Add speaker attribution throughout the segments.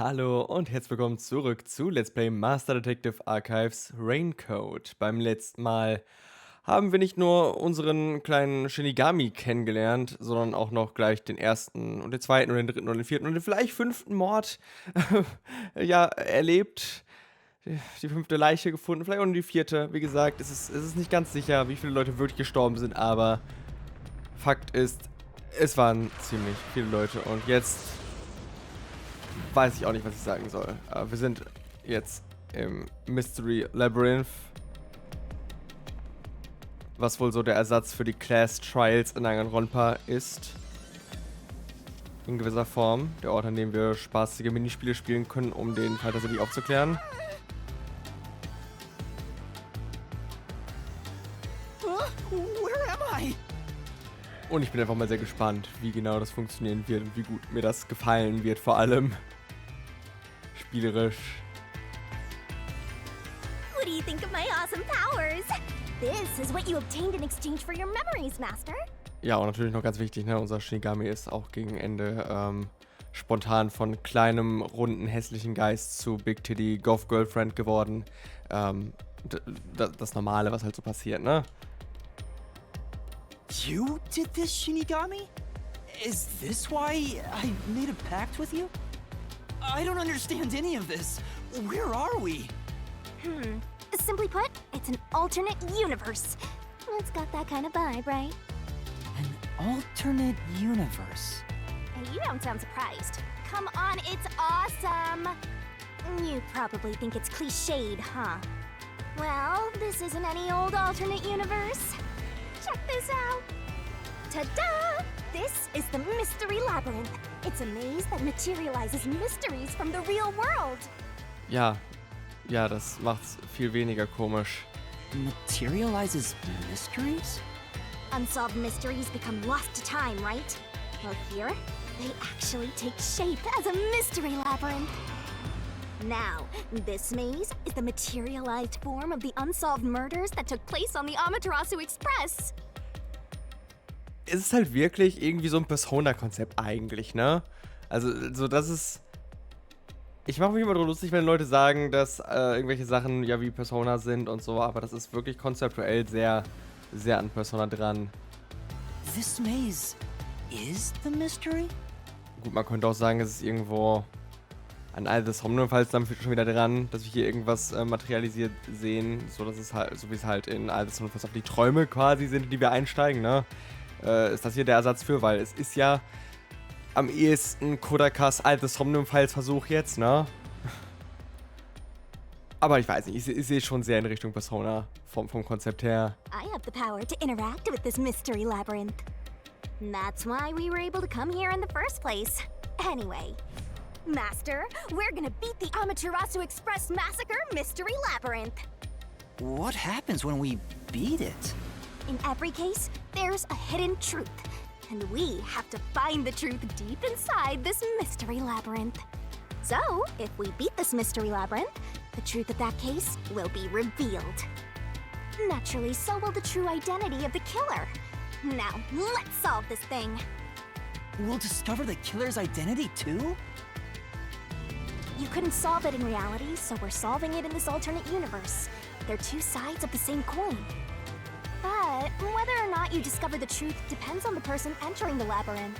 Speaker 1: Hallo und herzlich willkommen zurück zu Let's Play Master Detective Archives Raincoat. Beim letzten Mal haben wir nicht nur unseren kleinen Shinigami kennengelernt, sondern auch noch gleich den ersten und den zweiten und den dritten und den vierten und den vielleicht fünften Mord ja, erlebt. Die fünfte Leiche gefunden, vielleicht auch nur die vierte. Wie gesagt, es ist nicht ganz sicher, wie viele Leute wirklich gestorben sind, aber Fakt ist, es waren ziemlich viele Leute und jetzt weiß ich auch nicht, was ich sagen soll. Wir sind jetzt im Mystery Labyrinth, was wohl so der Ersatz für die Class Trials in Danganronpa ist. In gewisser Form. Der Ort, an dem wir spaßige Minispiele spielen können, um den Fall tatsächlich aufzuklären.
Speaker 2: Where am I?
Speaker 1: Und ich bin einfach mal sehr gespannt, wie genau das funktionieren wird und wie gut mir das gefallen wird, vor allem spielerisch.
Speaker 3: What do you think of my awesome powers? This is what you obtained in exchange for your memories, Master.
Speaker 1: Ja, und natürlich noch ganz wichtig, ne, unser Shinigami ist auch gegen Ende spontan von kleinem, runden, hässlichen Geist zu Big Tiddy Goth Girlfriend geworden. Das Normale, was halt so passiert, ne?
Speaker 2: You did this, Shinigami? Is this why I made a pact with you? I don't understand any of this. Where are we?
Speaker 3: Simply put, it's an alternate universe. It's got that kind of vibe, right?
Speaker 2: An alternate universe.
Speaker 3: And you don't sound surprised. Come on, it's awesome! You probably think it's cliched, huh? Well, this isn't any old alternate universe. Check this out! Ta-da! This is the Mystery Labyrinth. It's a maze that materializes mysteries from the real world.
Speaker 1: Ja, das macht's viel weniger komisch.
Speaker 2: Materializes mysteries?
Speaker 3: Unsolved mysteries become lost to time, right? Well, here, they actually take shape as a mystery labyrinth. Now, this maze is the materialized form of the unsolved murders that took place on the Amaterasu Express.
Speaker 1: Es ist halt wirklich irgendwie so ein Persona-Konzept eigentlich, ne? Also, so das ist... Ich mache mich immer drüber lustig, wenn Leute sagen, dass irgendwelche Sachen ja wie Persona sind und so, aber das ist wirklich konzeptuell sehr, sehr an Persona dran.
Speaker 2: This maze is the mystery?
Speaker 1: Gut, man könnte auch sagen, es ist irgendwo an all das Somnenfalls dann schon wieder dran, dass wir hier irgendwas materialisiert sehen, so dass es halt, so wie es halt in all das Somnenfalls auch die Träume quasi sind, in die wir einsteigen, ne? Ist das hier der Ersatz für, weil es ist ja am ehesten Kodakas altes Somnenfalls-Versuch jetzt, ne? Aber ich weiß nicht, ich sehe schon sehr in Richtung Persona vom Konzept her.
Speaker 3: I have the power to interact with this mystery labyrinth. That's why we were able to come here in the first place. Anyway, Master, we're gonna beat the Amaterasu Express Massacre Mystery Labyrinth.
Speaker 2: What happens when we beat it?
Speaker 3: In every case, there's a hidden truth, and we have to find the truth deep inside this mystery labyrinth. So, if we beat this mystery labyrinth, the truth of that case will be revealed. Naturally, so will the true identity of the killer. Now, let's solve this thing.
Speaker 2: We'll discover the killer's identity too?
Speaker 3: You couldn't solve it in reality, so we're solving it in this alternate universe. They're two sides of the same coin. But whether or not you discover the truth depends on the person entering the labyrinth.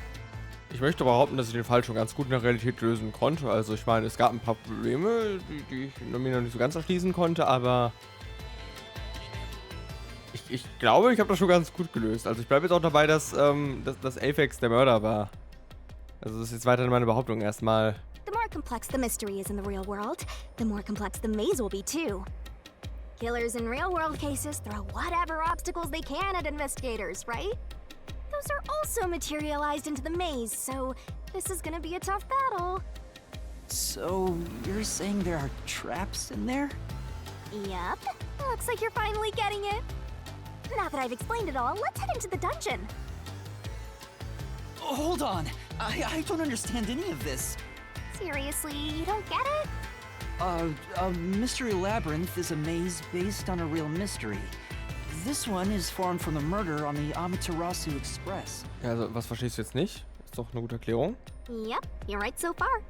Speaker 1: Ich möchte behaupten, dass ich den Fall schon ganz gut in der Realität lösen konnte. Also ich meine, es gab ein paar Probleme, die ich mir noch nicht so ganz erschließen konnte, aber ich glaube, ich habe das schon ganz gut gelöst. Also ich bleibe jetzt auch dabei, dass Aphex der Mörder war. Also das ist jetzt weiterhin meine Behauptung erstmal.
Speaker 3: The more complex the mystery is in the real world, the more complex the maze will be too. Killers in real-world cases throw whatever obstacles they can at investigators, right? Those are also materialized into the maze, so this is gonna be a tough battle.
Speaker 2: So, you're saying there are traps in there?
Speaker 3: Yep, looks like you're finally getting it. Now that I've explained it all, let's head into the dungeon.
Speaker 2: Oh, hold on. I don't understand any of this.
Speaker 3: Seriously, you don't get it?
Speaker 2: A mystery labyrinth is a maze based on a real mystery. This one is formed from the murder on the Amaterasu Express.
Speaker 1: Ja, also was verstehst du jetzt nicht? Ist doch eine gute Erklärung.
Speaker 3: Yep, you're right so far.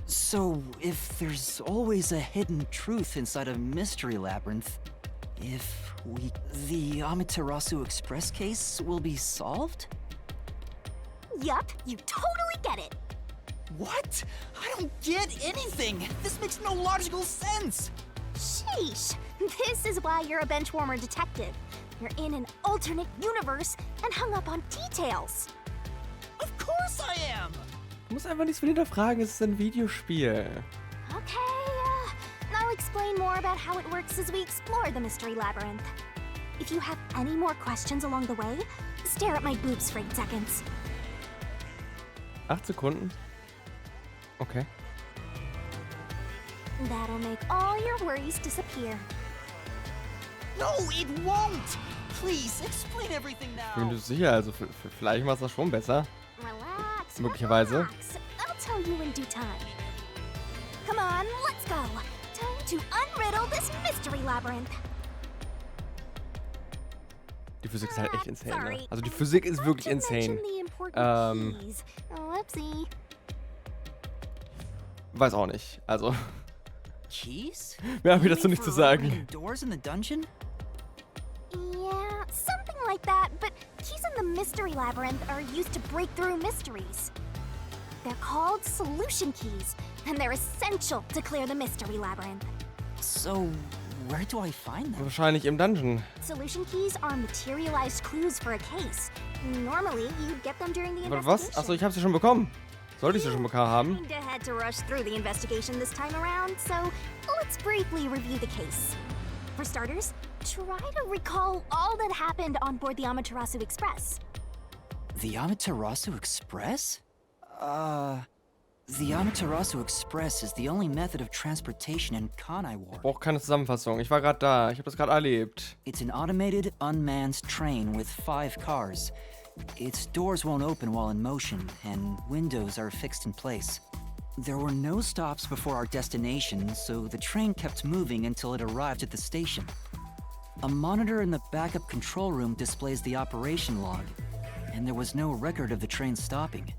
Speaker 2: So, if there's always a hidden truth inside a mystery labyrinth, the Amaterasu Express case will be solved?
Speaker 3: Yup, you totally get it.
Speaker 2: What? I don't get anything! This makes no logical sense!
Speaker 3: Sheesh, this is why you're a benchwarmer detective. You're in an alternate universe and hung up on details.
Speaker 2: Of course I am!
Speaker 1: Du musst einfach nichts von hinterfragen, es ist ein Videospiel.
Speaker 3: Okay, I'll explain more about how it works as we explore the mystery labyrinth. If you have any more questions along the way, stare at my boobs for 8 seconds.
Speaker 1: 8 Sekunden? Okay.
Speaker 3: That'll make all your worries disappear.
Speaker 2: No, it won't! Please, explain everything
Speaker 1: Bin
Speaker 2: now!
Speaker 1: du sicher? Also vielleicht machst du das schon besser.
Speaker 3: Relax,
Speaker 1: Möglicherweise.
Speaker 3: relax. I'll tell you in due time. Come on, let's go. Time to unriddle this mystery labyrinth.
Speaker 1: Die Physik ist halt echt insane, ne?
Speaker 3: Sorry.
Speaker 1: Also die Physik ist
Speaker 3: Forgot
Speaker 1: wirklich
Speaker 3: to mention
Speaker 1: insane.
Speaker 3: the important keys. Whoopsie.
Speaker 1: Weiß auch nicht. Also,
Speaker 2: Keys?
Speaker 1: mehr habe ich
Speaker 2: You
Speaker 1: dazu
Speaker 2: mean
Speaker 1: nicht zu
Speaker 2: for opening
Speaker 1: sagen.
Speaker 2: doors in the dungeon?
Speaker 3: Yeah, something like that, but keys in the mystery labyrinth are used to break through mysteries. They're called solution keys, and they're essential to clear the mystery labyrinth.
Speaker 2: So, where do I find them?
Speaker 1: Wahrscheinlich im Dungeon.
Speaker 3: Solution keys are materialized clues for a case. Normally, you'd get them during the
Speaker 1: Aber
Speaker 3: investigation.
Speaker 1: was? Achso, ich habe sie schon bekommen. Sollte ich sie schon bekommen haben?
Speaker 3: Kinda had to rush through the investigation this time around, so let's briefly review the case. For starters, try to recall all that happened on board the Amaterasu Express.
Speaker 2: The Amaterasu Express? The Amaterasu Express is the only method of transportation in Kanai Ward.
Speaker 1: Braucht keine Zusammenfassung. Ich war gerade da. Ich habe das gerade erlebt.
Speaker 2: It's an automated, unmanned train with 5 cars. Its doors won't open while in motion, and windows are fixed in place. There were no stops before our destination, so the train kept moving until it arrived at the station. A monitor in the backup control room displays the operation log, and there was no record of the train stopping.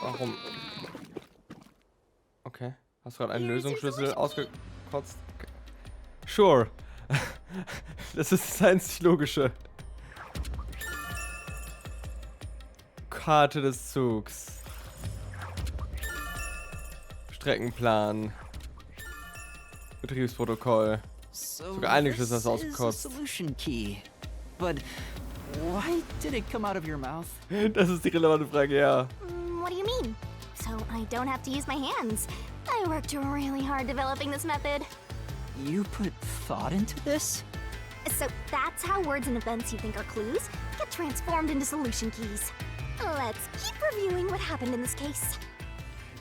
Speaker 1: Warum? Okay. Hast du gerade einen Lösungsschlüssel ausgekotzt? Sure. Das ist das einzig Logische. Karte des Zugs. Streckenplan. Betriebsprotokoll.
Speaker 2: So
Speaker 1: Sogar einige Schlüssel hast du
Speaker 2: this is a
Speaker 1: ausgekotzt.
Speaker 2: solution key. But why did it come out of your mouth?
Speaker 1: Das ist die relevante Frage, ja.
Speaker 3: What do you mean? So I don't have to use my hands. I worked really hard developing this method.
Speaker 2: You put thought into this?
Speaker 3: So that's how words and events you think are clues get transformed into solution keys. Let's keep reviewing what happened in this case.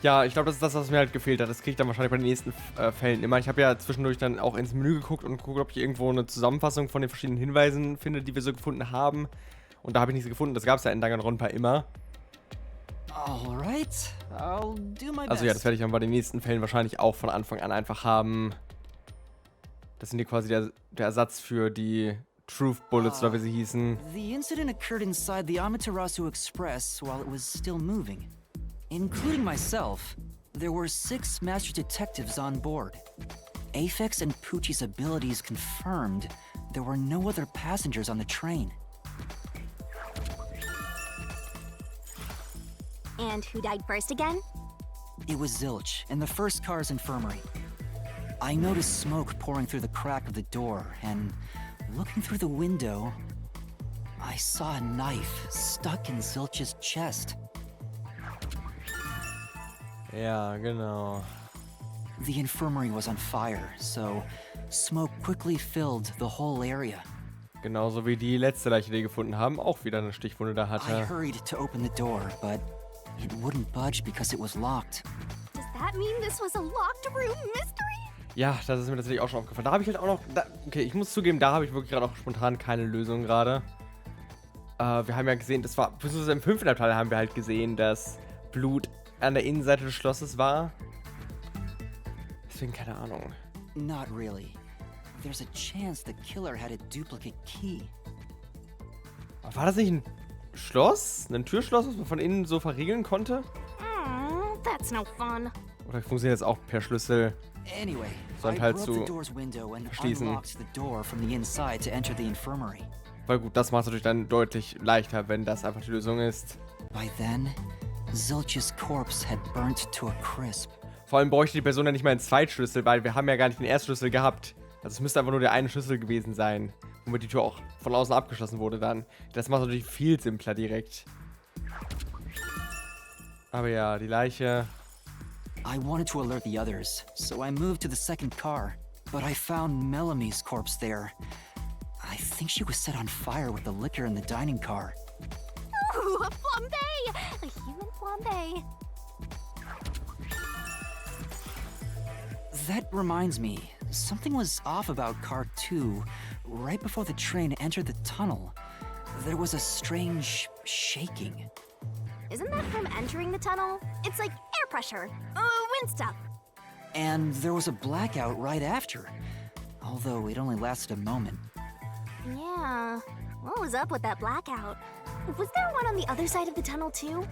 Speaker 1: Ja, ich glaube, das ist das, was mir halt gefehlt hat. Das kriege ich dann wahrscheinlich bei den nächsten Fällen immer. Ich habe ja zwischendurch dann auch ins Menü geguckt und geguckt, ob ich irgendwo eine Zusammenfassung von den verschiedenen Hinweisen finde, die wir so gefunden haben. Und da habe ich nichts gefunden. Das gab es ja in Danganronpa immer.
Speaker 2: Alright, I'll do my best.
Speaker 1: Also ja, das werde ich dann bei den nächsten Fällen wahrscheinlich auch von Anfang an einfach haben. Das sind hier quasi der Ersatz für die Truth Bullets, oder wie sie hießen.
Speaker 2: The incident occurred inside the Amaterasu Express while it was still moving. Including myself, there were 6 master detectives on board. Aphex and Poochie's abilities confirmed there were no other passengers on the train.
Speaker 3: And who died first again?
Speaker 2: It was Zilch in the first car's infirmary. I noticed smoke pouring through the crack of the door, and looking through the window, I saw a knife stuck in Zilch's chest.
Speaker 1: Ja, genau.
Speaker 2: The infirmary was on fire, so smoke quickly filled the whole area.
Speaker 1: Genauso wie die letzte Leiche, die wir gefunden haben, auch wieder eine Stichwunde da
Speaker 2: I
Speaker 1: hatte.
Speaker 2: hurried to open the door, but it wouldn't budge because it was locked.
Speaker 3: Does that mean this was a locked room mystery?
Speaker 1: Ja, das ist mir tatsächlich auch schon aufgefallen. Da habe ich halt auch noch... okay, ich muss zugeben, da habe ich wirklich gerade auch spontan keine Lösung gerade. Wir haben ja gesehen, das war... beziehungsweise im 5. Teil haben wir halt gesehen, dass Blut an der Innenseite des Schlosses war. Deswegen keine Ahnung.
Speaker 2: Not really. There's a chance the killer had a duplicate key.
Speaker 1: Aber war das nicht ein Schloss? Ein Türschloss, was man von innen so verriegeln konnte?
Speaker 3: That's no fun.
Speaker 1: Oder funktioniert das auch per Schlüssel?
Speaker 2: Anyway,
Speaker 1: Sollen
Speaker 2: I
Speaker 1: halt
Speaker 2: broke
Speaker 1: zu
Speaker 2: the door's window and
Speaker 1: verschließen.
Speaker 2: unlocked the door from the inside to enter the infirmary.
Speaker 1: Weil gut, das macht es natürlich dann deutlich leichter, wenn das einfach die Lösung ist.
Speaker 2: By then, Zilch's corpse had burnt to a crisp.
Speaker 1: Vor allem bräuchte die Person ja nicht mal einen Zweitschlüssel, weil wir haben ja gar nicht den Erstschlüssel gehabt. Also es müsste einfach nur der eine Schlüssel gewesen sein, womit die Tür auch von außen abgeschlossen wurde dann. Das macht es natürlich viel simpler direkt. Aber ja, die Leiche.
Speaker 2: I wanted to alert the others, so I moved to the second car. But I found Mellamy's corpse there. I think she was set on fire with the liquor in the dining car.
Speaker 3: Ooh, a flambe! A human flambe.
Speaker 2: That reminds me, something was off about car 2. Right before the train entered the tunnel, there was a strange shaking.
Speaker 3: Isn't that from entering the tunnel? It's like air pressure. Wind stuff.
Speaker 2: And there was a blackout right after, although it only lasted a moment.
Speaker 3: Yeah. What was up with that blackout? Was there one on the other side of the tunnel too?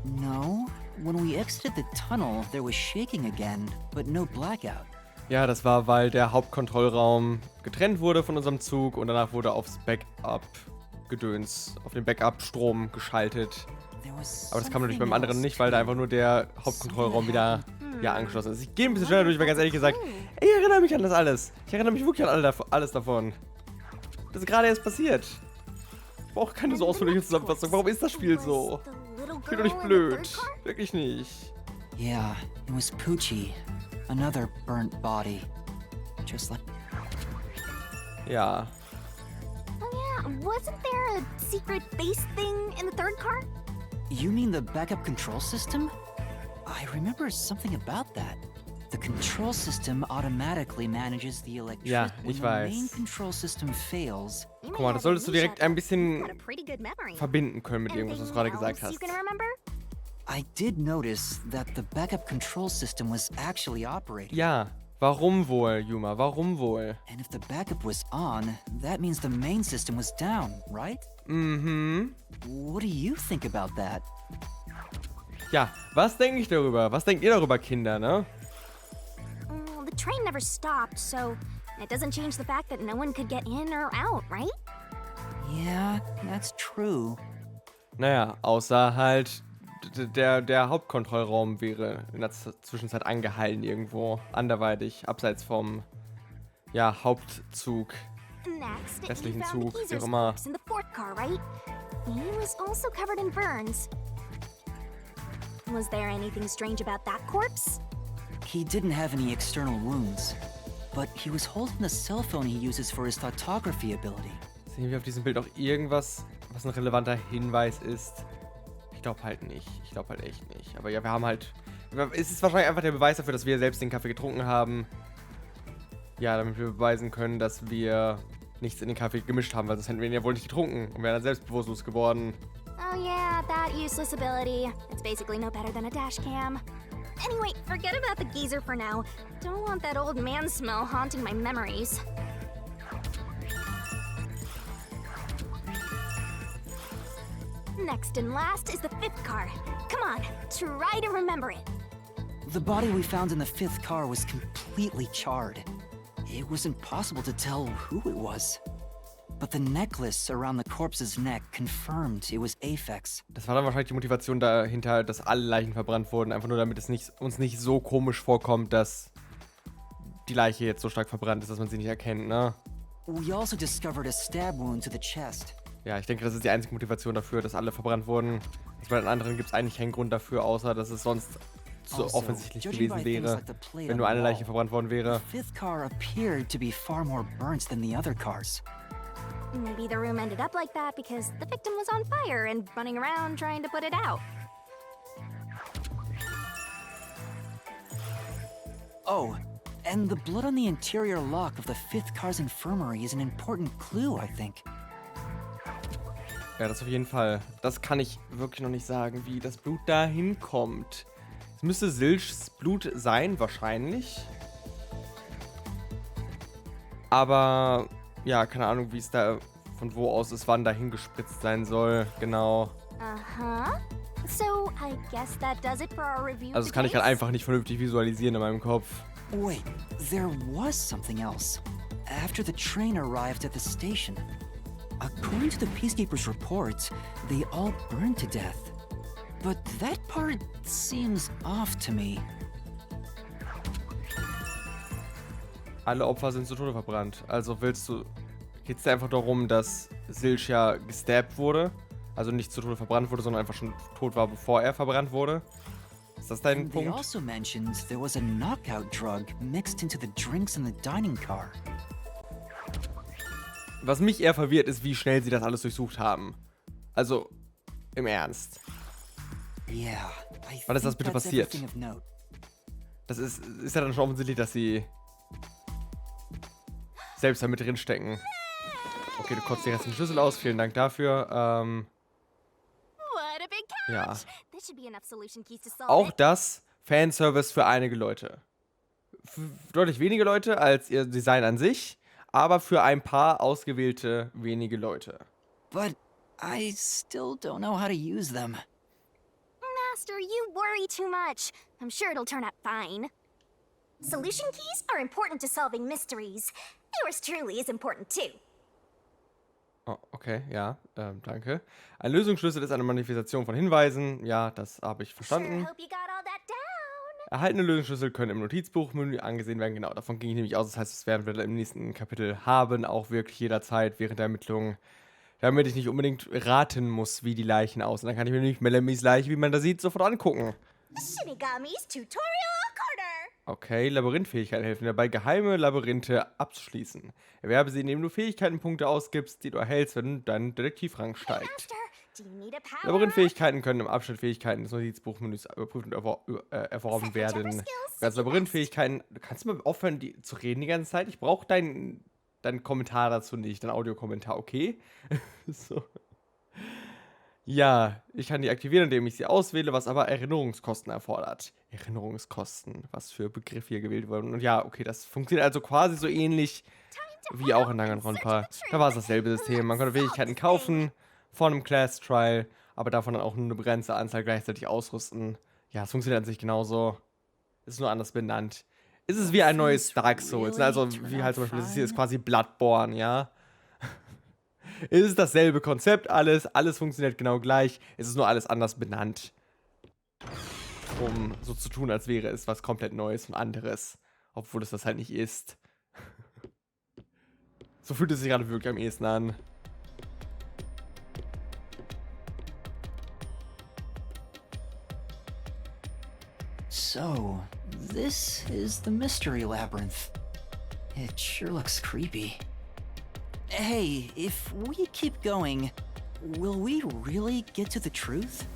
Speaker 2: No, when we exited the tunnel, there was shaking again, but no blackout.
Speaker 1: Ja, das war, weil der Hauptkontrollraum getrennt wurde von unserem Zug und danach wurde aufs Backup-Gedöns, auf den Backup-Strom geschaltet. Aber das kam natürlich beim anderen nicht, weil da einfach nur der Hauptkontrollraum wieder angeschlossen ist. Ich gehe ein bisschen schneller durch, weil ganz ehrlich gesagt, ich erinnere mich an das alles. Ich erinnere mich wirklich an alles davon. Das ist gerade erst passiert. Ich brauche keine so ausführliche Zusammenfassung. Warum ist das Spiel so? Ich bin doch nicht blöd. Wirklich nicht.
Speaker 2: Yeah, it was Poochie. Another burnt body. Just like...
Speaker 1: Ja.
Speaker 3: Oh yeah, wasn't there a secret base thing in the third car?
Speaker 2: You mean the backup control system? I remember something about that. The control system automatically manages the electricity
Speaker 1: Ja,
Speaker 2: when
Speaker 1: ich
Speaker 2: the main
Speaker 1: weiß.
Speaker 2: control system fails.
Speaker 1: Guck mal, das solltest du direkt ein bisschen
Speaker 3: Got a pretty good memory.
Speaker 1: verbinden können mit irgendwas, was du gerade gesagt hast.
Speaker 3: You can remember?
Speaker 2: I did notice that the backup control system was actually operating.
Speaker 1: Ja, warum wohl, Yuma? Warum wohl?
Speaker 2: And if the backup was on, that means the main system was down, right?
Speaker 1: Mhm.
Speaker 2: What do you think about that?
Speaker 1: Ja, was denke ich darüber? Was denkt ihr darüber, Kinder, ne?
Speaker 3: Well, the train never stopped, so it doesn't change the fact that no one could get in or out, right?
Speaker 2: Yeah, that's true.
Speaker 1: Naja, außer halt der Hauptkontrollraum wäre in der Zwischenzeit angehalten irgendwo, anderweitig, abseits vom, ja, Hauptzug.
Speaker 3: Next,
Speaker 1: Restlichen
Speaker 3: you found
Speaker 1: Zug, wie auch
Speaker 3: Geezer's
Speaker 1: immer.
Speaker 3: corpse in the fourth car, right? He was also covered in burns. Was there anything strange about that corpse?
Speaker 2: He didn't have any external wounds, but he was holding the cell phone he uses for his photography ability.
Speaker 1: Sehen wir auf diesem Bild auch irgendwas, was ein relevanter Hinweis ist? Ich glaube halt nicht. Ich glaube halt echt nicht. Aber ja, wir haben halt... Es ist wahrscheinlich einfach der Beweis dafür, dass wir selbst den Kaffee getrunken haben. Ja, damit wir beweisen können, dass wir nichts in den Kaffee gemischt haben, weil sonst hätten wir ihn ja wohl nicht getrunken und wären dann selbst bewusstlos geworden.
Speaker 3: Oh yeah, that useless ability. It's basically no better than a dash cam. Anyway, forget about the geezer for now. Don't want that old man smell haunting my memories. Next and last is the fifth car. Come on, try to remember it.
Speaker 2: The body we found in the fifth car was completely charred. It was impossible to tell who it was. But the necklace around the corpse's neck confirmed it was Aphex.
Speaker 1: Das war dann wahrscheinlich die Motivation dahinter, dass alle Leichen verbrannt wurden. Einfach nur, damit es uns nicht so komisch vorkommt, dass die Leiche jetzt so stark verbrannt ist, dass man sie nicht erkennt, ne?
Speaker 2: We also discovered a stab wound to the chest.
Speaker 1: Ja, ich denke, das ist die einzige Motivation dafür, dass alle verbrannt wurden. Bei den anderen gibt es eigentlich keinen Grund dafür, außer dass es sonst so
Speaker 2: Also,
Speaker 1: offensichtlich
Speaker 2: judging
Speaker 1: gewesen
Speaker 2: by things
Speaker 1: wäre,
Speaker 2: like the plate
Speaker 1: wenn
Speaker 2: on
Speaker 1: nur
Speaker 2: the
Speaker 1: eine Leiche
Speaker 2: wall,
Speaker 1: verbrannt worden wäre.
Speaker 2: The fifth car appeared to be far more burnt than the other cars.
Speaker 3: Maybe the room ended up like that because the victim was on fire and running around trying to put it out.
Speaker 2: Oh, and the blood on the interior lock of the fifth car's infirmary is an important clue, I think.
Speaker 1: Ja, das auf jeden Fall. Das kann ich wirklich noch nicht sagen, wie das Blut da hinkommt. Es müsste Silchs Blut sein, wahrscheinlich. Aber, ja, keine Ahnung, wie es da von wo aus es wann dahin gespritzt sein soll. Genau.
Speaker 3: Uh-huh. So, I guess that does it for our review
Speaker 1: Also das kann ich halt einfach nicht vernünftig visualisieren in meinem Kopf.
Speaker 2: Wait, there was something else. After the train arrived at the station, according to the Peacekeepers' reports, they all burned to death. But that part seems off to me.
Speaker 1: Alle Opfer sind zu Tode verbrannt. Also geht's dir einfach darum, dass Silch ja gestabbt wurde? Also nicht zu Tode verbrannt wurde, sondern einfach schon tot war, bevor er verbrannt wurde? Ist das dein
Speaker 2: And they
Speaker 1: Punkt?
Speaker 2: also mentioned there was a knockout drug mixed into the drinks in the dining car.
Speaker 1: Was mich eher verwirrt, ist, wie schnell sie das alles durchsucht haben. Also, im Ernst.
Speaker 2: Yeah, I
Speaker 1: Wann ist das
Speaker 2: think
Speaker 1: bitte
Speaker 2: that's
Speaker 1: passiert?
Speaker 2: everything of note.
Speaker 1: Das ist ja dann schon offensichtlich, dass sie selbst da mit drin stecken. Okay, du kotzt den restlichen Schlüssel aus. Vielen Dank dafür.
Speaker 3: What a big couch!
Speaker 1: Ja.
Speaker 3: This should be enough solution keys to solve
Speaker 1: Auch
Speaker 3: it.
Speaker 1: das Fanservice für einige Leute. Deutlich weniger Leute als ihr Design an sich, aber für ein paar ausgewählte wenige Leute.
Speaker 2: But I still don't know how to use them.
Speaker 3: Master, you worry too much. I'm sure it'll turn out fine. Solution keys are important to solving mysteries. Yours truly is important too.
Speaker 1: Oh, okay, ja, danke. Ein Lösungsschlüssel ist eine Manifestation von Hinweisen. Ja, das habe ich
Speaker 3: Sure
Speaker 1: verstanden.
Speaker 3: hope you got all that down.
Speaker 1: Erhaltene Lösungsschlüssel können im Notizbuchmenü angesehen werden. Genau, davon ging ich nämlich aus. Das heißt, das werden wir im nächsten Kapitel haben, auch wirklich jederzeit während der Ermittlungen. Damit ich nicht unbedingt raten muss, wie die Leichen aussehen. Dann kann ich mir nämlich Melami's Leiche, wie man da sieht, sofort angucken.
Speaker 3: Shinigami's Tutorial Corner.
Speaker 1: Okay, Labyrinthfähigkeiten helfen dabei, geheime Labyrinthe abzuschließen. Erwerbe sie, indem du Fähigkeitenpunkte ausgibst, die du erhältst, wenn dein Detektivrang steigt.
Speaker 3: Master, do you need a power?
Speaker 1: Labyrinthfähigkeiten können im Abschnitt Fähigkeiten des Notizbuchmenüs überprüft und erworben werden. Als Labyrinthfähigkeiten, kannst du mal aufhören, zu reden die ganze Zeit? Ich brauche deinen Kommentar dazu nicht, dein Audiokommentar, okay? So. Ja, ich kann die aktivieren, indem ich sie auswähle, was aber Erinnerungskosten erfordert. Erinnerungskosten, was für Begriffe hier gewählt wurden. Und ja, okay, das funktioniert also quasi so ähnlich wie auch in Danganronpa. Da war es dasselbe System. Man konnte Fähigkeiten kaufen von einem Class Trial, aber davon dann auch nur eine begrenzte Anzahl gleichzeitig ausrüsten. Ja, es funktioniert an sich genauso. Ist nur anders benannt. Ist es wie ein neues Dark Souls, ne? Also wie halt zum Beispiel, das hier ist quasi Bloodborne, ja. Es ist dasselbe Konzept, alles funktioniert genau gleich, es ist nur alles anders benannt. Um so zu tun, als wäre es was komplett Neues und anderes, obwohl es das halt nicht ist. So fühlt es sich gerade wirklich am ehesten an.
Speaker 2: So, this is the Mystery Labyrinth. It sure looks creepy. Hey, if we keep going, will we really get to the truth?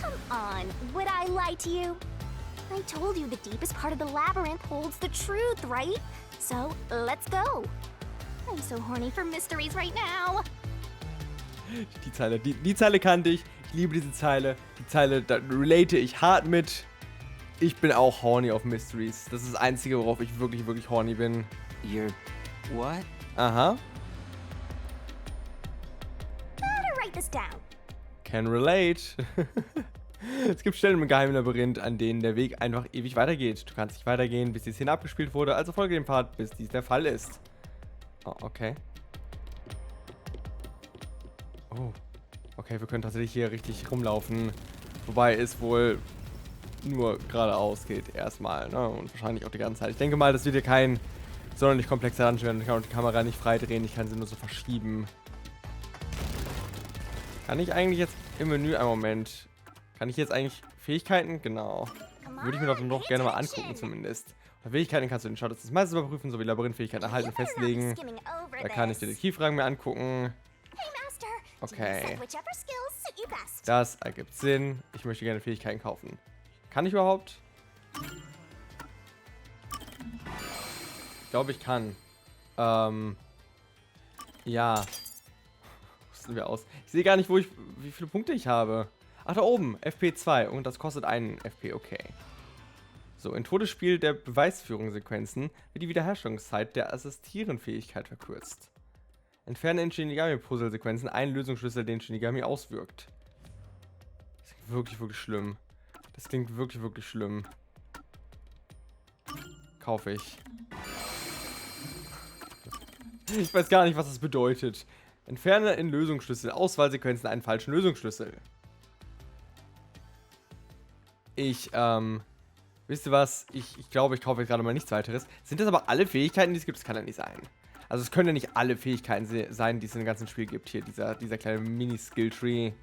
Speaker 3: Come on, would I lie to you? I told you the deepest part of the labyrinth holds the truth, right? So, let's go. I'm so horny for mysteries right now.
Speaker 1: Die Zeile kannte ich liebe diese Zeile. Die Zeile, da relate ich hart mit. Ich bin auch horny auf Mysteries. Das ist das Einzige, worauf ich wirklich, wirklich horny bin.
Speaker 2: You're... what?
Speaker 1: Aha.
Speaker 3: Better write this down.
Speaker 1: Can relate. Es gibt Stellen im geheimen Labyrinth, an denen der Weg einfach ewig weitergeht. Du kannst nicht weitergehen, bis die Szene abgespielt wurde, also folge dem Part, bis dies der Fall ist. Oh, okay. Oh. Okay, wir können tatsächlich hier richtig rumlaufen. Wobei es wohl nur geradeaus geht erstmal, ne? Und wahrscheinlich auch die ganze Zeit. Ich denke mal, das wird hier kein sonderlich komplexer Dungeon werden. Ich kann auch die Kamera nicht frei drehen, ich kann sie nur so verschieben. Kann ich eigentlich jetzt im Menü, einen Moment, kann ich jetzt eigentlich Fähigkeiten? Genau. Würde ich mir doch noch gerne mal angucken zumindest. Bei Fähigkeiten kannst du den Status des Meisters überprüfen, sowie Labyrinthfähigkeiten erhalten und festlegen. Da kann ich den Detektivrang mir angucken. Okay. Das ergibt Sinn. Ich möchte gerne Fähigkeiten kaufen. Kann ich überhaupt? Ich glaube, ich kann. Ja. Rüsten wir aus. Ich sehe gar nicht, wie viele Punkte ich habe. Ach, da oben. FP2. Und das kostet einen FP. Okay. So, in Todesspiel der Beweisführungssequenzen wird die Wiederherstellungszeit der Assistierenfähigkeit verkürzt. Entferne in Shinigami-Puzzle-Sequenzen einen Lösungsschlüssel, den Shinigami auswirkt. Das klingt wirklich, wirklich schlimm. Das klingt wirklich, wirklich schlimm. Kaufe ich. Ich weiß gar nicht, was das bedeutet. Entferne in Lösungsschlüssel, Auswahlsequenzen einen falschen Lösungsschlüssel. Wisst ihr was? Ich glaube, ich kaufe jetzt gerade mal nichts weiteres. Sind das aber alle Fähigkeiten, die es gibt? Das kann ja nicht sein. Also es können ja nicht alle Fähigkeiten sein, die es im ganzen Spiel gibt. Hier, dieser kleine Mini-Skill-Tree.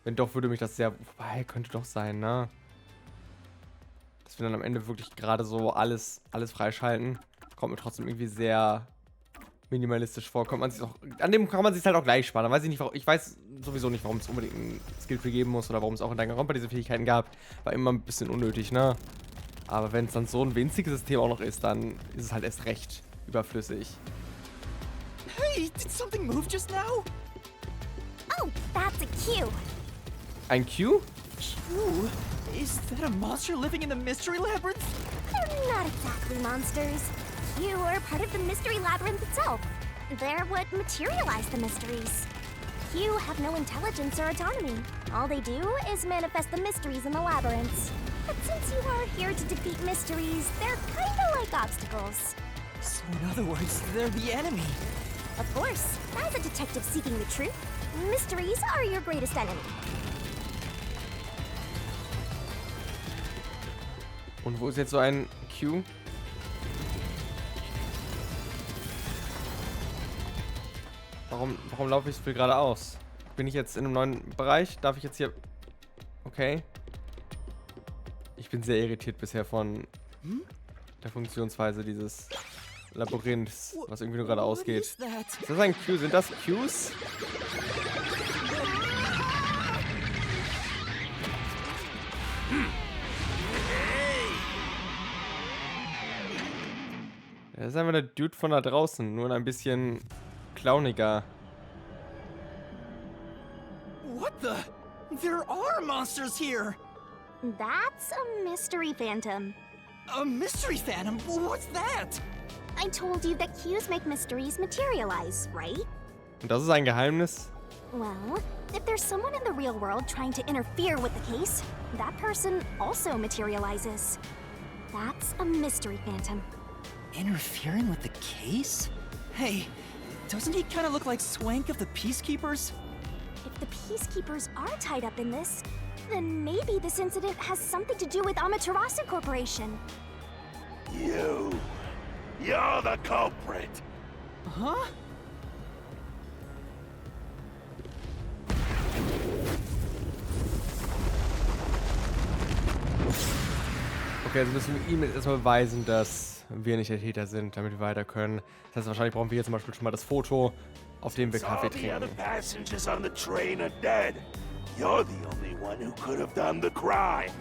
Speaker 1: Wenn doch, würde mich das sehr... Wobei, könnte doch sein, ne? Dass wir dann am Ende wirklich gerade so alles freischalten. Kommt mir trotzdem irgendwie sehr minimalistisch vor. An dem kann man sich halt auch gleich sparen. Dann weiß ich nicht, warum... Ich weiß sowieso nicht, warum es unbedingt ein Skill-Tree geben muss oder warum es auch in Danganronpa diese Fähigkeiten gab. War immer ein bisschen unnötig, ne? Aber wenn es dann so ein winziges System auch noch ist, dann ist es halt erst recht überflüssig.
Speaker 4: Hey, did something move just now?
Speaker 3: Oh, that's a cue.
Speaker 1: Ein Q?
Speaker 4: Q? Is that a monster living in the mystery labyrinth?
Speaker 3: They're not exactly monsters. You are part of the mystery labyrinth itself. They're what materialize the mysteries. You have no intelligence or autonomy. All they do is manifest the mysteries in the labyrinths. But since you are here to defeat mysteries, they're kinda like obstacles.
Speaker 4: So in other words, they're the enemy.
Speaker 3: Of course, as a detective seeking the truth, mysteries are your greatest enemy.
Speaker 1: Und wo ist jetzt so ein Q? Warum laufe ich so viel geradeaus? Bin ich jetzt in einem neuen Bereich? Darf ich jetzt hier... Okay. Ich bin sehr irritiert bisher von der Funktionsweise dieses Labyrinths, was irgendwie nur gerade ausgeht. Ist das ein Q? Sind das Qs? Das ist einfach der Dude von da draußen, nur ein bisschen clowniger.
Speaker 4: What the? There are monsters here!
Speaker 3: That's a mystery phantom.
Speaker 4: A mystery phantom? What's that?
Speaker 3: I told you that cues make mysteries materialize, right?
Speaker 1: Und das ist ein Geheimnis?
Speaker 3: Well, if there's someone in the real world trying to interfere with the case, that person also materializes. That's a mystery phantom.
Speaker 4: Interfering with the case? Hey, doesn't he kind of look like Swank of the Peacekeepers?
Speaker 3: If the Peacekeepers are tied up in this, then maybe this incident has something to do with Amaterasu Corporation.
Speaker 5: You're the culprit.
Speaker 4: Huh?
Speaker 1: Okay, also müssen wir ihm jetzt erstmal beweisen, dass wir nicht der Täter sind, damit wir weiter können. Das heißt, wahrscheinlich brauchen wir hier zum Beispiel schon mal das Foto, auf dem wir Kaffee
Speaker 5: All the other
Speaker 1: trinken.
Speaker 5: passengers on the train are dead. You're the only one who could have done the crime.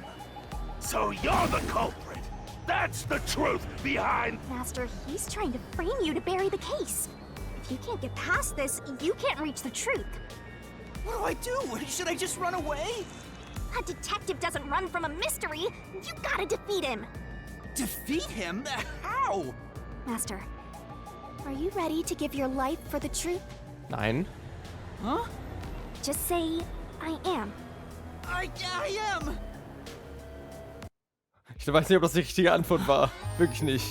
Speaker 5: So you're the culprit. That's the truth behind...
Speaker 3: Master, he's trying to frame you to bury the case. If you can't get past this, you can't reach the truth.
Speaker 4: What do? Should I just run away?
Speaker 3: A detective doesn't run from a mystery. You gotta defeat him.
Speaker 4: Defeat him? How?
Speaker 3: Master, are you ready to give your life for the truth?
Speaker 1: Nein.
Speaker 4: Huh?
Speaker 3: Just say, I am.
Speaker 4: I am!
Speaker 1: Ich weiß nicht, ob das die richtige Antwort war. Wirklich nicht.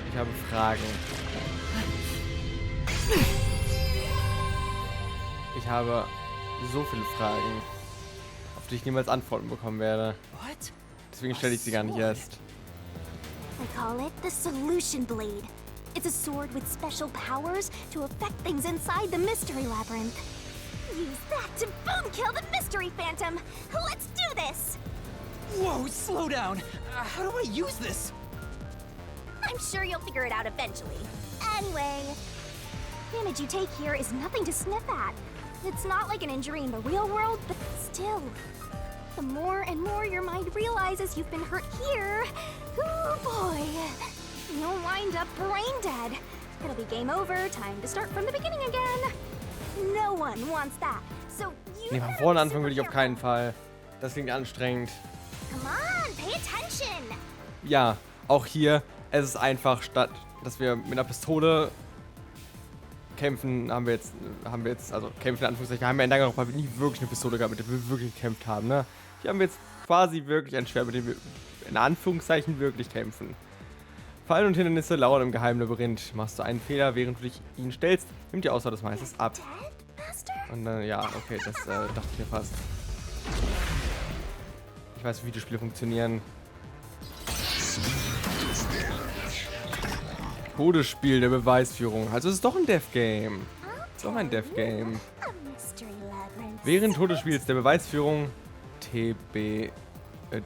Speaker 1: Ich habe Fragen. Ich habe so viele Fragen, auf die ich niemals Antworten bekommen werde.
Speaker 4: What?
Speaker 1: Deswegen stelle ich sie gar nicht erst.
Speaker 3: I call it the Solution Blade. It's a sword with special powers to affect things inside the Mystery Labyrinth. Use that to boom kill the Mystery Phantom! Let's do this!
Speaker 4: Whoa, slow down. How do I use this?
Speaker 3: I'm sure you'll figure it out eventually. Anyway, damage you take here is nothing to sniff at. It's not like an injury in the real world, but still. The more and more your mind realizes you've been hurt here, oh boy, you'll wind up brain dead. It'll be game over, time to start from the beginning again. No one wants that. So you
Speaker 1: Nee, von
Speaker 3: better
Speaker 1: vorne
Speaker 3: be
Speaker 1: anfangen will ich auf
Speaker 3: super
Speaker 1: keinen
Speaker 3: careful.
Speaker 1: Fall. Das klingt anstrengend.
Speaker 3: Come on, pay attention.
Speaker 1: Ja, auch hier, es ist einfach, statt dass wir mit einer Pistole kämpfen, haben wir jetzt, also kämpfen in Anführungszeichen, wir haben ja in Danganronpa nie wirklich eine Pistole gehabt, mit der wir wirklich gekämpft haben, ne? Hier haben wir jetzt quasi wirklich ein Schwert, mit dem wir in Anführungszeichen wirklich kämpfen. Fallen und Hindernisse lauern im geheimen Labyrinth. Machst du einen Fehler, während du dich ihnen stellst, nimmt die Auswahl des Meisters ab.
Speaker 3: Dead, Master?
Speaker 1: Und dann, ja, okay, das dachte ich mir fast. Ich weiß, wie Videospiele funktionieren. Todesspiel der Beweisführung. Also es ist doch ein Dev-Game. Doch ein Dev-Game.
Speaker 3: A mystery labyrinth.
Speaker 1: Während Todesspiels der Beweisführung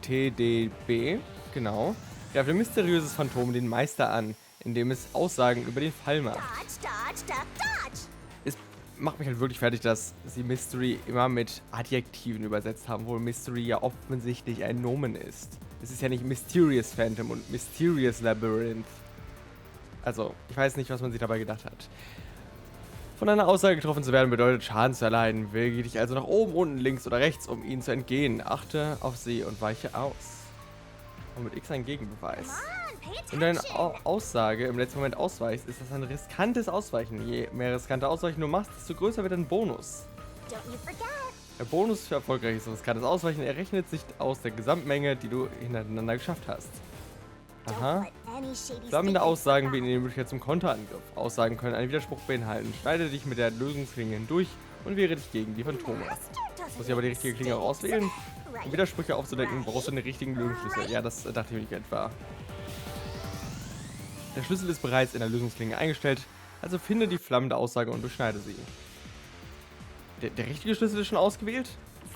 Speaker 1: TDB, genau, greift ein mysteriöses Phantom den Meister an, indem es Aussagen über den Fall macht.
Speaker 3: Dodge, dodge, duck, dodge.
Speaker 1: Es macht mich halt wirklich fertig, dass sie Mystery immer mit Adjektiven übersetzt haben, wo Mystery ja offensichtlich ein Nomen ist. Es ist ja nicht Mysterious Phantom und Mysterious Labyrinth. Also, ich weiß nicht, was man sich dabei gedacht hat. Von einer Aussage getroffen zu werden bedeutet Schaden zu erleiden. Wäge dich also nach oben, unten, links oder rechts, um ihnen zu entgehen. Achte auf sie und weiche aus. Und mit X ein Gegenbeweis.
Speaker 3: Come on, pay
Speaker 1: Wenn du eine
Speaker 3: attention.
Speaker 1: Aussage im letzten Moment ausweichst, ist das ein riskantes Ausweichen. Je mehr riskante Ausweichen du machst, desto größer wird dein Bonus.
Speaker 3: Don't you forget.
Speaker 1: Der Bonus für erfolgreiches riskantes Ausweichen errechnet sich aus der Gesamtmenge, die du hintereinander geschafft hast. Aha.
Speaker 3: Don't let any shady
Speaker 1: Flammende
Speaker 3: statements
Speaker 1: Aussagen
Speaker 3: slip
Speaker 1: bieten die Möglichkeit zum Konterangriff. Aussagen können einen Widerspruch beinhalten. Schneide dich mit der Lösungsklinge hindurch und wehre dich gegen die Phantome.
Speaker 3: Master doesn't
Speaker 1: Muss ich aber die
Speaker 3: make
Speaker 1: richtige Klinge auch
Speaker 3: mistakes.
Speaker 1: auswählen?
Speaker 3: Right.
Speaker 1: Um Widersprüche aufzudecken, brauchst du den richtigen Lösungsschlüssel. Ja, das dachte ich mir nicht etwa. Der Schlüssel ist bereits in der Lösungsklinge eingestellt, also finde die flammende Aussage und durchschneide sie. Der richtige Schlüssel ist schon ausgewählt?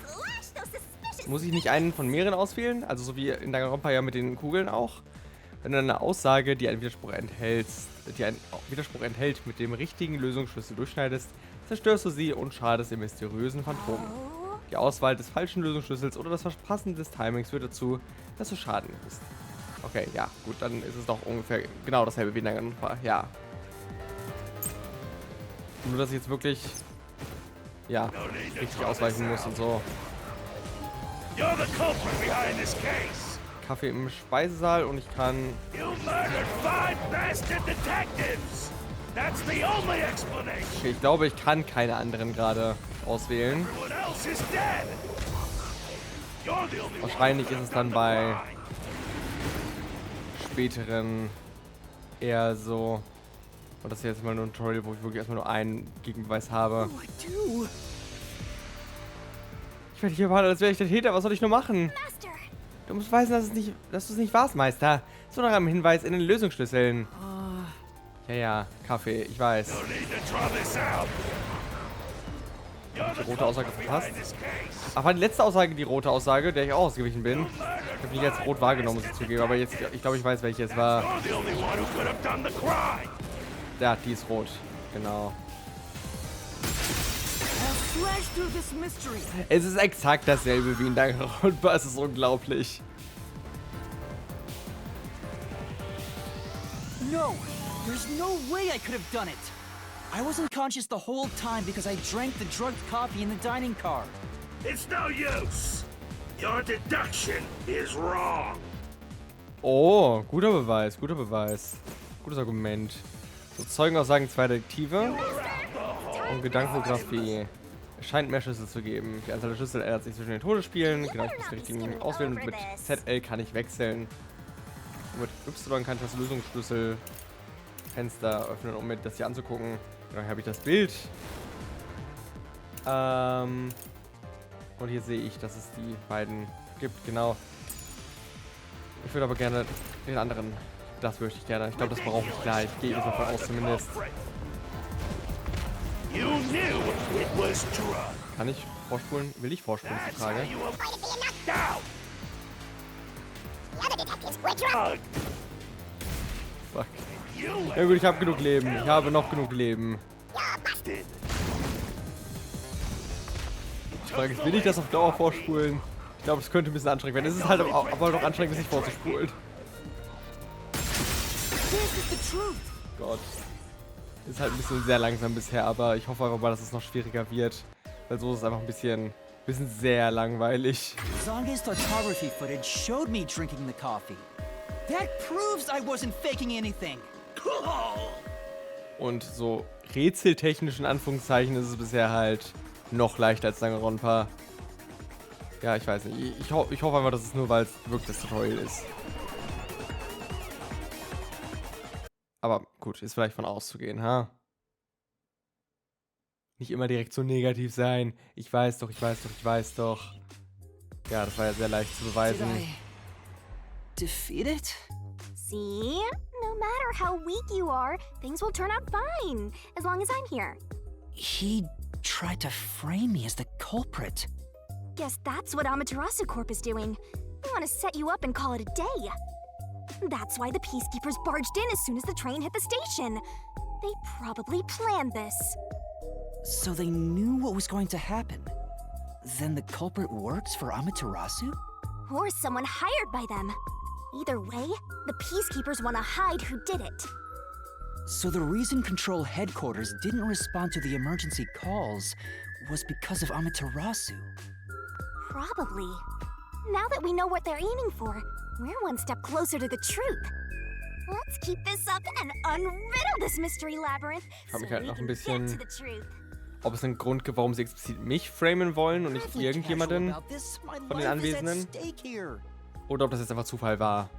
Speaker 3: Slash those suspicious
Speaker 1: Muss ich nicht einen von mehreren auswählen? Also so wie in Danganronpa ja mit den Kugeln auch? Wenn du eine Aussage, die einen Widerspruch enthält, mit dem richtigen Lösungsschlüssel durchschneidest, zerstörst du sie und schadest dem mysteriösen Phantom.
Speaker 3: Oh,
Speaker 1: Die Auswahl des falschen Lösungsschlüssels oder das Verpassen des Timings führt dazu, dass du Schaden nimmst. Okay, ja, gut, dann ist es doch ungefähr genau dasselbe wie in Danganronpa, ja. Nur, dass ich jetzt wirklich, ja, richtig ausweichen muss und so.
Speaker 5: You're the culprit behind this case.
Speaker 1: Kaffee im Speisesaal und ich kann...
Speaker 5: You murdered 5 bastard detectives. That's the only explanation.
Speaker 1: Okay, ich glaube, ich kann keine anderen gerade auswählen.
Speaker 5: Everyone else is dead. You're the only one
Speaker 1: Wahrscheinlich
Speaker 5: who
Speaker 1: ist
Speaker 5: could
Speaker 1: es
Speaker 5: have
Speaker 1: dann
Speaker 5: done the
Speaker 1: bei
Speaker 5: crime.
Speaker 1: späteren eher so... Und das ist jetzt mal nur ein Tutorial, wo ich wirklich erstmal nur einen Gegenbeweis habe.
Speaker 4: What do?
Speaker 1: Ich werde hier warten, als wäre ich der Täter. Was soll ich nur machen?
Speaker 3: Master.
Speaker 1: Du musst weisen, dass du es nicht warst, Meister. So nach einem Hinweis in den Lösungsschlüsseln. Ja, Kaffee, ich weiß.
Speaker 5: No need to draw this out. You're the
Speaker 1: rote Aussage
Speaker 5: culprit
Speaker 1: verpasst.
Speaker 5: behind this case.
Speaker 1: Ach, war die letzte Aussage die rote Aussage, der ich auch ausgewichen bin? Ich habe die jetzt rot wahrgenommen, muss ich zugeben. Aber jetzt, ich glaube, ich weiß, welche es war.
Speaker 5: You're the only one who could have done the crime.
Speaker 1: Ja, die ist rot. Genau.
Speaker 4: I'll slash through this mystery.
Speaker 1: Es ist exakt dasselbe wie in Danganronpa. Es ist unglaublich.
Speaker 4: No, there's no way I could have done it. I wasn't conscious the whole time because I drank the drugged coffee in the dining car.
Speaker 5: It's no use. Your deduction is wrong.
Speaker 1: Oh, guter Beweis, guter Beweis. Gutes Argument. So, Zeugenaussagen 2 Detektive und Gedankenfotografie. Es scheint mehr Schlüssel zu geben. Die Anzahl der Schlüssel ändert sich zwischen den Todesspielen. Genau, ich muss den richtigen auswählen und mit ZL kann ich wechseln. Und mit Y kann ich das Lösungsschlüsselfenster öffnen, um mir das hier anzugucken. Genau, hier habe ich das Bild. Und hier sehe ich, dass es die beiden gibt, genau. Ich würde aber gerne den anderen. Das möchte ich gerne. Ich glaube, das brauche ich gleich. Gehe ich jetzt davon aus zumindest.
Speaker 5: You knew it was drug.
Speaker 1: Kann ich vorspulen? Will ich vorspulen, ist die
Speaker 5: That's how
Speaker 1: Frage.
Speaker 5: you avoid being knocked out.
Speaker 1: Fuck. Ja gut, ich habe genug Leben. Ich habe noch genug Leben. Ich frage, will ich das auf Dauer vorspulen? Ich glaube, es könnte ein bisschen anstrengend werden. Es ist halt aber noch anstrengend, es nicht vorzuspulen. Gott. Ist halt ein bisschen sehr langsam bisher, aber ich hoffe einfach mal, dass es noch schwieriger wird. Weil so ist es einfach ein bisschen sehr langweilig.
Speaker 4: Zange's photography footage showed me drinking the coffee. That proves I wasn't faking anything.
Speaker 1: Und so rätseltechnisch in Anführungszeichen ist es bisher halt noch leichter als Danganronpa. Ja, ich weiß nicht. Ich hoffe einfach, dass es nur, weil es wirklich das Tutorial ist. Aber gut, ist vielleicht von auszugehen, ha? Nicht immer direkt so negativ sein. Ich weiß doch. Ja, das war ja sehr leicht zu beweisen.
Speaker 2: Did I defeat it?
Speaker 3: See? No matter how weak you are, things will turn out fine, as long as I'm here.
Speaker 2: He tried to frame me as the culprit.
Speaker 3: Guess that's what Amaterasu Corp is doing. They want to set you up and call it a day. That's why the peacekeepers barged in as soon as the train hit the station. They probably planned this.
Speaker 2: So they knew what was going to happen. Then the culprit works for Amaterasu?
Speaker 3: Or someone hired by them. Either way, the peacekeepers want to hide who did it.
Speaker 2: So the reason Control Headquarters didn't respond to the emergency calls was because of Amaterasu.
Speaker 3: Probably. Now that we know what they're aiming for, we're one step closer to the truth. Let's keep this up and unriddle this mystery labyrinth so
Speaker 1: mich halt
Speaker 3: we
Speaker 1: noch ein
Speaker 3: can
Speaker 1: bisschen,
Speaker 3: get to the truth.
Speaker 1: ob es einen Grund gibt, warum sie explizit mich framen wollen und nicht irgendjemanden von den Anwesenden. Oder ob das jetzt einfach Zufall war.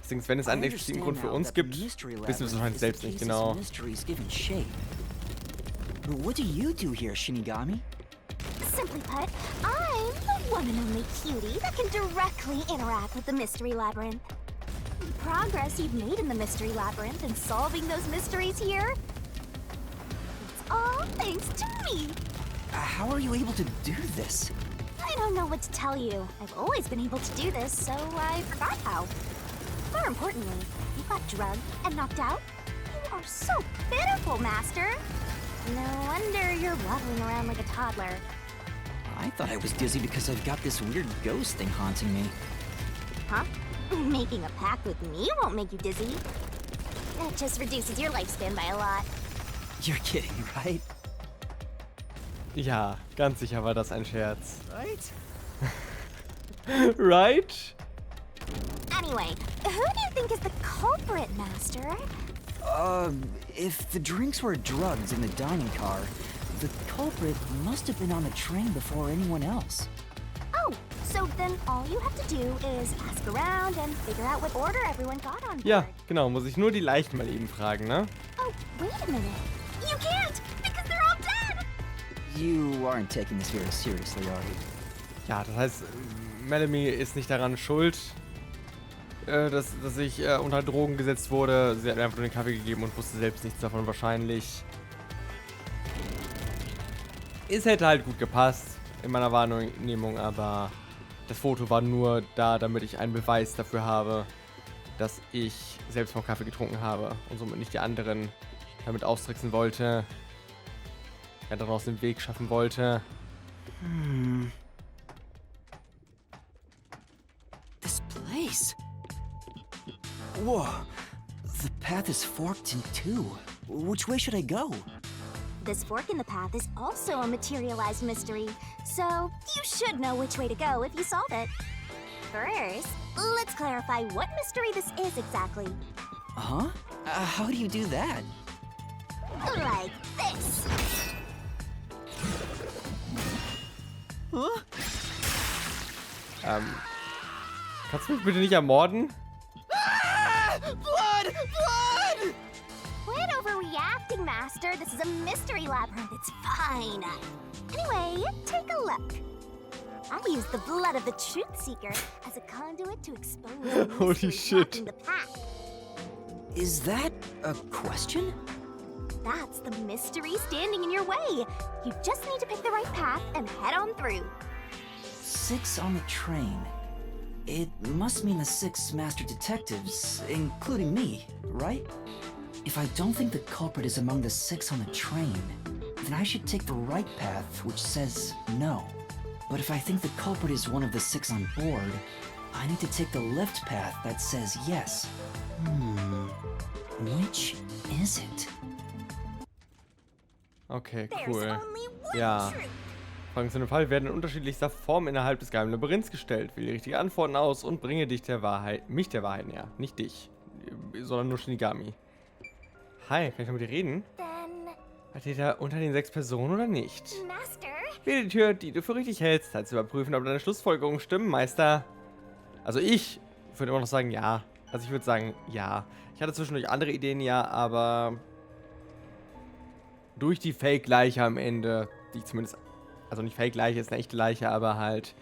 Speaker 1: Deswegen, wenn es einen expliziten Grund für uns gibt, wissen wir es wahrscheinlich selbst nicht genau.
Speaker 2: What do you do here, Shinigami?
Speaker 3: Simply put, I'm the one and only cutie that can directly interact with the mystery labyrinth. The progress you've made in the mystery labyrinth and solving those mysteries here, it's all thanks to me.
Speaker 2: How are you able to do this?
Speaker 3: I don't know what to tell you. I've always been able to do this, so I forgot how. More importantly, you got drugged and knocked out. You are so pitiful, Master. No wonder you're wobbling around like a toddler.
Speaker 2: I thought I was dizzy because I've got this weird ghost thing haunting me.
Speaker 3: Huh? Making a pact with me won't make you dizzy. That just reduces your lifespan by a lot.
Speaker 2: You're kidding, right?
Speaker 1: Ja, ganz sicher war das ein Scherz.
Speaker 2: Right?
Speaker 1: Right?
Speaker 3: Anyway, who do you think is the culprit, Master?
Speaker 2: If the drinks were drugs in the dining car, the culprit must have been on the train before anyone else.
Speaker 3: Oh, so then all you have to do is ask around and figure out what order everyone got on board.
Speaker 1: Ja, genau, muss ich nur die Leichen mal eben fragen, ne?
Speaker 3: Oh, wait a minute. You can't, because they're all dead!
Speaker 2: You aren't taking this very seriously, are you?
Speaker 1: Ja, das heißt, Melanie ist nicht daran schuld, dass ich unter Drogen gesetzt wurde. Sie hat mir einfach nur den Kaffee gegeben und wusste selbst nichts davon wahrscheinlich. Es hätte halt gut gepasst in meiner Wahrnehmung, aber das Foto war nur da, damit ich einen Beweis dafür habe, dass ich selbst mal Kaffee getrunken habe und somit nicht die anderen damit austricksen wollte. Ja, dann aus dem Weg schaffen wollte.
Speaker 2: This place. Whoa. The path is forked in two. Which way should I go?
Speaker 3: This fork in the path is also a materialized mystery, so you should know which way to go if you solve it. First, let's clarify what mystery this is exactly.
Speaker 2: Huh? How do you do that?
Speaker 3: Like this.
Speaker 2: Huh?
Speaker 1: Kannst du mich bitte nicht ermorden?
Speaker 4: Blood! Blood!
Speaker 3: Quit overreacting, Master. This is a mystery labyrinth. It's fine. Anyway, take a look. I'll use the blood of the Truth Seeker as a conduit to expose the
Speaker 1: Holy
Speaker 3: mystery
Speaker 1: shit.
Speaker 3: blocking the path.
Speaker 2: Is that a question?
Speaker 3: That's the mystery standing in your way. You just need to pick the right path and head on through.
Speaker 2: 6 on the train. It must mean the 6 master detectives, including me, right? If I don't think the culprit is among the 6 on the train, then I should take the right path, which says no. But if I think the culprit is one of the 6 on board, I need to take the left path that says yes. Which is it?
Speaker 1: Okay,
Speaker 3: There's
Speaker 1: cool.
Speaker 3: only one
Speaker 1: Ja.
Speaker 3: truth.
Speaker 1: Fragen zu dem Fall werden in unterschiedlichster Form innerhalb des geheimen Labyrinths gestellt. Wähle die richtigen Antworten aus und bringe mich der Wahrheit näher. Nicht dich, sondern nur Shinigami. Hi, kann ich noch mit dir reden?
Speaker 3: Then,
Speaker 1: Hat jeder unter den 6 Personen oder nicht?
Speaker 3: Master,
Speaker 1: Wähle die Tür, die du für richtig hältst. Halt zu überprüfen, ob deine Schlussfolgerungen stimmen, Meister. Also ich würde immer noch sagen, ja. Also ich würde sagen, ja. Ich hatte zwischendurch andere Ideen, ja, aber durch die Fake-Leiche am Ende, die zumindest, also nicht Fake-Leiche, ist eine echte Leiche, aber halt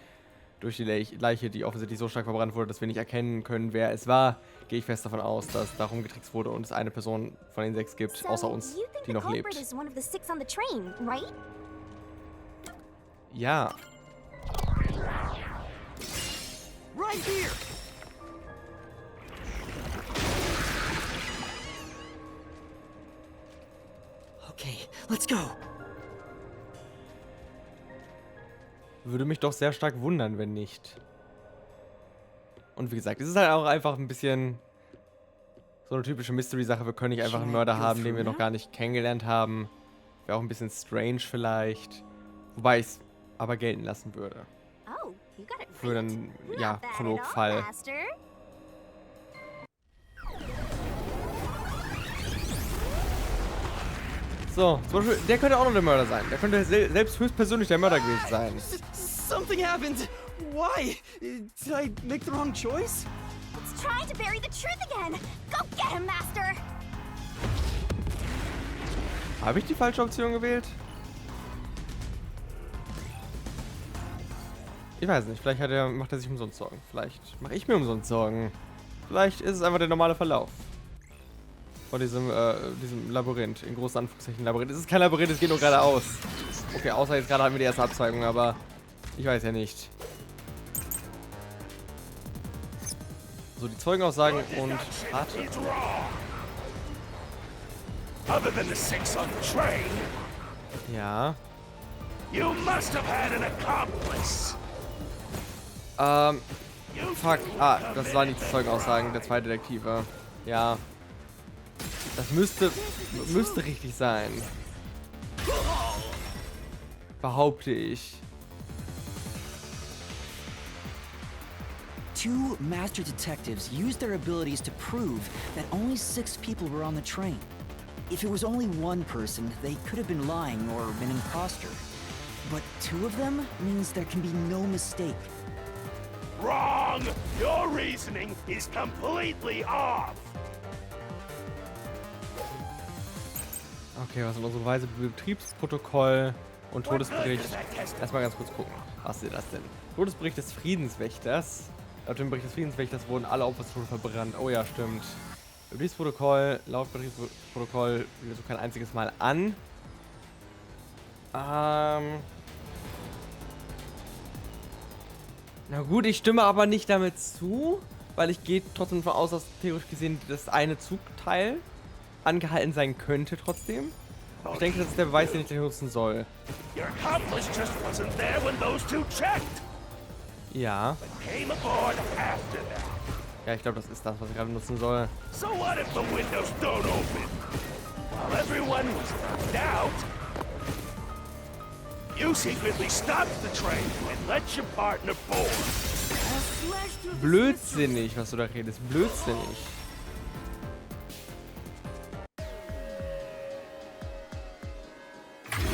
Speaker 1: durch die Leiche, die offensichtlich so stark verbrannt wurde, dass wir nicht erkennen können, wer es war, gehe ich fest davon aus, dass da rumgetrickst wurde und es eine Person von den 6 gibt,
Speaker 3: so
Speaker 1: außer uns,
Speaker 3: you think
Speaker 1: die
Speaker 3: the
Speaker 1: noch
Speaker 3: culprit
Speaker 1: lebt.
Speaker 3: is one of the 6 on the train, right?
Speaker 1: Ja.
Speaker 4: Right here!
Speaker 2: Okay, let's go.
Speaker 1: Würde mich doch sehr stark wundern, wenn nicht. Und wie gesagt, es ist halt auch einfach ein bisschen so eine typische Mystery-Sache. Wir können nicht einfach einen Mörder haben, den wir noch gar nicht kennengelernt haben. Wäre auch ein bisschen strange vielleicht. Wobei ich es aber gelten lassen würde.
Speaker 3: Oh, you got it
Speaker 1: Für
Speaker 3: right.
Speaker 1: einen, ja,
Speaker 3: Not bad at all,
Speaker 1: Prologfall.
Speaker 3: Master.
Speaker 1: So, zum Beispiel, der könnte auch noch der Mörder sein. Der könnte selbst höchstpersönlich der Mörder gewesen sein.
Speaker 4: Something happened! Why? Did I make the wrong choice?
Speaker 3: It's trying to bury the truth again. Go get him, Master.
Speaker 1: Habe ich die falsche Option gewählt? Ich weiß nicht, vielleicht macht er sich umsonst Sorgen. Vielleicht mache ich mir umsonst Sorgen. Vielleicht ist es einfach der normale Verlauf von diesem Labyrinth. In großen Anführungszeichen Labyrinth. Es ist kein Labyrinth, es geht nur geradeaus. Okay, außer jetzt gerade haben wir die erste Abzweigung, aber ich weiß ja nicht. So, die Zeugenaussagen und Rate.
Speaker 5: It's wrong. Other than the 6 on the train,
Speaker 1: Ja.
Speaker 5: you must have had an accomplice.
Speaker 1: Fuck. Ah, das waren die Zeugenaussagen der 2 Detektive. Ja. Das müsste richtig sein. Behaupte ich.
Speaker 2: 2 master detectives used their abilities to prove that only 6 people were on the train. If it was only one person, they could have been lying or an imposter. But 2 of them means there can be no mistake.
Speaker 5: Wrong! Your reasoning is completely off.
Speaker 1: Okay, was sind unsere Beweise? Betriebsprotokoll und Todesbericht. Erstmal ganz kurz gucken. Was ist das denn? Todesbericht des Friedenswächters. Laut dem Bericht des Friedenswächters wurden alle Opferspuren verbrannt. Oh ja, stimmt. Betriebsprotokoll, laut Betriebsprotokoll wieder so kein einziges Mal an. Na gut, ich stimme aber nicht damit zu, weil ich gehe trotzdem davon aus, dass theoretisch gesehen das eine Zugteil angehalten sein könnte trotzdem. Ich denke, das ist der Beweis, den ich nutzen soll.
Speaker 5: Your accomplice just wasn't there when those 2 checked.
Speaker 1: Ja.
Speaker 5: Came aboard after that.
Speaker 1: Ja, ich glaube, das ist das, was ich gerade nutzen soll.
Speaker 5: So what if the windows don't open? While everyone was knocked out, you secretly stopped the train and let your partner board.
Speaker 1: Blödsinnig, was du da redest. Blödsinnig.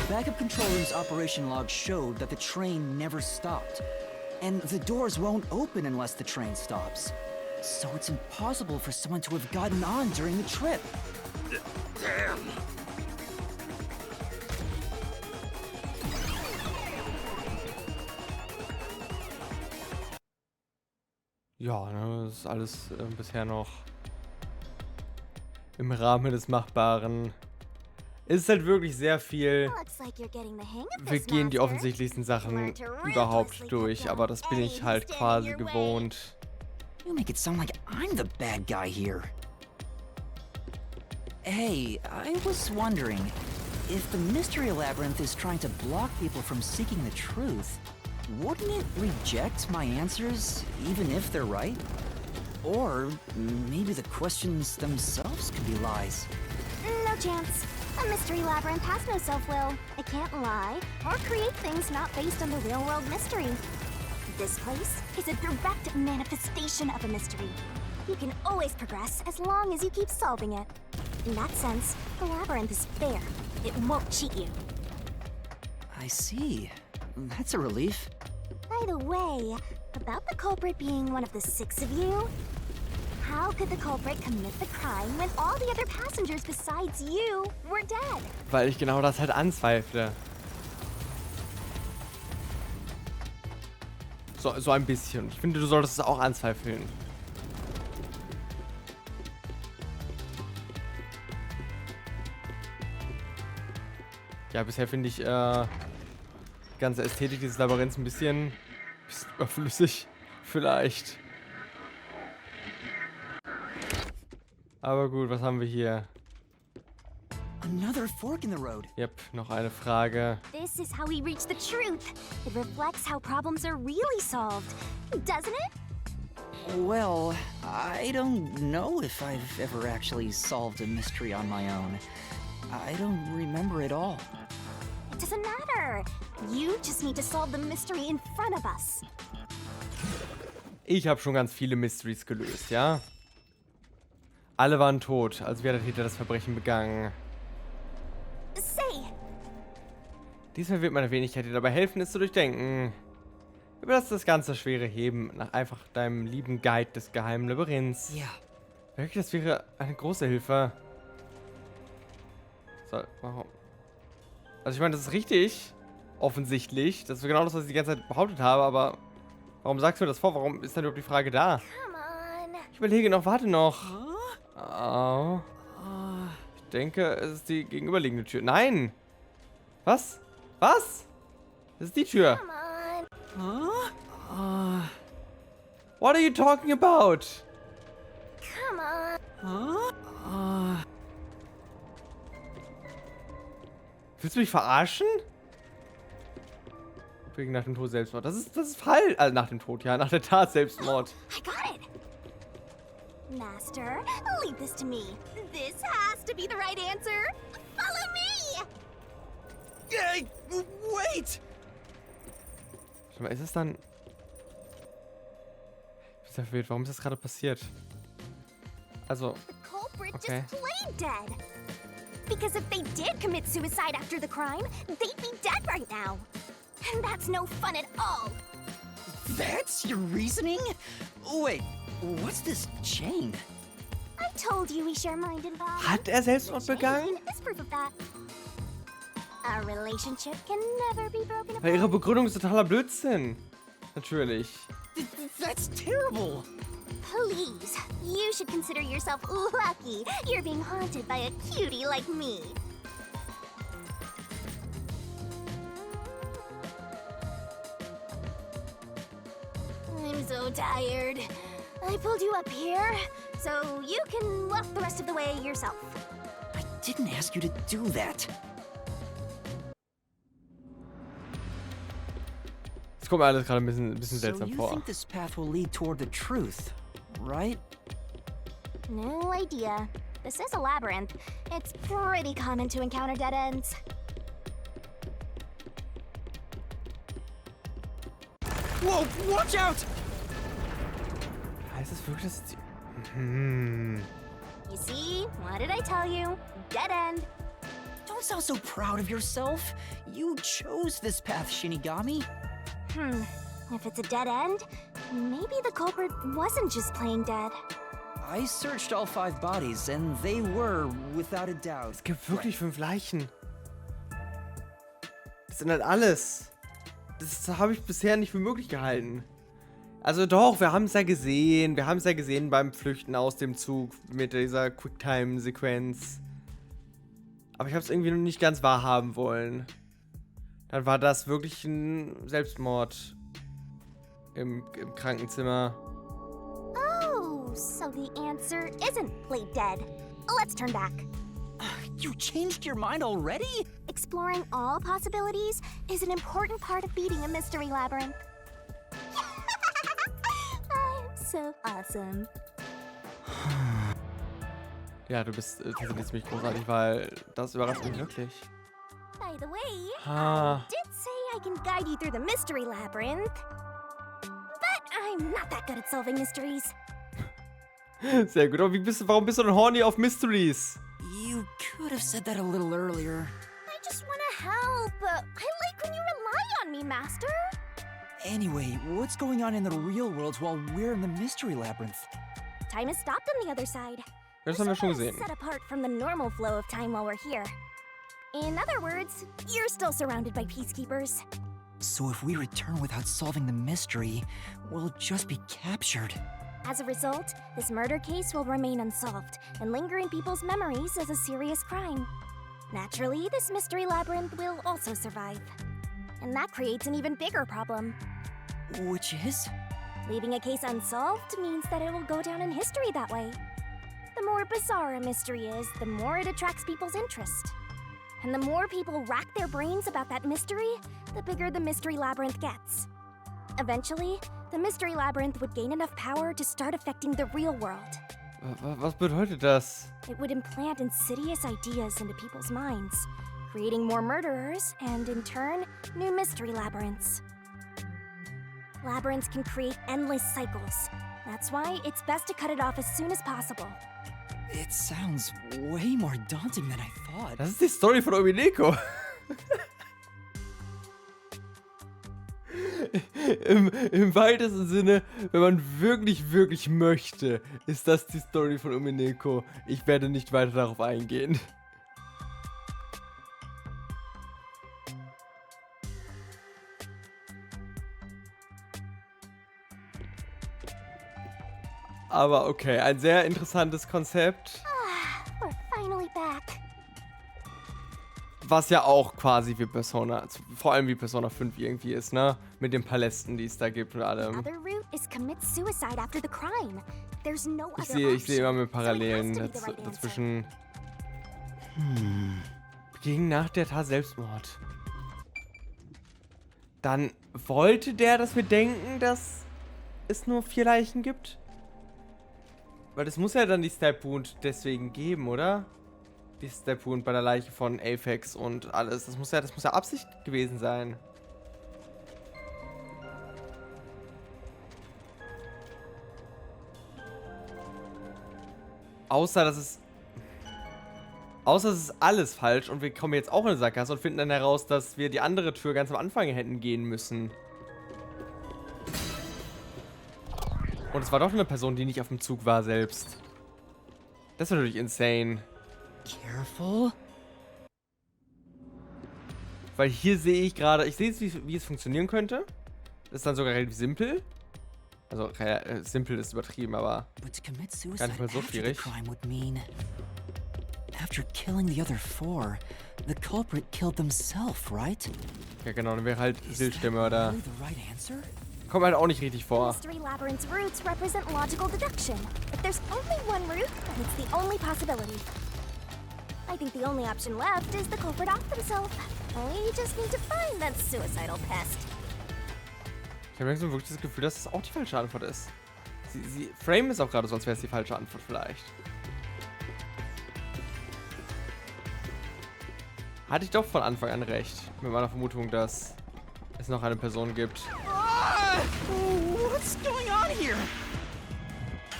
Speaker 2: Backup control room's operation log showed that the train never stopped. And the doors won't open unless the train stops. So it's impossible for someone to have gotten on during the trip.
Speaker 5: Damn.
Speaker 1: Ja, ne, das ist alles bisher noch im Rahmen des Machbaren. Es ist halt wirklich sehr viel.
Speaker 3: Looks like you're getting the hang of
Speaker 1: Wir
Speaker 3: this,
Speaker 1: gehen die
Speaker 3: Master.
Speaker 1: offensichtlichsten Sachen
Speaker 3: Learn to ruthlessly
Speaker 1: überhaupt
Speaker 3: cut
Speaker 1: durch,
Speaker 3: down
Speaker 1: aber das bin ich halt
Speaker 3: anything
Speaker 1: quasi
Speaker 3: standing in your way.
Speaker 1: gewohnt.
Speaker 2: You make it sound like I'm the bad guy here. Hey, I was wondering, if the Mystery Labyrinth is trying to block people from seeking the truth, wouldn't it reject my answers, even if they're right? Or maybe the questions themselves could be lies.
Speaker 3: No chance. A mystery labyrinth has no self-will. It can't lie or create things not based on the real-world mystery. This place is a direct manifestation of a mystery. You can always progress as long as you keep solving it. In that sense, the labyrinth is fair. It won't cheat you.
Speaker 2: I see. That's a relief.
Speaker 3: By the way, about the culprit being one of the 6 of you, how could the culprit commit the crime when all the other passengers besides you were dead?
Speaker 1: Weil ich genau das halt anzweifle. So ein bisschen. Ich finde, du solltest es auch anzweifeln. Ja, bisher finde ich die ganze Ästhetik dieses Labyrinths ein bisschen überflüssig. Vielleicht. Aber gut, was haben wir hier?
Speaker 2: Another fork in the road.
Speaker 1: Yep, noch eine Frage.
Speaker 3: This is how we reach the truth. It reflects how problems are really solved, doesn't it?
Speaker 2: Well, I don't know if I've ever actually solved a mystery on my own. I don't remember it all.
Speaker 3: It doesn't matter. You just need to solve the mystery in front of us.
Speaker 1: Ich habe schon ganz viele Mysteries gelöst, ja? Alle waren tot, also wie hat der Täter das Verbrechen begangen.
Speaker 3: Say,
Speaker 1: Diesmal wird meine Wenigkeit dir dabei helfen, es zu durchdenken. Überlass das ganze schwere Heben nach einfach deinem lieben Guide des geheimen Labyrinths.
Speaker 2: Ja.
Speaker 1: Wirklich, das wäre eine große Hilfe. So, warum? Also ich meine, das ist richtig, offensichtlich. Das ist genau das, was ich die ganze Zeit behauptet habe, aber warum sagst du das vor? Warum ist dann überhaupt die Frage da?
Speaker 3: come on.
Speaker 1: Ich überlege noch, warte noch. Oh. Ich denke, es ist die gegenüberliegende Tür. Nein! Was? Was? Das ist die Tür.
Speaker 3: Come on.
Speaker 1: What are you talking about?
Speaker 3: Come on.
Speaker 1: Willst du mich verarschen? Wegen nach dem Tod Selbstmord. Das ist falsch. Also nach dem Tod, ja. Nach der Tat Selbstmord.
Speaker 3: I got it. Master, leave this to me. This has to be the right answer. Follow me.
Speaker 2: Hey, wait!
Speaker 1: Schau mal, ist es dann... Ich bin sehr verwirrt. Warum ist das gerade passiert? Also,
Speaker 3: The culprit
Speaker 1: Okay.
Speaker 3: just played dead. Because if they did commit suicide after the crime, they'd be dead right now. And that's no fun at all.
Speaker 2: That's your reasoning? Wait, what's this chain?
Speaker 3: I told you we share mind and body.
Speaker 1: hat er Selbstmord begangen?
Speaker 3: Chain is proof of that. Our relationship can never be broken
Speaker 1: Weil ihre
Speaker 3: apart.
Speaker 1: Begründung ist totaler Blödsinn. Natürlich.
Speaker 2: That's terrible!
Speaker 3: Please, you should consider yourself lucky you're being haunted by a cutie like me. I'm so tired. I pulled you up here, so you can walk the rest of the way yourself.
Speaker 2: I didn't ask you to do that.
Speaker 1: Das kommt mir alles gerade ein bisschen
Speaker 2: So
Speaker 1: seltsam
Speaker 2: you
Speaker 1: vor.
Speaker 2: think this path will lead toward the truth, right?
Speaker 3: No idea. This is a labyrinth. It's pretty common to encounter dead ends.
Speaker 2: Whoa, watch out!
Speaker 1: Heißt es wirklich, dass die... Hm.
Speaker 3: You see? What did I tell you? Dead end.
Speaker 2: Don't sound so proud of yourself. You chose this path, Shinigami.
Speaker 3: If it's a dead end, maybe the culprit wasn't just playing dead.
Speaker 2: I searched all 5 bodies, and they were, without a doubt.
Speaker 1: Es gibt wirklich 5 Leichen. Das sind halt alles. Das habe ich bisher nicht für möglich gehalten. Also doch, wir haben es ja gesehen. Wir haben es ja gesehen beim Flüchten aus dem Zug mit dieser Quicktime-Sequenz. Aber ich habe es irgendwie noch nicht ganz wahrhaben wollen. Dann war das wirklich ein Selbstmord im Krankenzimmer.
Speaker 3: Oh, so the answer isn't play dead. Let's turn back.
Speaker 4: You changed your mind already?
Speaker 3: Exploring all possibilities is an important part of beating a mystery labyrinth. I'm so awesome.
Speaker 1: Ja, du bist tatsächlich ziemlich großartig, weil das überrascht mich wirklich.
Speaker 3: By the way,
Speaker 1: Ah.
Speaker 3: I did say I can guide you through the mystery labyrinth. But I'm not that good at solving mysteries.
Speaker 1: Sehr gut. Aber warum bist du denn horny auf Mysteries?
Speaker 4: You could have said that a little earlier.
Speaker 3: I just want to help. I like when you rely on me, Master.
Speaker 4: Anyway, what's going on in the real world while we're in the mystery labyrinth?
Speaker 3: Time has stopped on the other side.
Speaker 1: Das haben wir schon
Speaker 3: We're
Speaker 1: gesehen.
Speaker 3: set apart from the normal flow of time while we're here. In other words, you're still surrounded by peacekeepers.
Speaker 4: So if we return without solving the mystery, we'll just be captured.
Speaker 3: As a result, this murder case will remain unsolved and linger in people's memories as a serious crime. Naturally, this mystery labyrinth will also survive. And that creates an even bigger problem.
Speaker 4: Which is?
Speaker 3: Leaving a case unsolved means that it will go down in history that way. The more bizarre a mystery is, the more it attracts people's interest. And the more people rack their brains about that mystery, the bigger the mystery labyrinth gets. Eventually, the mystery labyrinth would gain enough power to start affecting the real world.
Speaker 1: Was bedeutet das?
Speaker 3: It would implant insidious ideas into people's minds, creating more murderers and, in turn, new mystery labyrinths. Labyrinths can create endless cycles. That's why it's best to cut it off as soon as possible.
Speaker 4: It sounds way more daunting than I thought.
Speaker 1: Das ist die Story von Omineko. Im weitesten Sinne, wenn man wirklich, wirklich möchte, ist das die Story von Omineko. Ich werde nicht weiter darauf eingehen. Aber okay, ein sehr interessantes Konzept.
Speaker 3: We're finally back.
Speaker 1: Was ja auch quasi wie Persona, vor allem wie Persona 5 irgendwie ist, ne? Mit den Palästen, die es da gibt und allem.
Speaker 3: Other route is commit suicide after the crime. There's no
Speaker 1: Ich
Speaker 3: other
Speaker 1: sehe immer mit
Speaker 3: option,
Speaker 1: Parallelen
Speaker 3: so it has to be the right answer.
Speaker 1: dazwischen. Beging nach der Tat Selbstmord. Dann wollte der, dass wir denken, dass es nur 4 Leichen gibt? Weil das muss ja dann die Step Wound deswegen geben, oder? Die Step Wound bei der Leiche von Apex und alles. Das muss ja Absicht gewesen sein. Außer es ist alles falsch und wir kommen jetzt auch in eine Sackgasse und finden dann heraus, dass wir die andere Tür ganz am Anfang hätten gehen müssen. Und es war doch eine Person, die nicht auf dem Zug war selbst. Das ist natürlich insane.
Speaker 4: Careful.
Speaker 1: Weil hier sehe ich gerade, ich sehe jetzt, wie es funktionieren könnte. Das ist dann sogar relativ simpel. Also, simpel ist übertrieben, aber
Speaker 4: But to commit
Speaker 1: gar
Speaker 4: suicide
Speaker 1: nicht mal so
Speaker 4: after the
Speaker 1: schwierig.
Speaker 4: crime would mean... After killing the other 4, the culprit killed themselves, right?
Speaker 1: Ja genau, dann wäre halt
Speaker 4: Is
Speaker 1: Sil
Speaker 4: that
Speaker 1: der Mörder.
Speaker 4: really the right answer?
Speaker 1: Kommt halt auch nicht richtig vor.
Speaker 3: Mystery Labyrinth's roots represent logical deduction. If there's only one route, then it's the only possibility. I think the only option left is the culprit off themselves. We just need to find that suicidal pest.
Speaker 1: Ich habe langsam wirklich das Gefühl, dass das auch die falsche Antwort ist. Sie frame es auch gerade, sonst wäre es die falsche Antwort vielleicht. Hatte ich doch von Anfang an recht. Mit meiner Vermutung, dass es noch eine Person gibt.
Speaker 4: What's going on here?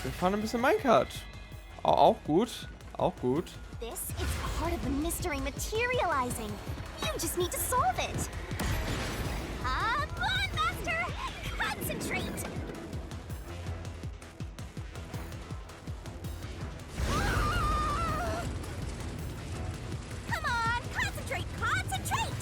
Speaker 1: Wir fahren ein bisschen Minecart. Auch gut. Auch gut.
Speaker 3: This is part of the mystery materializing. You just need to solve it. Come on, Master! Concentrate! Come on, concentrate, concentrate!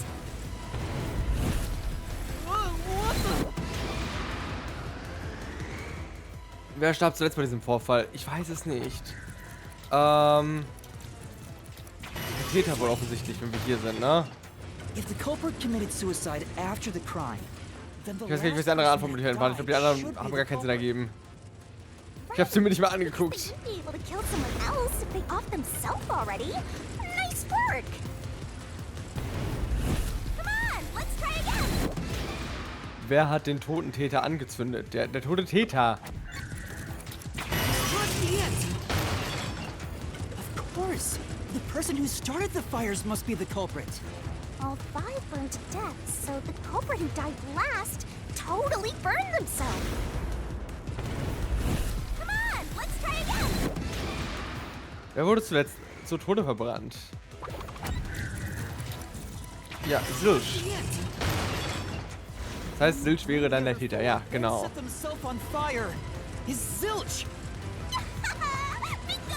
Speaker 1: Wer starb zuletzt bei diesem Vorfall? Ich weiß es nicht. Täter wohl offensichtlich, wenn wir hier sind, ne?
Speaker 2: If the culprit committed suicide after the crime, then the
Speaker 1: Ich weiß gar nicht, was die andere Antwortmöglichkeiten waren. Ich glaube, die anderen haben gar keinen Sinn ergeben. Ich habe sie mir nicht mal angeguckt.
Speaker 3: They should be able to kill someone else if they off themselves already. Nice work. Come on, let's try again.
Speaker 1: Wer hat den toten Täter angezündet? Der tote Täter.
Speaker 2: Towards the end. Of course, the person who started the fires must be the culprit.
Speaker 3: All 5 burned to death, so the culprit who died last totally burned themselves. Come on, let's try again.
Speaker 1: Wer wurde zuletzt zu Tode verbrannt? Ja, Silch. Das heißt, Silch wäre dann der Täter. Ja, genau.
Speaker 2: Set themselves on fire. Is Zilch.
Speaker 3: Bingo!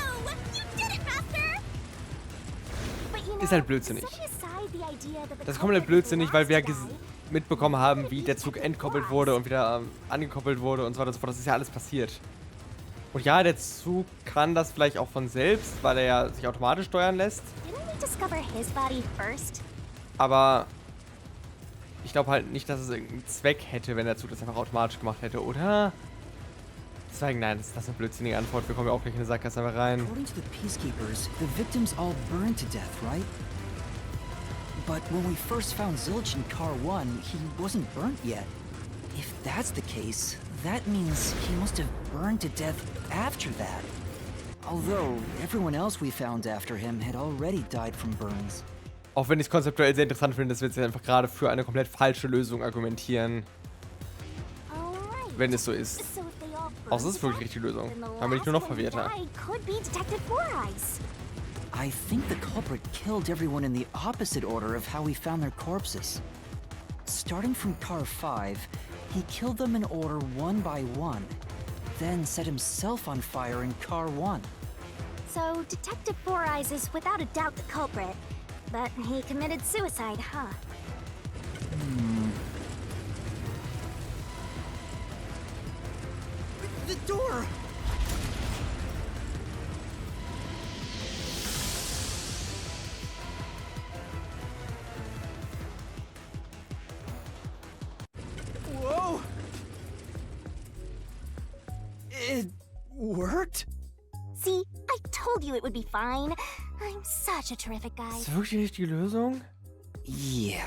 Speaker 3: You did it, Master! But you know,
Speaker 1: Ist halt blödsinnig.
Speaker 3: setting aside the idea that the
Speaker 1: Das ist komplett
Speaker 3: culprit was
Speaker 1: blödsinnig,
Speaker 3: the
Speaker 1: weil wir
Speaker 3: last guy,
Speaker 1: mitbekommen haben, wie der Zug entkoppelt wurde und wieder angekoppelt wurde und so weiter und so fort. Das ist ja alles passiert. Und ja, der Zug kann das vielleicht auch von selbst, weil er ja sich automatisch steuern lässt.
Speaker 3: didn't we discover his body first?
Speaker 1: Aber ich glaube halt nicht, dass es irgendeinen Zweck hätte, wenn der Zug das einfach automatisch gemacht hätte, oder? Deswegen, nein, das ist eine blödsinnige Antwort. Wir kommen ja auch gleich in eine Sackgasse rein.
Speaker 2: According to the peacekeepers, the victims all burned to death, right? But when we first found Zilch in Car 1, he wasn't burnt yet. If that's the case, that means he must have burned to death after that. Although, everyone else we found after him had already died from burns.
Speaker 1: Auch wenn ich es konzeptuell sehr interessant finde, dass wir jetzt einfach gerade für eine komplett falsche Lösung argumentieren,
Speaker 3: Alright.
Speaker 1: wenn es so ist.
Speaker 3: So if they all burned
Speaker 1: Außer es ist
Speaker 3: to
Speaker 1: wirklich
Speaker 3: death,
Speaker 1: die Lösung.
Speaker 3: then the
Speaker 1: Dann bin ich nur noch
Speaker 3: last one who
Speaker 1: verwirrter.
Speaker 3: died could be Detective Four Eyes.
Speaker 2: I think the culprit killed everyone in the opposite order of how we found their corpses. Starting from Car 5, he killed them in order one by one, then set himself on fire in Car 1.
Speaker 3: So Detective Four Eyes is without a doubt the culprit, but he committed suicide, huh?
Speaker 2: The door! Whoa! It worked?
Speaker 3: See, I told you it would be fine. I'm such a terrific guy.
Speaker 1: Ist das wirklich nicht die Lösung?
Speaker 2: Yeah.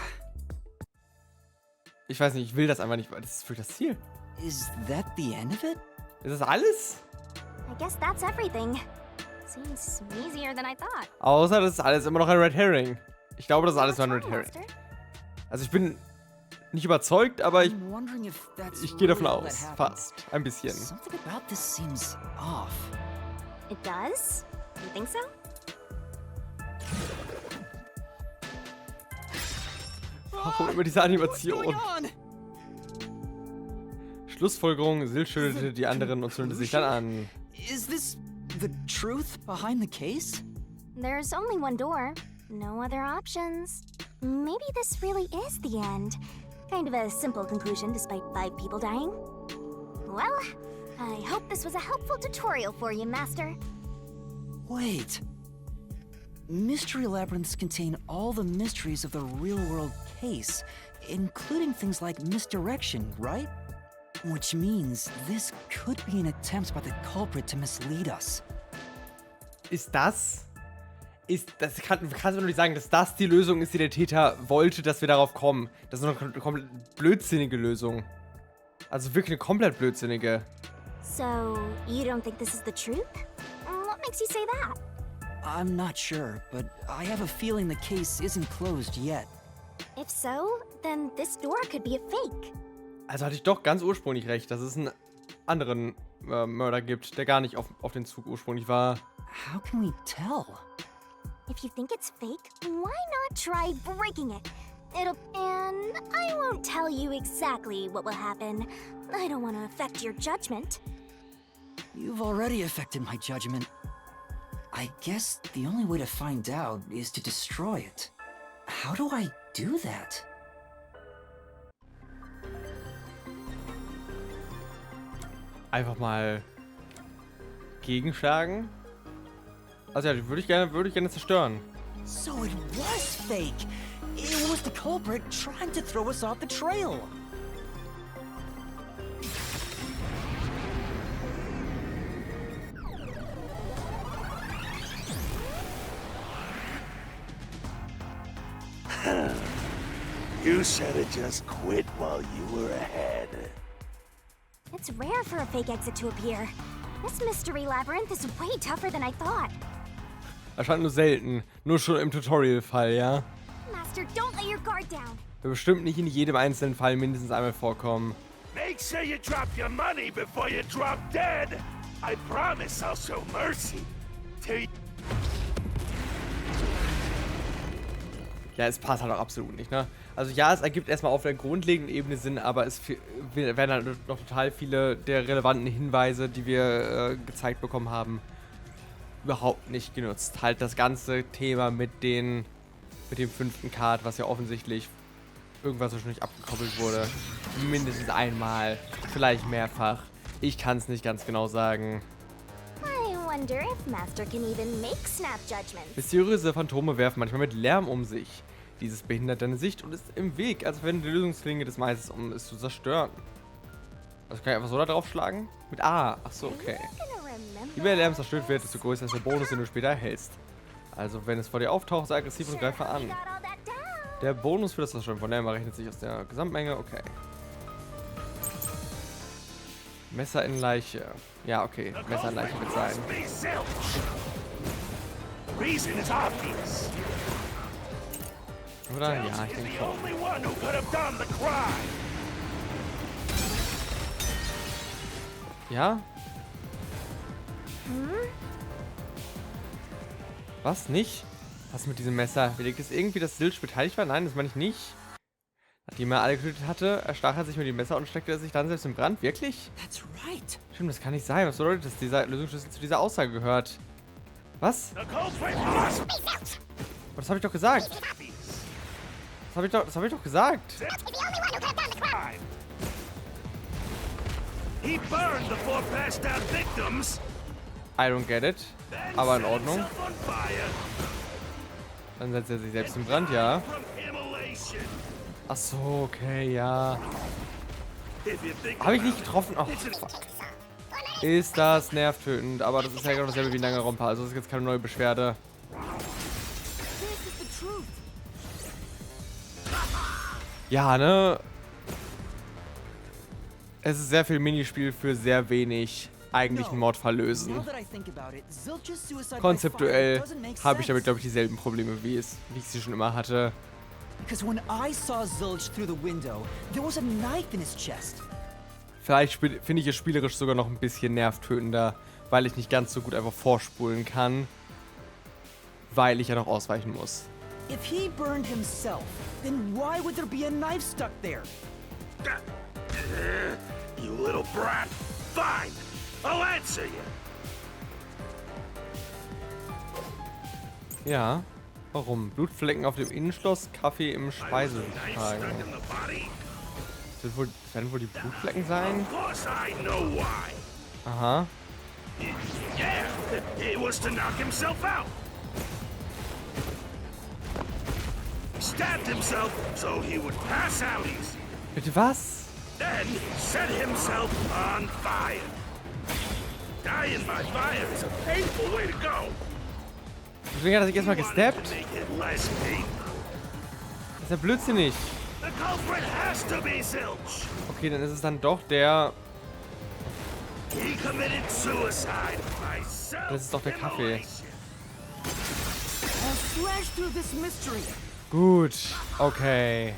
Speaker 1: Ich weiß nicht, ich will das einfach nicht, weil das ist wirklich das Ziel.
Speaker 2: Is that the end of it?
Speaker 1: Ist das alles?
Speaker 3: I guess that's everything. Seems easier than I thought.
Speaker 1: Außer, das ist alles immer noch ein Red Herring. Ich glaube, das ist alles nur ein
Speaker 3: What's
Speaker 1: Red
Speaker 3: wrong,
Speaker 1: Herring.
Speaker 3: Master?
Speaker 1: Also ich bin nicht überzeugt, aber ich
Speaker 2: I'm wondering if that's
Speaker 1: gehe davon
Speaker 2: really all
Speaker 1: aus.
Speaker 2: that happened.
Speaker 1: Fast. Ein bisschen.
Speaker 2: Something about this seems off.
Speaker 3: It does? You think so?
Speaker 1: Warum immer diese Animation?
Speaker 2: on?
Speaker 1: Schlussfolgerung, Sil schüttelte die anderen und zündete sich dann an.
Speaker 2: Is this the truth behind the case?
Speaker 3: There's only one door. No other options. Maybe this really is the end. Kind of a simple conclusion despite 5 people dying. Well, I hope this was a helpful tutorial for you, Master.
Speaker 2: Wait. Mystery labyrinths contain all the mysteries of the real-world case, including things like misdirection, right? Which means this could be an attempt by the culprit to mislead us.
Speaker 1: Kannst du nur nicht sagen, dass das die Lösung ist, die der Täter wollte, dass wir darauf kommen. Das ist eine komplett blödsinnige Lösung. Also wirklich eine komplett blödsinnige.
Speaker 3: So, you don't think this is the truth? What makes you say that?
Speaker 2: I'm not sure, but I have a feeling the case isn't closed yet.
Speaker 3: If so, then this door could be a fake.
Speaker 1: Also hatte ich doch ganz ursprünglich recht, dass es einen anderen Mörder gibt, der gar nicht auf den Zug ursprünglich war.
Speaker 2: How can we tell?
Speaker 3: If you think it's fake, why not try breaking it? And I won't tell you exactly what will happen. I don't want to affect your judgment.
Speaker 2: You've already affected my judgment. I guess the only way to find out is to destroy it. How do I do that?
Speaker 1: Einfach mal gegenschlagen. Also ja, die würde ich gerne zerstören.
Speaker 4: So it was fake. It was the culprit trying to throw us off the trail.
Speaker 5: You should have just quit while you were ahead.
Speaker 3: It's rare for a fake exit to appear. This mystery labyrinth is way tougher than I thought.
Speaker 1: Erscheint nur selten. Nur schon im Tutorial-Fall, ja?
Speaker 3: Master, don't let your guard down.
Speaker 1: Wird bestimmt nicht in jedem einzelnen Fall mindestens einmal vorkommen.
Speaker 5: Make sure you drop your money before you drop dead. I promise I'll show mercy to you.
Speaker 1: Ja, es passt halt auch absolut nicht, ne? Also ja, es ergibt erstmal auf der grundlegenden Ebene Sinn, aber es werden halt noch total viele der relevanten Hinweise, die wir gezeigt bekommen haben, überhaupt nicht genutzt. Halt das ganze Thema mit dem 5. Card, was ja offensichtlich irgendwas wahrscheinlich abgekoppelt wurde. Mindestens einmal, vielleicht mehrfach. Ich kann es nicht ganz genau sagen.
Speaker 3: I wonder if Master can even make snap judgments.
Speaker 1: Mysteriöse Phantome werfen manchmal mit Lärm um sich. Dieses behindert deine Sicht und ist im Weg, als wenn die Lösungslinge des Meisters, um es zu zerstören. Also kann ich einfach so da drauf schlagen? Mit A. Achso, okay. Je mehr Lärm zerstört wird, desto größer ist der Bonus, den du später erhältst. Also wenn es vor dir auftaucht, sei aggressiv und greife an. Der Bonus für das Zerstören von Lärm errechnet sich aus der Gesamtmenge. Okay. Messer in Leiche. Ja, okay. Messer in Leiche wird sein.
Speaker 5: Reason is obvious.
Speaker 1: Oder? Ja, ich denke
Speaker 5: The
Speaker 1: schon.
Speaker 5: only one who could have done the crime.
Speaker 1: Ja? Was? Nicht? Was mit diesem Messer? Belegt es irgendwie, dass Zilch beteiligt war? Nein, das meine ich nicht. Nachdem er alle getötet hatte, erstach er sich mit dem Messer und steckte er sich dann selbst in Brand. Wirklich?
Speaker 4: That's right.
Speaker 1: Stimmt, das kann nicht sein. Was bedeutet das? Dieser Lösungsschlüssel zu dieser Aussage gehört. Was?
Speaker 5: The culprit must
Speaker 1: Oh, das habe ich doch gesagt. Das hab ich doch gesagt.
Speaker 5: crime. He burned the 4 passed out victims.
Speaker 1: I don't get it.
Speaker 5: Then
Speaker 1: Aber in
Speaker 5: set
Speaker 1: Ordnung.
Speaker 5: himself on fire
Speaker 1: Dann setzt er sich selbst in Brand, ja.
Speaker 5: from immolation.
Speaker 1: Ach so, okay, ja.
Speaker 5: If you think
Speaker 1: Habe ich nicht
Speaker 5: about it,
Speaker 1: getroffen? Oh,
Speaker 5: it's
Speaker 1: fuck. Ist das nervtötend. Aber das ist ja genau dasselbe wie ein langer Romper. Also das ist jetzt keine neue Beschwerde.
Speaker 4: This is the truth.
Speaker 1: Ja, ne? Es ist sehr viel Minispiel für sehr wenig eigentlichen Mordfall lösen.
Speaker 4: Now that I think about it, Zilch's suicide by
Speaker 1: Konzeptuell
Speaker 4: fire doesn't make
Speaker 1: habe ich damit,
Speaker 4: sense.
Speaker 1: glaube ich, dieselben Probleme, wie ich sie schon immer hatte.
Speaker 4: Because when I saw Zilch through the window, there was a knife in his chest.
Speaker 1: Vielleicht finde ich es spielerisch sogar noch ein bisschen nervtötender, weil ich nicht ganz so gut einfach vorspulen kann, weil ich ja noch ausweichen muss.
Speaker 4: If he burned himself, then why would there be a knife stuck there?
Speaker 5: You little brat. Fine. I'll answer you.
Speaker 1: Ja, warum? Blutflecken auf dem Innenschloss, Kaffee im
Speaker 5: Knife
Speaker 1: Speisewagen.
Speaker 5: stuck in the body.
Speaker 1: Werden wohl die Blutflecken sein?
Speaker 5: Of course I know why.
Speaker 1: Aha.
Speaker 5: Yeah, it was to knock himself out. He stabbed himself so he would pass out easy.
Speaker 1: Bitte was?
Speaker 5: Then set himself on fire. Dying by fire is a painful way to go.
Speaker 1: Deswegen hat er sich erstmal
Speaker 5: He wanted
Speaker 1: gestappt?
Speaker 5: to make it less painful.
Speaker 1: Das ist ja blödsinnig.
Speaker 5: The culprit has to be Zilch.
Speaker 1: Okay, dann ist es dann doch der...
Speaker 5: He committed suicide by
Speaker 1: Das ist doch der Kaffee.
Speaker 5: self-immolation.
Speaker 4: I'll slash through this mystery.
Speaker 1: Gut, okay.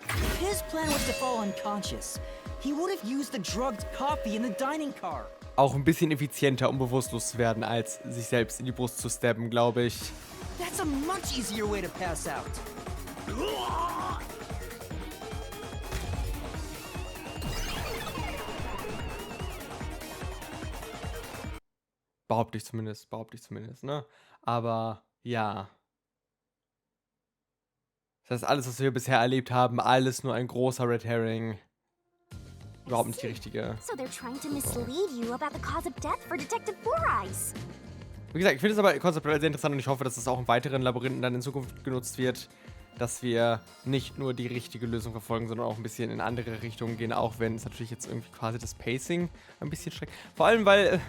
Speaker 4: If his plan was to fall unconscious, he would have used the drugged coffee in the dining car.
Speaker 1: Auch ein bisschen effizienter, um bewusstlos zu werden, als sich selbst in die Brust zu stabben, glaube ich.
Speaker 4: That's a much easier way to pass out.
Speaker 1: Behaupte ich zumindest, ne? Aber ja. Das heißt, alles, was wir bisher erlebt haben, alles nur ein großer Red Herring. überhaupt nicht die richtige.
Speaker 3: So they're trying to mislead you about the cause of death for Detective Four Eyes.
Speaker 1: Wie gesagt, ich finde es aber konzeptuell sehr interessant und ich hoffe, dass es auch in weiteren Labyrinthen dann in Zukunft genutzt wird, dass wir nicht nur die richtige Lösung verfolgen, sondern auch ein bisschen in andere Richtungen gehen, auch wenn es natürlich jetzt irgendwie quasi das Pacing ein bisschen streckt. Vor allem, weil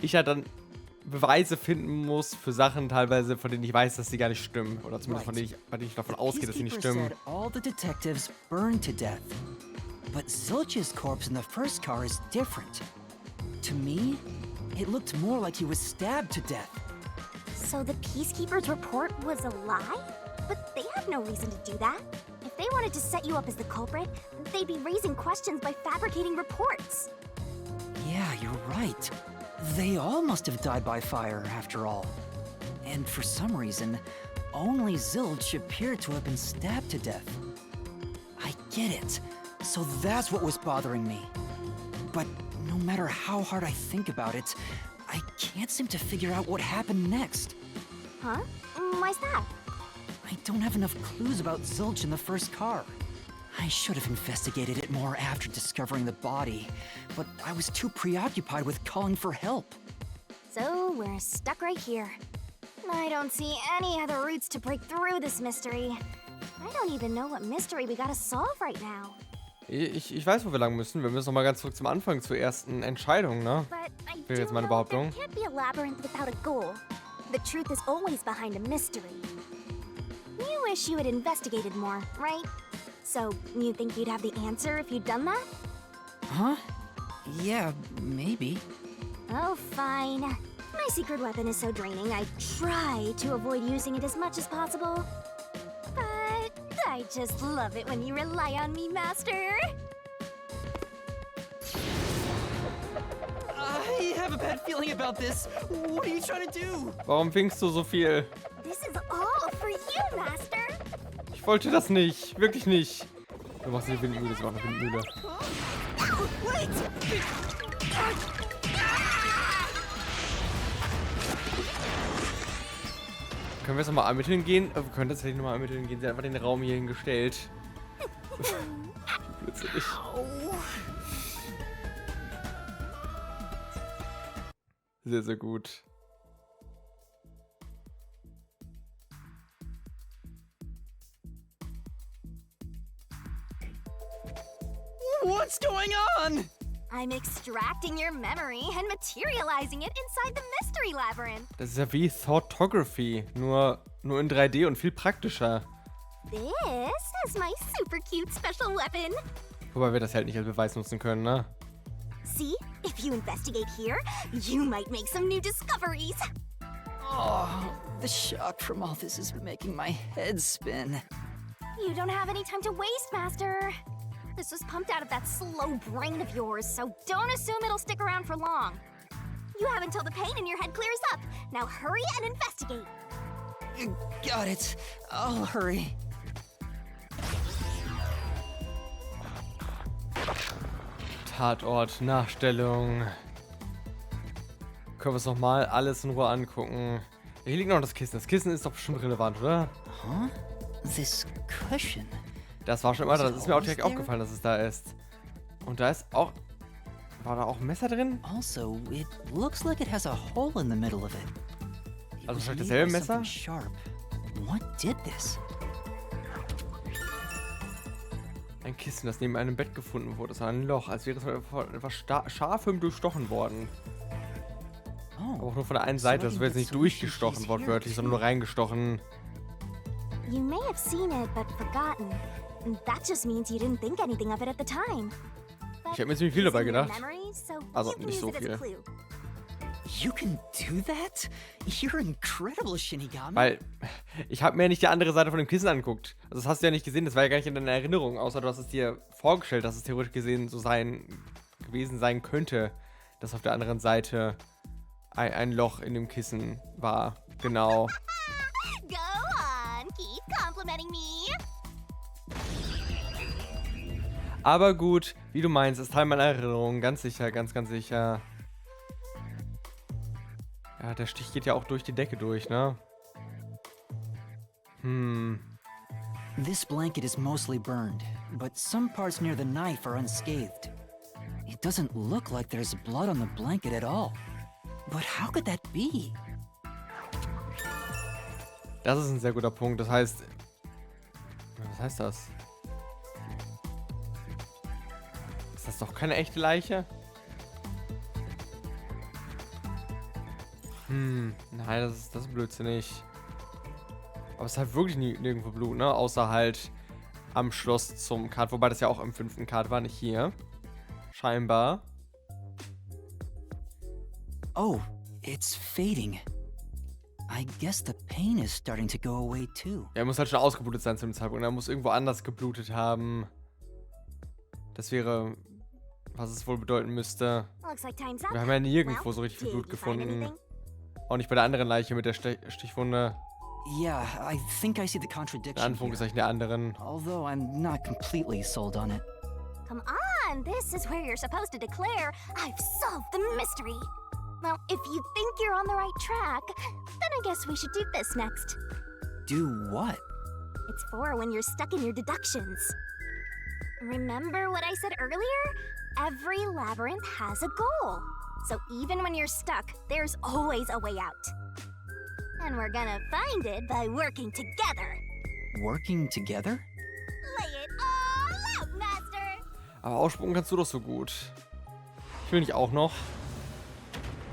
Speaker 1: ich ja dann Beweise finden muss für Sachen teilweise, von denen ich weiß, dass sie gar nicht stimmen. Oder zumindest bei denen ich davon ausgehe, dass sie nicht stimmen.
Speaker 2: Said all the detectives burned to death. But Zilch's corpse in the first car is different. To me, it looked more like he was stabbed to death.
Speaker 3: So the Peacekeeper's report was a lie? But they have no reason to do that. If they wanted to set you up as the culprit, they'd be raising questions by fabricating reports.
Speaker 2: Yeah, you're right. They all must have died by fire, after all. And for some reason, only Zilch appeared to have been stabbed to death. I get it. So that's what was bothering me. But no matter how hard I think about it, I can't seem to figure out what happened next.
Speaker 3: Huh? Why's that?
Speaker 2: I don't have enough clues about Zilch in the first car. I should have investigated it more after discovering the body, but I was too preoccupied with calling for help.
Speaker 3: So we're stuck right here. I don't see any other routes to break through this mystery. I don't even know what mystery we gotta solve right now.
Speaker 1: Ich weiß, wo wir lang müssen. Wir müssen noch mal ganz zurück zum Anfang, zur ersten Entscheidung, ne?
Speaker 3: But I
Speaker 1: Wäre jetzt
Speaker 3: do
Speaker 1: meine
Speaker 3: know
Speaker 1: Behauptung.
Speaker 3: there can't be a labyrinth without a goal. The truth is always behind a mystery. You wish you had investigated more, right? So, you think you'd have the answer if you'd done that?
Speaker 2: Huh? Yeah, maybe.
Speaker 3: Oh, fine. My secret weapon is so draining, I try to avoid using it as much as possible. But I just love it when you rely on me, Master.
Speaker 4: I have a bad feeling about this. What are you trying to do?
Speaker 1: Warum winkst du so viel?
Speaker 3: This is all for you, Master.
Speaker 1: Ich wollte das nicht. Wirklich nicht. Du machst eine Windmühle, das war eine Windmühle.
Speaker 3: Wait!
Speaker 1: Können wir jetzt nochmal ermitteln gehen? Wir können tatsächlich nochmal ermitteln gehen. Sie hat einfach den Raum hier hingestellt. Blödsinnig. Sehr, sehr gut.
Speaker 4: What's going on?
Speaker 3: I'm extracting your memory and materializing it inside the mystery labyrinth.
Speaker 1: Das ist ja wie Thoughtography, nur in 3D und viel praktischer.
Speaker 3: This is my super cute special weapon.
Speaker 1: Wobei wir das halt nicht als Beweis nutzen können, ne?
Speaker 3: See, if you investigate here, you might make some new discoveries.
Speaker 2: Oh, the shock from all this is making my head spin.
Speaker 3: You don't have any time to waste, Master. This was pumped out of that slow brain of yours, so don't assume it'll stick around for long. You have until the pain in your head clears up. Now hurry and investigate.
Speaker 2: Got it. I'll hurry.
Speaker 1: Tatort, Nachstellung. Können wir es nochmal alles in Ruhe angucken. Hier liegt noch das Kissen. Das Kissen ist doch bestimmt relevant, oder?
Speaker 2: Huh? This cushion.
Speaker 1: Das war schon immer da. Das ist mir auch direkt aufgefallen, dass es da ist. Und da ist auch... War da auch ein Messer drin?
Speaker 2: Also, it looks like it has a hole in the middle of it.
Speaker 1: Also
Speaker 2: was
Speaker 1: vielleicht
Speaker 2: made
Speaker 1: dasselbe
Speaker 2: by
Speaker 1: Messer?
Speaker 2: something Sharp. What did this?
Speaker 1: Ein Kissen, das neben einem Bett gefunden wurde. Das war ein Loch, als wäre es von etwas Scharfem durchstochen worden. Aber auch nur von der einen Seite. Das wäre jetzt nicht durchgestochen, wortwörtlich, sondern nur reingestochen.
Speaker 3: You may have seen it, but forgotten. That just means you didn't think anything of it at the time.
Speaker 1: Ich habe mir ziemlich viel dabei
Speaker 3: It's in your
Speaker 1: gedacht.
Speaker 3: memory, so
Speaker 1: Also
Speaker 3: you can
Speaker 1: nicht
Speaker 3: use
Speaker 1: so
Speaker 3: it as a
Speaker 1: viel.
Speaker 3: clue.
Speaker 2: You can do that? You're incredible, Shinigami.
Speaker 1: Weil ich habe mir nicht die andere Seite von dem Kissen angeguckt. Also das hast du ja nicht gesehen, das war ja gar nicht in deiner Erinnerung, außer du hast es dir vorgestellt, dass es theoretisch gesehen so gewesen sein könnte, dass auf der anderen Seite ein Loch in dem Kissen war. Genau.
Speaker 3: Go on, keep complimenting me.
Speaker 1: Aber gut, wie du meinst, ist Teil meiner Erinnerung. Ganz sicher, ganz, ganz sicher. Ja, der Stich geht ja auch durch die Decke durch, ne?
Speaker 2: This blanket is mostly burned, but some parts near the knife are unscathed. It doesn't look like there's blood on the blanket at all. But how could that be?
Speaker 1: Das ist ein sehr guter Punkt. Das heißt... Was heißt das? Ist das doch keine echte Leiche? Nein, das ist blödsinnig. Aber es ist halt wirklich nirgendwo Blut, ne? Außer halt am Schloss zum Kart. Wobei das ja auch im 5. Kart war, nicht hier. Scheinbar.
Speaker 2: Oh, it's fading. I guess the pain is starting to go away too.
Speaker 1: Er muss halt schon ausgeblutet sein zu dem Zeitpunkt. Er muss irgendwo anders geblutet haben. Das wäre, was es wohl bedeuten müsste.
Speaker 3: Looks like time's up.
Speaker 1: Wir haben ja nirgendwo
Speaker 3: Well,
Speaker 1: so richtig viel
Speaker 3: did
Speaker 1: Blut
Speaker 3: you find
Speaker 1: gefunden.
Speaker 3: anything?
Speaker 1: Auch nicht bei der anderen Leiche mit der Stichwunde.
Speaker 2: Yeah, I think I see the
Speaker 1: In
Speaker 2: contradiction here.
Speaker 1: Anführungszeichen der anderen.
Speaker 2: Although I'm not completely sold on it.
Speaker 3: Come on, this is where you're supposed to declare, I've solved the mystery. Well, if you think you're on the right track, then I guess we should do this next.
Speaker 2: Do what?
Speaker 3: It's for when you're stuck in your deductions. Remember what I said earlier? Every labyrinth has a goal. So even when you're stuck, there's always a way out. And we're gonna find it by working together.
Speaker 2: Working together?
Speaker 3: Lay it all out, Master!
Speaker 1: Aber ausspucken kannst du doch so gut. Ich will nicht auch noch.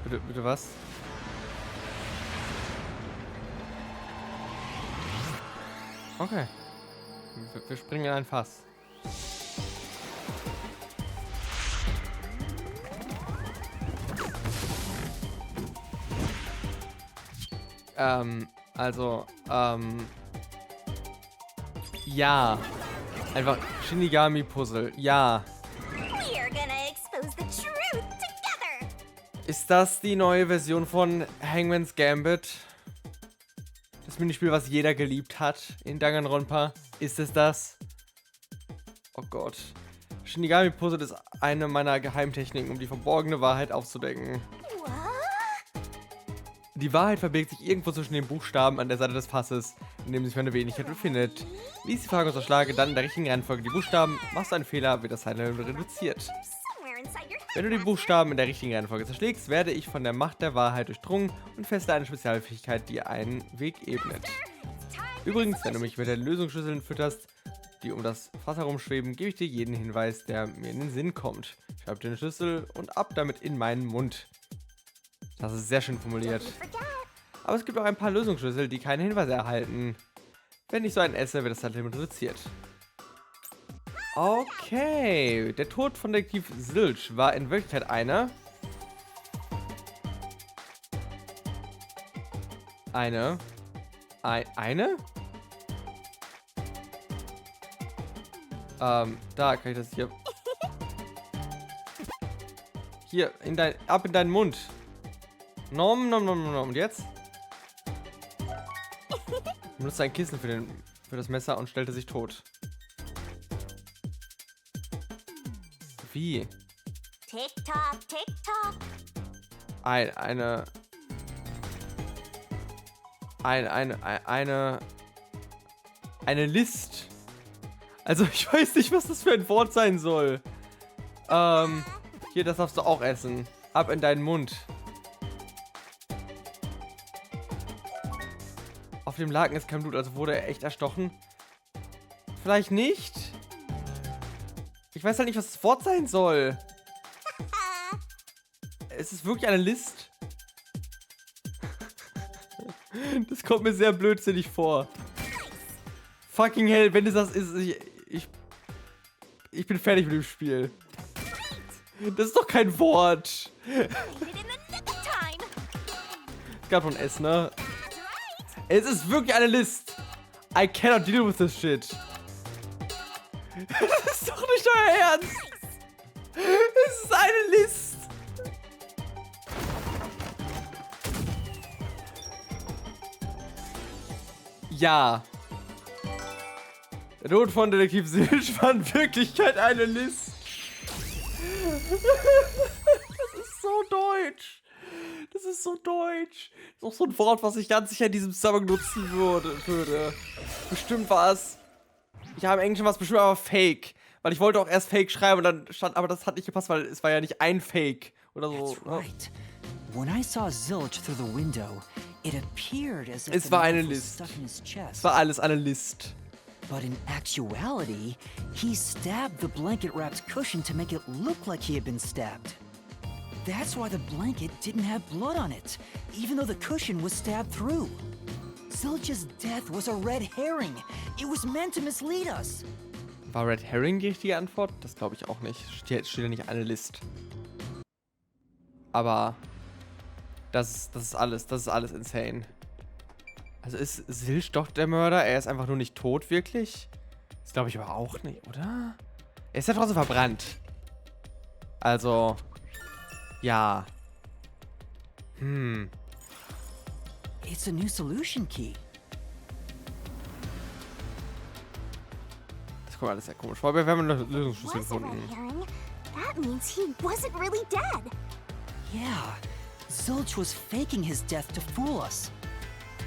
Speaker 1: Bitte was? Okay. Wir springen in ein Fass. Ja. Einfach Shinigami-Puzzle. Ja.
Speaker 3: We're gonna expose the truth together!
Speaker 1: Ist das die neue Version von Hangman's Gambit? Das Minispiel, was jeder geliebt hat in Danganronpa? Ist es das? Oh Gott. Shinigami-Puzzle ist eine meiner Geheimtechniken, um die verborgene Wahrheit aufzudecken.
Speaker 3: What?
Speaker 1: Die Wahrheit verbirgt sich irgendwo zwischen den Buchstaben an der Seite des Fasses, in dem sich meine Wenigkeit befindet. Lies die Frage und zerschlage dann in der richtigen Reihenfolge die Buchstaben. Machst du einen Fehler, wird das Zeitlevel reduziert.
Speaker 3: Somewhere inside your head.
Speaker 1: Wenn du die Buchstaben in der richtigen Reihenfolge zerschlägst, werde ich von der Macht der Wahrheit durchdrungen und feste eine Spezialfähigkeit, die einen Weg ebnet.
Speaker 3: It's time for
Speaker 1: Übrigens, wenn du
Speaker 3: solution.
Speaker 1: mich mit den Lösungsschlüsseln fütterst, die um das Fass herumschweben, gebe ich dir jeden Hinweis, der mir in den Sinn kommt. Schreib den Schlüssel und ab damit in meinen Mund. Das ist sehr schön formuliert.
Speaker 3: Forget.
Speaker 1: Aber es gibt auch ein paar Lösungsschlüssel, die keine Hinweise erhalten. Wenn ich so einen esse, wird das Zeitlimit reduziert. Okay, der Tod von Detektiv Zilch war in Wirklichkeit eine... Eine? Da kann ich das hier... Hier, ab in deinen Mund. Nom. Und jetzt? Benutzt ein Kissen für das Messer und stellte sich tot. Wie?
Speaker 3: Tick-tock, tick-tock.
Speaker 1: Eine List. Also ich weiß nicht, was das für ein Wort sein soll. Hier, das darfst du auch essen. Ab in deinen Mund. Auf dem Laken ist kein Blut, also wurde er echt erstochen. Vielleicht nicht? Ich weiß halt nicht, was das Wort sein soll. Es ist wirklich eine List. Das kommt mir sehr blödsinnig vor. Fucking hell, wenn es das ist, ich bin fertig mit dem Spiel. Das ist doch kein Wort.
Speaker 3: Made it in the nick of time.
Speaker 1: Es gab schon S, ne? Es ist wirklich eine List. I cannot deal with this shit. Das ist doch nicht euer Ernst. Es ist eine List. Ja. Der Tod von Detektiv Silch war in Wirklichkeit eine List. Das ist so deutsch. Das ist so deutsch. Das ist auch so ein Wort, was ich ganz sicher in diesem Zusammenhang nutzen würde. Bestimmt war es. Ich habe im Englischen was bestimmt, aber fake. Weil ich wollte auch erst Fake schreiben und dann stand, aber das hat nicht gepasst, weil es war ja nicht ein Fake oder so.
Speaker 2: That's right. When I saw Zilch through the window, it appeared as if
Speaker 1: Es
Speaker 2: the
Speaker 1: war eine
Speaker 2: knife was
Speaker 1: List.
Speaker 2: stuck in his
Speaker 1: Es
Speaker 2: chest.
Speaker 1: war alles eine List.
Speaker 2: But in actuality, he stabbed the blanket-wrapped cushion to make it look like he had been stabbed. That's why the blanket didn't have blood on it, even though the cushion was stabbed through. Zilch's death was a red herring. It was meant to mislead us.
Speaker 1: War Red Herring die richtige Antwort? Das glaube ich auch nicht. Steht ja nicht eine List. Aber das ist alles insane. Also ist Zilch doch der Mörder? Er ist einfach nur nicht tot, wirklich? Das glaube ich aber auch nicht, oder? Er ist ja trotzdem verbrannt. Also, ja.
Speaker 2: It's a new solution key.
Speaker 1: Das kommt alles sehr komisch vor. Wir haben einen Lösungsschlüssel
Speaker 3: Was a red
Speaker 1: gefunden.
Speaker 3: herring? That means he wasn't really dead.
Speaker 2: Yeah, Zilch was faking his death to fool us.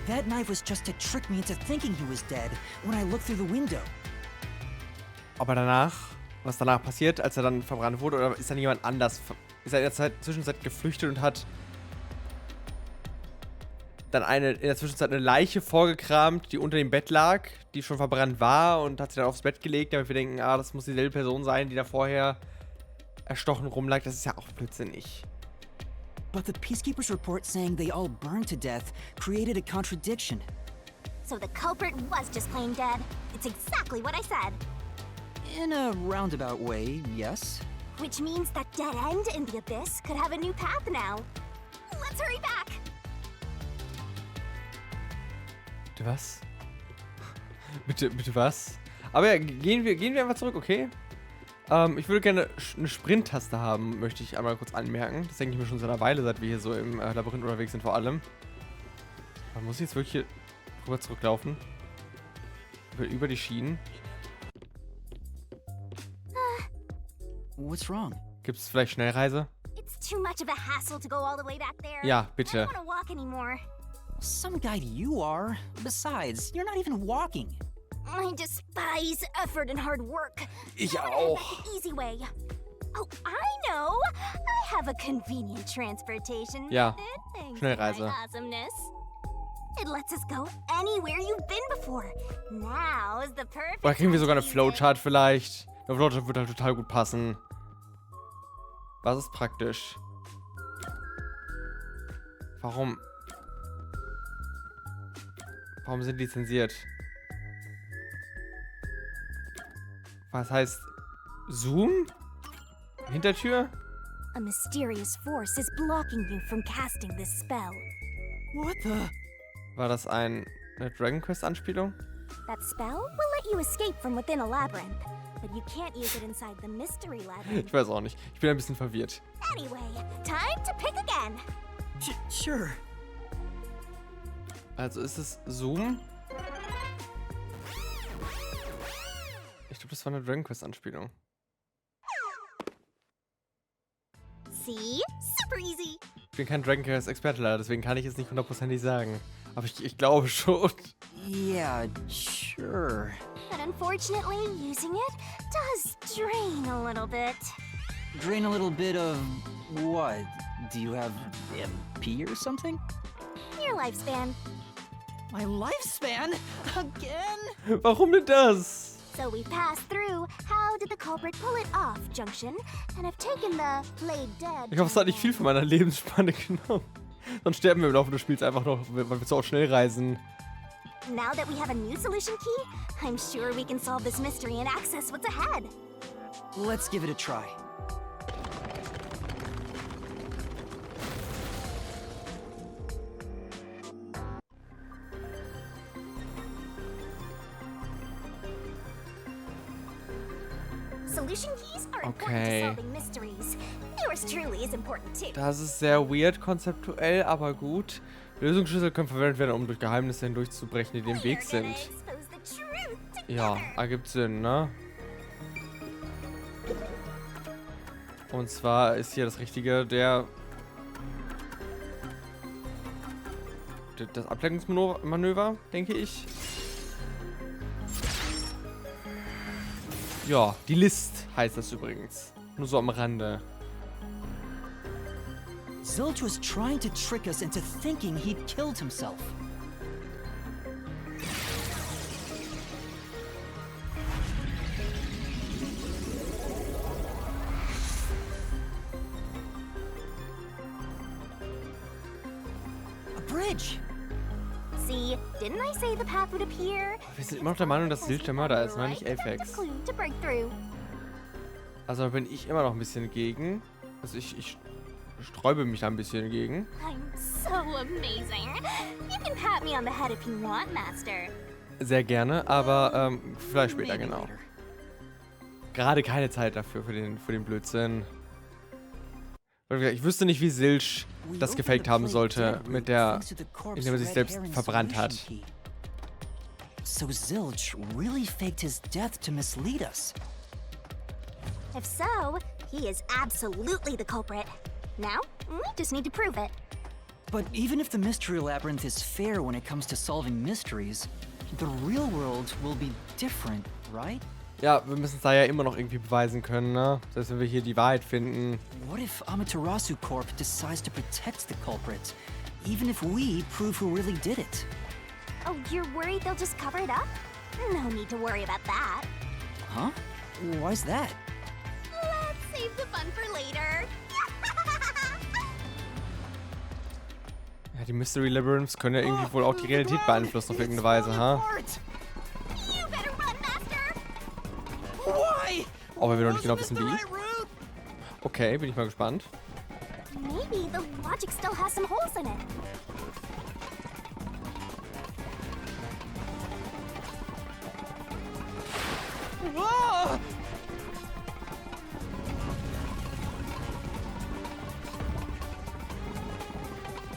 Speaker 2: That knife was just to trick me into thinking he was dead when I looked through the window.
Speaker 1: Aber danach, was danach passiert, als er dann verbrannt wurde, oder ist dann jemand anders? Ist er in der Zwischenzeit geflüchtet und hat dann in der Zwischenzeit eine Leiche vorgekramt, die unter dem Bett lag, die schon verbrannt war und hat sie dann aufs Bett gelegt, damit wir denken, das muss dieselbe Person sein, die da vorher erstochen rumlag. Das ist ja auch blödsinnig.
Speaker 2: But the Peacekeeper's report saying they all burned to death created a contradiction.
Speaker 3: So the culprit was just plain dead. It's exactly what I said.
Speaker 2: In a roundabout way, yes.
Speaker 3: Which means that dead end in the abyss could have a new path now. Let's hurry back.
Speaker 1: Bitte was? bitte was? Aber ja, gehen wir einfach zurück, okay? Ich würde gerne eine Sprint-Taste haben, möchte ich einmal kurz anmerken. Das denke ich mir schon seit einer Weile, seit wir hier so im Labyrinth unterwegs sind vor allem. Aber muss ich jetzt wirklich hier rüber zurücklaufen? Über die Schienen?
Speaker 2: What's wrong?
Speaker 1: Gibt es vielleicht Schnellreise?
Speaker 3: It's too much of a hassle to go all the way back there.
Speaker 1: Ja,
Speaker 3: I
Speaker 1: bitte.
Speaker 3: don't want to walk anymore.
Speaker 2: Some guide you are. Besides, you're not even walking.
Speaker 3: I despise effort and hard work.
Speaker 1: Ich
Speaker 3: I wanna
Speaker 1: auch.
Speaker 3: head back the easy way. Oh, I know. I have a convenient transportation
Speaker 1: Ja,
Speaker 3: method, thanks to
Speaker 1: Schnellreise.
Speaker 3: my awesomeness. It lets us go anywhere you've been before. Now is the perfect.
Speaker 1: Oder kriegen wir
Speaker 3: time
Speaker 1: sogar
Speaker 3: to
Speaker 1: eine
Speaker 3: use it.
Speaker 1: Flowchart vielleicht? Eine Flowchart wird halt total gut passen. Was ist praktisch? Warum sind die zensiert? Was heißt Zoom? Hintertür?
Speaker 3: A mysterious force is blocking you from casting this spell.
Speaker 2: What the?
Speaker 1: War das eine Dragon Quest Anspielung?
Speaker 3: That spell will let you escape from within a labyrinth, but you can't use it inside the mystery labyrinth.
Speaker 1: Ich weiß auch nicht. Ich bin ein bisschen verwirrt.
Speaker 3: Anyway, time to pick again.
Speaker 2: Sure.
Speaker 1: Also ist es Zoom? Ich glaube, das war eine Dragon Quest Anspielung.
Speaker 3: See? Super easy.
Speaker 1: Ich bin kein Dragon Quest Experte leider, deswegen kann ich es nicht hundertprozentig sagen. Aber ich glaube schon.
Speaker 2: Yeah, sure.
Speaker 3: But unfortunately, using it does drain a little bit.
Speaker 2: Drain a little bit of what? Do you have MP or something?
Speaker 3: Your lifespan.
Speaker 2: My lifespan? Again?
Speaker 1: Warum denn das?
Speaker 3: So we passed through how did the culprit pull it off junction and have taken the played dead.
Speaker 1: Ich hoffe, es hat nicht viel von meiner Lebensspanne genommen. Sonst sterben wir im Laufe des Spiels einfach noch, weil wir so auch schnell reisen.
Speaker 3: Now that we have a new solution key, I'm sure we can solve this mystery and access what's ahead.
Speaker 2: Let's give it a try.
Speaker 3: Solution keys are important
Speaker 1: Okay.
Speaker 3: to solving mysteries. Yours truly is important too.
Speaker 1: Das ist sehr weird konzeptuell, aber gut. Lösungsschlüssel können verwendet werden, um durch Geheimnisse hindurchzubrechen, die dem Weg
Speaker 3: We're gonna
Speaker 1: sind.
Speaker 3: expose the truth
Speaker 1: Ja,
Speaker 3: together.
Speaker 1: ergibt Sinn, ne? Und zwar ist hier das Richtige, das Ablenkungsmanöver, denke ich. Ja, die List heißt das übrigens. Nur so am Rande.
Speaker 2: Zilch was trying to trick us into thinking he'd killed himself. A bridge!
Speaker 3: See, didn't I say the path would appear?
Speaker 1: Wir sind immer noch der Meinung, dass Zilch der Mörder ist, ne? Nicht Apex.
Speaker 3: Clue to break through.
Speaker 1: Also da bin ich immer noch ein bisschen gegen. Also ich sträube mich da ein bisschen gegen.
Speaker 3: I'm so amazing. You can pat me on the head if you want, Master.
Speaker 1: Sehr gerne, aber vielleicht später, genau. Gerade keine Zeit dafür, für den Blödsinn. Ich wüsste nicht, wie Zilch das gefaked haben sollte, indem er sich selbst verbrannt hat.
Speaker 2: So Zilch really faked his death to mislead us.
Speaker 3: If so, he is absolutely the culprit. Now, we just need to prove it.
Speaker 2: But even if the Mystery Labyrinth is fair when it comes to solving mysteries, the real world will be different, right?
Speaker 1: Ja, wir müssen es da ja immer noch irgendwie beweisen können, ne? Selbst wenn wir hier die Wahrheit finden.
Speaker 2: What if Amaterasu Corp decides to protect the culprit, even if we prove who really did it?
Speaker 3: Oh, you're worried they'll just cover it up? No need to worry about that.
Speaker 2: Huh? Why's that?
Speaker 3: Let's save the fun for later.
Speaker 1: Ja, die Mystery Labyrinths können ja irgendwie wohl auch die Realität beeinflussen auf irgendeine Weise, ha?
Speaker 3: You better run, Master.
Speaker 4: Why?
Speaker 1: Auch wenn wir noch nicht genau wissen,
Speaker 4: The
Speaker 1: wie.
Speaker 4: right route?
Speaker 1: Okay, bin ich mal gespannt.
Speaker 3: Maybe the logic still has some holes in it.
Speaker 4: Whoa!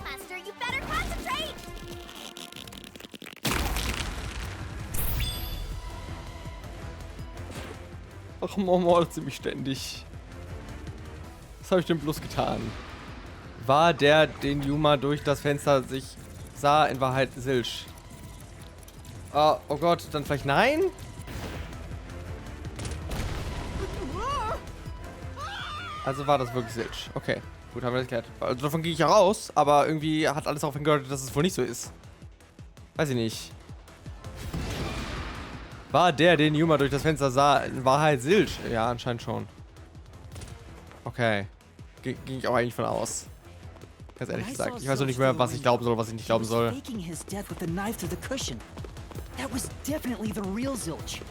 Speaker 3: Master, you better concentrate.
Speaker 1: Ach, mordet sie mich ständig. Was habe ich denn bloß getan? War der, den Yuma durch das Fenster sich sah, in Wahrheit Zilch? Ah, oh Gott, dann vielleicht nein? Also war das wirklich Zilch. Okay, gut, haben wir das geklärt. Also davon gehe ich ja raus, aber irgendwie hat alles darauf hingedeutet, dass es wohl nicht so ist. Weiß ich nicht. War der, den Yuma durch das Fenster sah, in Wahrheit Zilch? Ja, anscheinend schon. Okay. Ging ich auch eigentlich von aus. Ganz ehrlich gesagt. Ich weiß noch nicht mehr, was ich glauben soll, was ich nicht glauben soll.
Speaker 2: Faking his death with the knife through the cushion. That was definitely the real Zilch.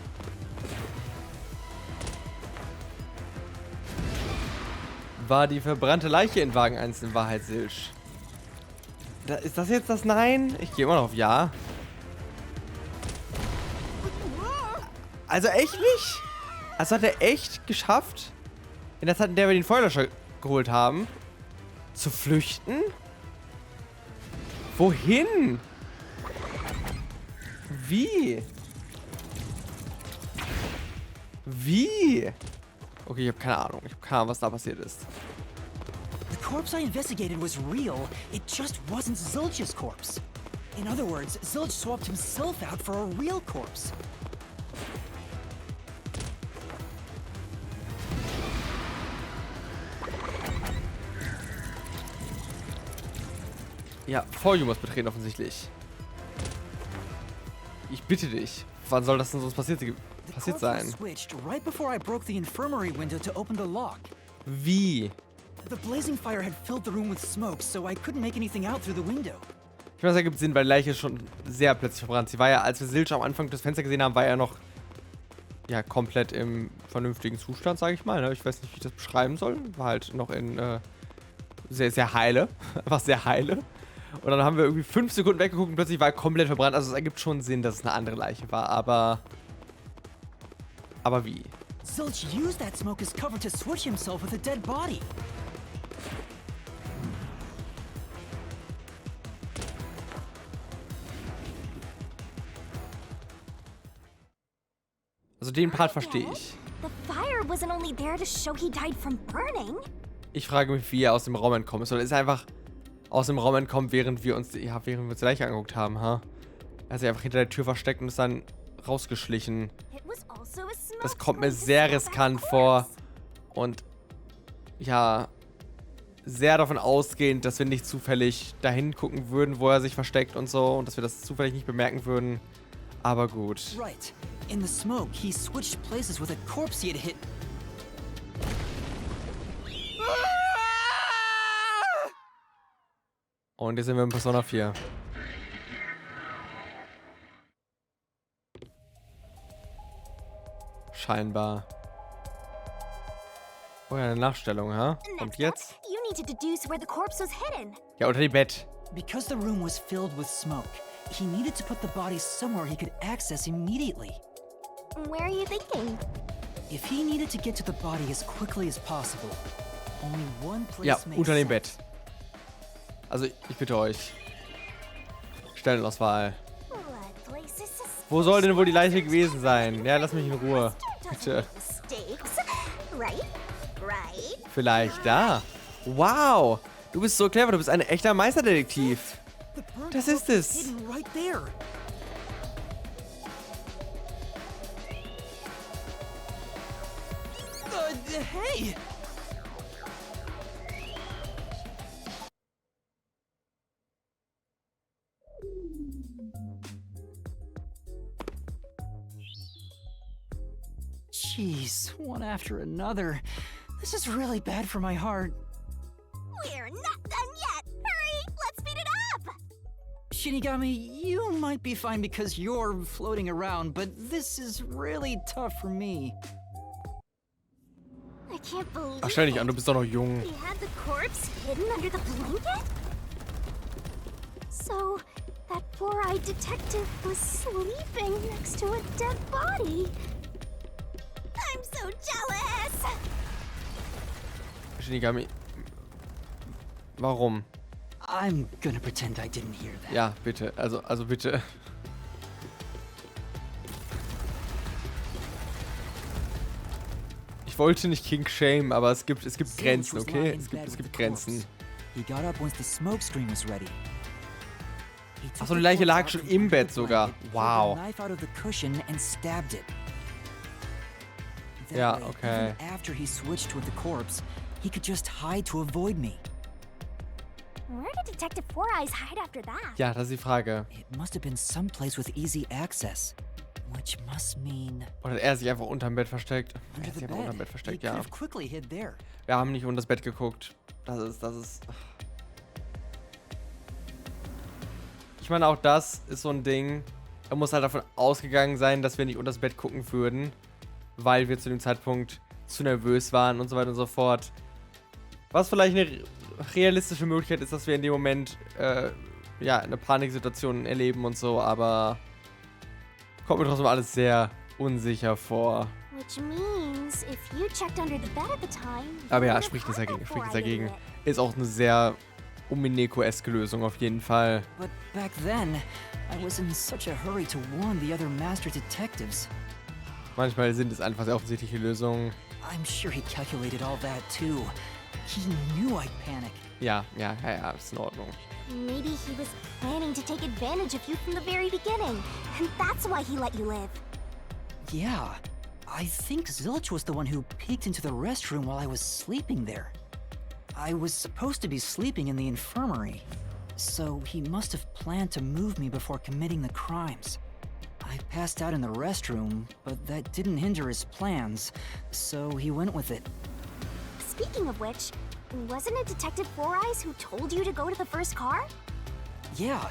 Speaker 1: War die verbrannte Leiche in Wagen 1 in Wahrheit Zilch? Ist das jetzt das Nein? Ich gehe immer noch auf Ja. Also echt nicht? Also hat er echt geschafft, in der Zeit, in der wir den Feuerlöscher geholt haben, zu flüchten? Wohin? Wie? Wie? Okay, ich habe keine Ahnung. Ich habe keine Ahnung, was da passiert ist.
Speaker 2: The corpse I investigated was real, it just wasn't Zilch's corpse. In other words, Zilch swapped himself out for a real corpse.
Speaker 1: Ja, Folge muss betreten offensichtlich. Ich bitte dich. Wann soll das denn sonst passiert sein?
Speaker 2: Switched right before I broke the infirmary window to open the lock.
Speaker 1: Wie?
Speaker 2: The blazing fire had filled the room with smoke, so I couldn't make anything out through the window.
Speaker 1: Ich meine, das ergibt Sinn, weil die Leiche schon sehr plötzlich verbrannt. Sie war ja, als wir Zilch am Anfang des Fensters gesehen haben, war er noch ja komplett im vernünftigen Zustand, sage ich mal. Ne? Ich weiß nicht, wie ich das beschreiben soll. War halt noch in sehr, sehr heile. Einfach sehr heile. Und dann haben wir irgendwie 5 Sekunden weggeguckt und plötzlich war er komplett verbrannt. Also es ergibt schon Sinn, dass es eine andere Leiche war, aber wie?
Speaker 2: Zilch used that smoke as cover to switch himself with a dead body.
Speaker 1: Also den Part verstehe ich.
Speaker 3: The fire wasn't only there to show he died from burning.
Speaker 1: Ich frage mich, wie er aus dem Raum entkommen ist. Oder ist er einfach aus dem Raum entkommen, während wir uns die Leiche angeguckt haben, ha? Er hat sich einfach hinter der Tür versteckt und ist dann rausgeschlichen.
Speaker 3: It was also a
Speaker 1: Das kommt mir sehr riskant vor. Und ja, sehr davon ausgehend, dass wir nicht zufällig dahin gucken würden, wo er sich versteckt und so. Und dass wir das zufällig nicht bemerken würden. Aber gut.
Speaker 2: Right. In the smoke, he switched places with a corpse he had hit.
Speaker 1: Und jetzt sind wir in Persona 4. Scheinbar. Oh ja, eine Nachstellung, ha? Und jetzt?
Speaker 3: You need to deduce where the corpse was hidden.
Speaker 1: Ja, unter dem Bett.
Speaker 2: Because the room was filled with smoke, he needed to put the body somewhere he could access immediately.
Speaker 3: Where are you thinking?
Speaker 2: If he needed to get to the body as quickly as possible, only one place
Speaker 1: Ja,
Speaker 2: makes
Speaker 1: unter dem
Speaker 2: sense.
Speaker 1: Bett. Also, ich bitte euch. Stellenauswahl.
Speaker 3: What place is suspicious?
Speaker 1: Wo soll denn wohl die Leiche gewesen sein? Ja, lass mich in Ruhe. Bitte.
Speaker 3: Mistakes. Right? Right?
Speaker 1: Vielleicht da. Wow. Du bist so clever. Du bist ein echter Meisterdetektiv.
Speaker 2: The burnt
Speaker 1: Das ist
Speaker 2: corpse was
Speaker 1: es.
Speaker 2: hidden right there. Hey! Jeez, one after another. This is really bad for my heart.
Speaker 3: We're not done yet. Hurry! Let's speed it up!
Speaker 2: Shinigami, you might be fine because you're floating around, but this is really tough for me.
Speaker 3: I can't believe
Speaker 1: Ach, stell dich an. Du
Speaker 3: it.
Speaker 1: bist doch noch jung.
Speaker 3: He had the corpse hidden under the blanket? So, that four-eyed detective was sleeping next to a dead body. I'm so jealous!
Speaker 1: Shinigami. Warum?
Speaker 2: I'm gonna pretend I didn't hear that.
Speaker 1: Ja, bitte. Also bitte. Ich wollte nicht King Shame, aber es gibt Grenzen, okay? Es gibt Grenzen.
Speaker 2: He got up once the smoke screen was ready. He took
Speaker 1: Ach so, die
Speaker 2: the
Speaker 1: Leiche
Speaker 2: corpse
Speaker 1: lag
Speaker 2: out
Speaker 1: schon
Speaker 2: from
Speaker 1: im
Speaker 2: under the
Speaker 1: Bett sogar.
Speaker 2: blanket, pulled
Speaker 1: Wow.
Speaker 2: the knife out of the cushion and stabbed it. That
Speaker 1: Ja,
Speaker 2: way,
Speaker 1: okay.
Speaker 2: even after he switched with the corpse, he could just hide to avoid me.
Speaker 3: Where did Detective Four Eyes hide after that?
Speaker 1: Ja, das ist die Frage.
Speaker 2: It must have been someplace with easy access, which must mean
Speaker 1: Oder hat er sich einfach unterm Bett versteckt? Er
Speaker 2: under
Speaker 1: hat
Speaker 2: the
Speaker 1: sich einfach unterm Bett
Speaker 2: bed. He
Speaker 1: versteckt,
Speaker 2: could
Speaker 1: ja.
Speaker 2: have quickly hid there.
Speaker 1: Wir haben nicht unter das Bett geguckt. Das ist... Ich meine, auch das ist so ein Ding. Er muss halt davon ausgegangen sein, dass wir nicht unter das Bett gucken würden, weil wir zu dem Zeitpunkt zu nervös waren und so weiter und so fort. Was vielleicht eine realistische Möglichkeit ist, dass wir in dem Moment ja, eine Paniksituation erleben und so, aber kommt mir trotzdem alles sehr unsicher vor.
Speaker 3: Which means, if you checked under the bed at the time,
Speaker 1: Aber ja,
Speaker 3: you
Speaker 1: spricht
Speaker 3: would
Speaker 1: nichts
Speaker 3: have
Speaker 1: dagegen,
Speaker 3: caught
Speaker 1: spricht nichts
Speaker 3: that
Speaker 1: dagegen.
Speaker 3: four-eyed
Speaker 1: Ist auch eine sehr Umineko-eske Lösung auf jeden Fall.
Speaker 2: But back then, I was in such a hurry to warn the other master detectives.
Speaker 1: Manchmal sind es einfach sehr offensichtliche Lösungen.
Speaker 2: I'm sure he calculated all that too. He knew I'd panic.
Speaker 1: Ja, ist in Ordnung.
Speaker 3: Maybe he was planning to take advantage of you from the very beginning, and that's why he let you live.
Speaker 2: Yeah, I think Zilch was the one who peeked into the restroom while I was sleeping there. I was supposed to be sleeping in the infirmary, so he must have planned to move me before committing the crimes. I passed out in the restroom, but that didn't hinder his plans, so he went with it.
Speaker 3: Speaking of which, wasn't it Detective Four Eyes who told you to go to the first car?
Speaker 2: Yeah,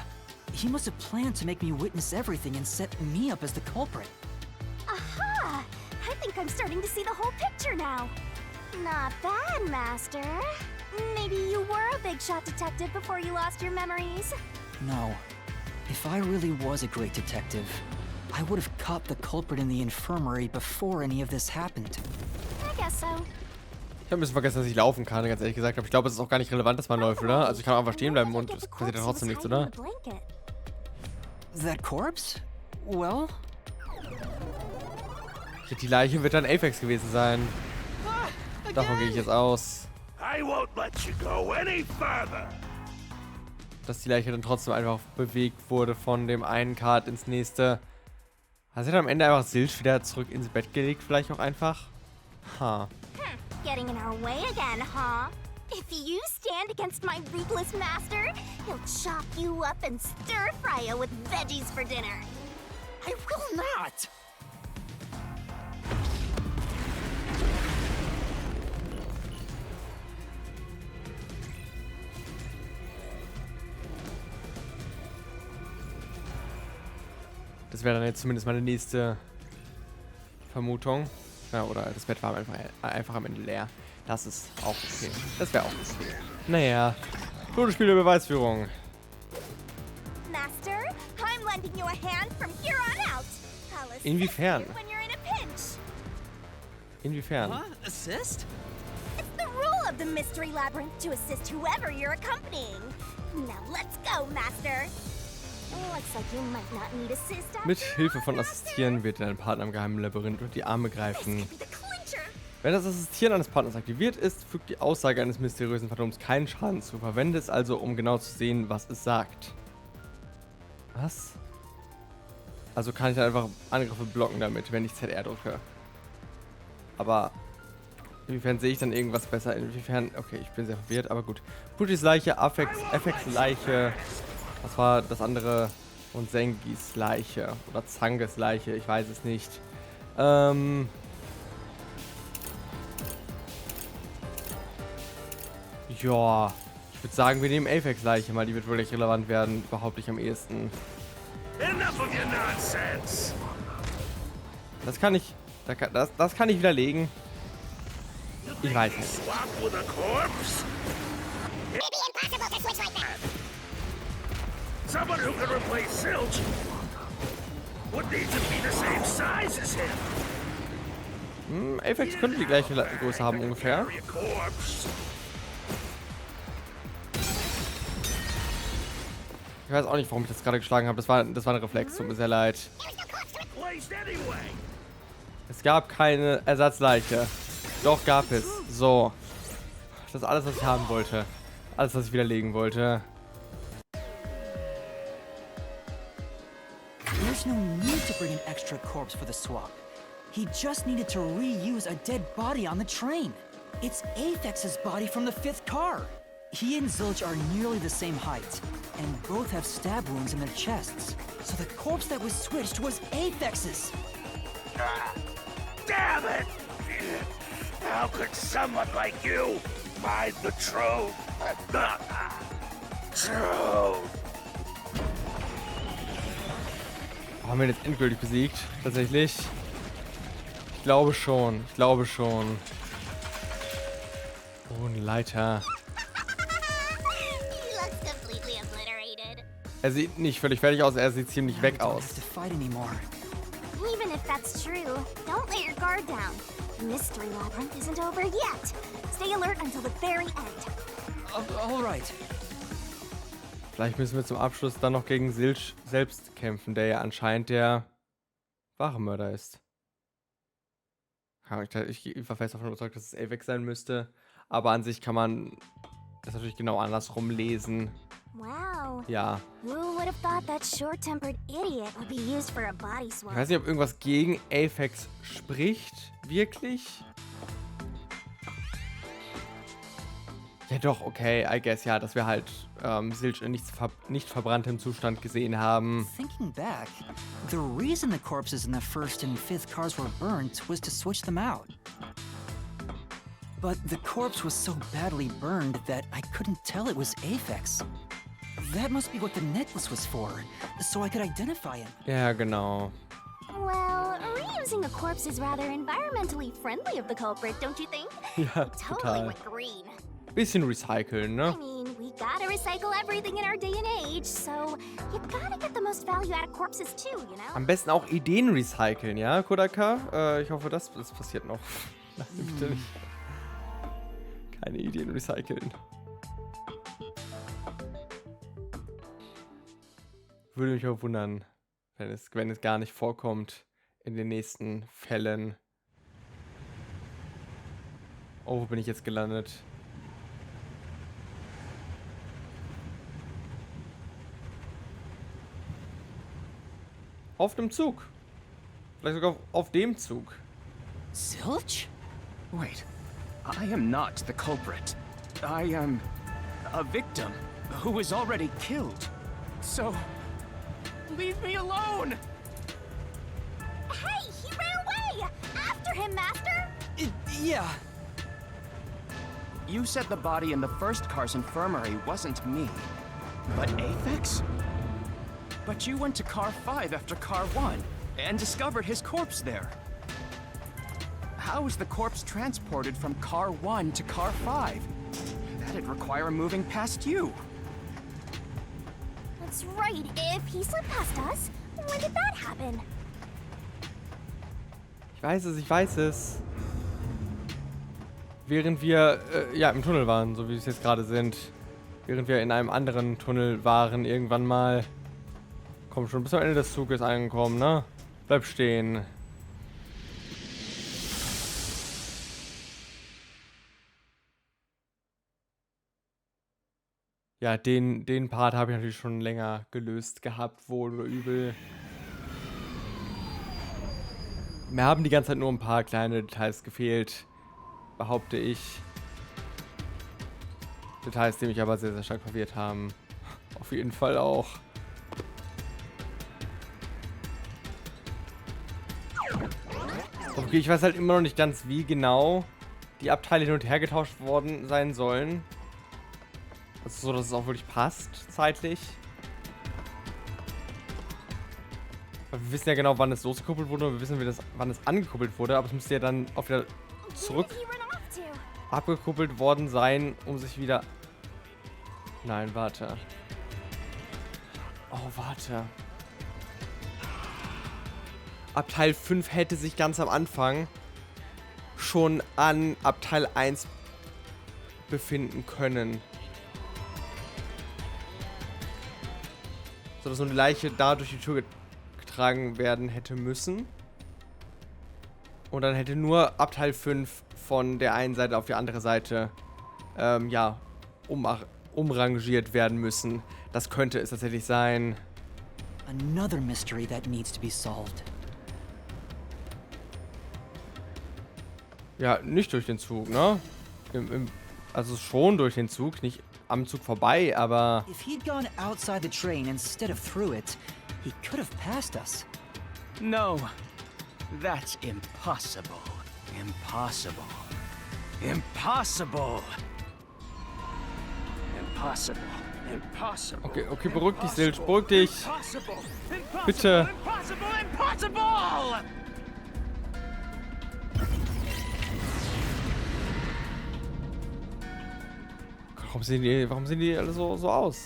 Speaker 2: he must have planned to make me witness everything and set me up as the culprit.
Speaker 3: Aha! I think I'm starting to see the whole picture now. Not bad, Master. Maybe you were a big shot detective before you lost your memories.
Speaker 2: No. If I really was a great detective, I would have caught the culprit in the infirmary before any of this happened.
Speaker 3: I guess so.
Speaker 1: Ich habe ein bisschen vergessen, dass ich laufen kann, ganz ehrlich gesagt. Aber ich glaube, es ist auch gar nicht relevant, dass man läuft, oder? Also ich kann auch einfach stehen bleiben und es passiert ja trotzdem nichts, oder?
Speaker 2: That corpse? Well,
Speaker 1: Die Leiche wird dann Apex gewesen sein. Davon gehe ich jetzt aus.
Speaker 5: I won't let you go any further.
Speaker 1: Dass die Leiche dann trotzdem einfach bewegt wurde von dem einen Card ins nächste. Hat sie dann am Ende einfach Silch wieder zurück ins Bett gelegt, vielleicht auch einfach? Ha.
Speaker 3: Getting in our way again, huh? If you stand against my ruthless master, he'll chop you up and stir-fry you with veggies for dinner.
Speaker 4: I will not!
Speaker 1: Das wäre dann jetzt zumindest meine nächste Vermutung. Ja, oder das Bett war einfach am Ende leer. Das ist auch okay. Das wäre auch okay. Naja. Gute Spiele Beweisführung.
Speaker 3: Master, I'm lending you a hand from here on out. I'll assist
Speaker 1: Inwiefern?
Speaker 3: you when you're in a pinch.
Speaker 1: Inwiefern?
Speaker 4: Huh? Assist?
Speaker 3: It's the rule of the Mystery Labyrinth to assist whoever you're accompanying. Now let's go, Master. Looks like you might not need assist after
Speaker 1: Mit Hilfe
Speaker 3: all,
Speaker 1: von
Speaker 3: Master.
Speaker 1: Assistieren wird dein Partner im geheimen Labyrinth und die Arme
Speaker 3: This
Speaker 1: greifen.
Speaker 3: could be the clincher.
Speaker 1: Wenn das Assistieren eines Partners aktiviert ist, fügt die Aussage eines mysteriösen Phantoms keinen Schaden zu. Verwende es also, um genau zu sehen, was es sagt. Was? Also kann ich dann einfach Angriffe blocken damit, wenn ich ZR drücke. Aber inwiefern sehe ich dann irgendwas besser? Inwiefern... Okay, ich bin sehr verwirrt, aber gut. Pushis Leiche, Afex Leiche. Was war das andere? Und Sengis Leiche. Oder Zanges Leiche, ich weiß es nicht. Ja, ich würde sagen, wir nehmen Apex Leiche mal. Die wird wohl echt relevant werden. Behaupte ich am ehesten.
Speaker 5: Enough of your nonsense!
Speaker 1: Das kann ich... Das kann ich widerlegen. Ich weiß nicht.
Speaker 5: Swap with a corpse?
Speaker 3: Maybe impossible to switch like that.
Speaker 5: Someone who can replace Silch would need to be the same size as him.
Speaker 1: Apex könnte die gleiche Größe haben ungefähr.
Speaker 5: Carry a corpse.
Speaker 1: Ich weiß auch nicht, warum ich das gerade geschlagen habe. Das war ein Reflex. Tut mir sehr leid.
Speaker 5: Placed anyway.
Speaker 1: Es gab keine Ersatzleiche. Doch, gab es. So. Das ist alles, was ich haben wollte. Alles, was ich widerlegen wollte.
Speaker 2: There's no need to bring an extra corpse for the swap. He just needed to reuse a dead body on the train. It's Aphex's body from the 5th car. He and Zilch are nearly the same height, and both have stab wounds in their chests. So the corpse that was switched was Aphex's.
Speaker 5: Damn it! How could someone like you find the truth? Truth!
Speaker 1: Haben wir ihn jetzt endgültig besiegt? Tatsächlich? Ich glaube schon. Ich glaube schon. Oh, eine Leiter.
Speaker 3: He looks completely obliterated.
Speaker 1: Er sieht nicht völlig fertig aus, er sieht ziemlich
Speaker 2: Now
Speaker 1: weg
Speaker 2: we don't
Speaker 1: aus.
Speaker 2: have to fight anymore.
Speaker 3: Even if that's true, don't let your guard down. The Mystery Labyrinth isn't over yet. Stay alert until the very end.
Speaker 2: All right.
Speaker 1: Vielleicht müssen wir zum Abschluss dann noch gegen Silch selbst kämpfen, der ja anscheinend der wahre Mörder ist. Ja, ich war fest davon überzeugt, dass es Avex sein müsste. Aber an sich kann man das natürlich genau andersrum lesen.
Speaker 3: Wow.
Speaker 1: Ja.
Speaker 3: Who would have thought that short-tempered idiot would be used for a body
Speaker 1: Ich
Speaker 3: swap?
Speaker 1: weiß nicht, ob irgendwas gegen Avex spricht. Wirklich? Ja doch, okay, I guess, ja, dass wir halt Silch in nicht verbranntem Zustand gesehen haben.
Speaker 2: Thinking back, the reason the corpses in the 1st and 5th cars were burnt was to switch them out. But the corpse was so badly burned that I couldn't tell it was Aphex. That must be what the necklace was for, so I could identify him.
Speaker 1: Ja, genau.
Speaker 3: Well, reusing a corpse is rather environmentally friendly of the culprit, don't you think?
Speaker 1: Ja,
Speaker 3: Totally
Speaker 1: total.
Speaker 3: went green.
Speaker 1: Bisschen recyceln,
Speaker 3: I
Speaker 1: ne?
Speaker 3: mean, we gotta recycle everything in our day and age, so you gotta get the most value out of corpses too, you know?
Speaker 1: Am besten auch Ideen recyceln, ja, Kodaka? Ich hoffe, das passiert noch. Nein, bitte nicht. Keine Ideen recyceln. Würde mich auch wundern, wenn es gar nicht vorkommt in den nächsten Fällen. Oh, wo bin ich jetzt gelandet? Auf dem Zug. Vielleicht sogar auf dem Zug.
Speaker 4: Zilch?
Speaker 6: Wait, I am not the culprit. I am a victim who was already killed. So, leave me alone!
Speaker 3: Hey, he ran away! After him, Master!
Speaker 4: Yeah.
Speaker 6: You said the body in the first car's infirmary wasn't me, but Aphex? But you went to car 5 after car 1 and discovered his corpse there. How is the corpse transported from car 1 to car 5? That'd require moving past you.
Speaker 3: That's right. If he slipped past us, when did that happen?
Speaker 1: Ich weiß es. Während wir, ja, im Tunnel waren, so wie es jetzt gerade sind. Während wir in einem anderen Tunnel waren, irgendwann mal. Komm schon, bis am Ende des Zuges angekommen, ne? Bleib stehen. Ja, den Part habe ich natürlich schon länger gelöst gehabt, wohl oder übel. Mir haben die ganze Zeit nur ein paar kleine Details gefehlt, behaupte ich. Details, die mich aber sehr, sehr stark verwirrt haben. Auf jeden Fall auch. Okay, ich weiß halt immer noch nicht ganz, wie genau die Abteile hin und her getauscht worden sein sollen. Also so, dass es auch wirklich passt, zeitlich. Weil wir wissen ja genau, wann es losgekuppelt wurde und wir wissen, wann es angekuppelt wurde, aber es müsste ja dann auch wieder zurück
Speaker 3: Where did he run off to?
Speaker 1: abgekuppelt worden sein, um sich wieder... Nein, warte. Oh, warte. Abteil 5 hätte sich ganz am Anfang schon an Abteil 1 befinden können. So dass so eine Leiche da durch die Tür getragen werden hätte müssen. Und dann hätte nur Abteil 5 von der einen Seite auf die andere Seite ja, umrangiert werden müssen. Das könnte es tatsächlich sein.
Speaker 2: Another mystery that needs to be solved.
Speaker 1: Ja, nicht durch den Zug, ne? Also schon durch den Zug, nicht am Zug vorbei, aber...
Speaker 2: If he'd gone outside the train instead of through it, he could have passed us.
Speaker 6: No, that's impossible. Impossible. Impossible. Impossible. Impossible.
Speaker 1: Okay, beruhig dich, Silch, beruhig dich.
Speaker 6: Impossible. Impossible.
Speaker 1: Bitte.
Speaker 6: Impossible. Impossible.
Speaker 1: Warum sehen die alle so aus?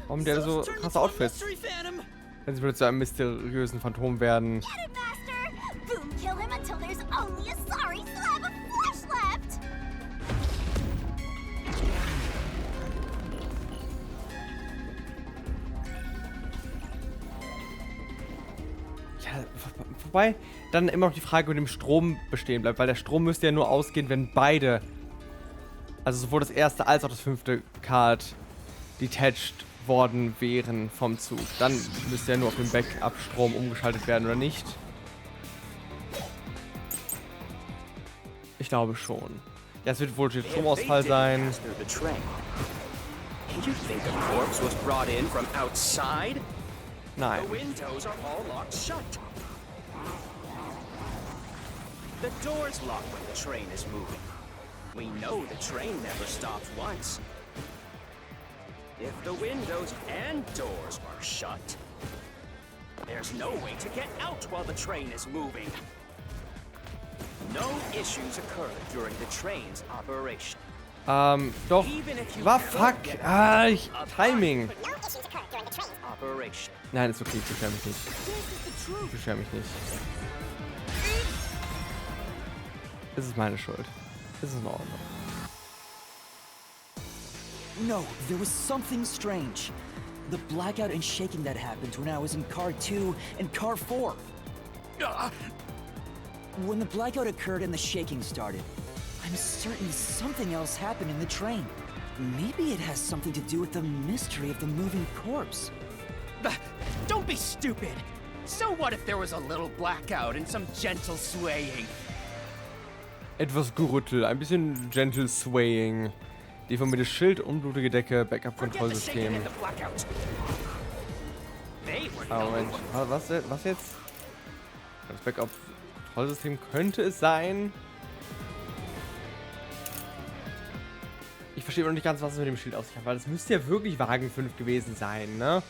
Speaker 1: Warum haben die alle so krasse Outfits? Wenn sie plötzlich zu einem mysteriösen Phantom werden.
Speaker 3: Get it, Master! Boom, kill him until there's only a sorry slab of flesh left!
Speaker 1: Ja, wobei dann immer noch die Frage mit dem Strom bestehen bleibt, weil der Strom müsste ja nur ausgehen, wenn beide, also sowohl das erste als auch das 5. Card detached worden wären vom Zug. Dann müsste ja nur auf den Backup-Strom umgeschaltet werden, oder nicht? Ich glaube schon. Ja, es wird wohl der Stromausfall sein.
Speaker 6: You think the corpse was brought in from outside?
Speaker 1: Nein.
Speaker 6: The windows are all locked shut. The doors lock when the train is moving. We know the train never stops once. If the windows and doors are shut, there's no way to get out while the train is moving. No issues occurred during the train's operation.
Speaker 1: Doch. Was? Fuck. Timing.
Speaker 6: Operation.
Speaker 1: Nein, ist okay, ich beschwere mich nicht. Ich beschwere mich nicht. Es ist meine Schuld. Es ist in Ordnung.
Speaker 2: No, there was something strange. The blackout and shaking that happened when I was in car 2 and car 4. When the blackout occurred and the shaking started, I'm certain something else happened in the train. Maybe it has something to do with the mystery of the moving corpse.
Speaker 6: Don't be stupid! So what if there was a little blackout and some gentle swaying?
Speaker 1: Etwas Gerüttel, ein bisschen gentle swaying. Deformiertes Schild, unblutige Decke,
Speaker 6: Forget the shaking
Speaker 1: Backup-Kontrollsystem.
Speaker 6: and the blackout. They were
Speaker 1: Ah,
Speaker 6: no
Speaker 1: Moment. Was jetzt? Das Backup-Kontrollsystem könnte es sein. Ich verstehe noch nicht ganz, was es mit dem Schild auf sich hat, weil das müsste ja wirklich Wagen 5 gewesen sein, ne?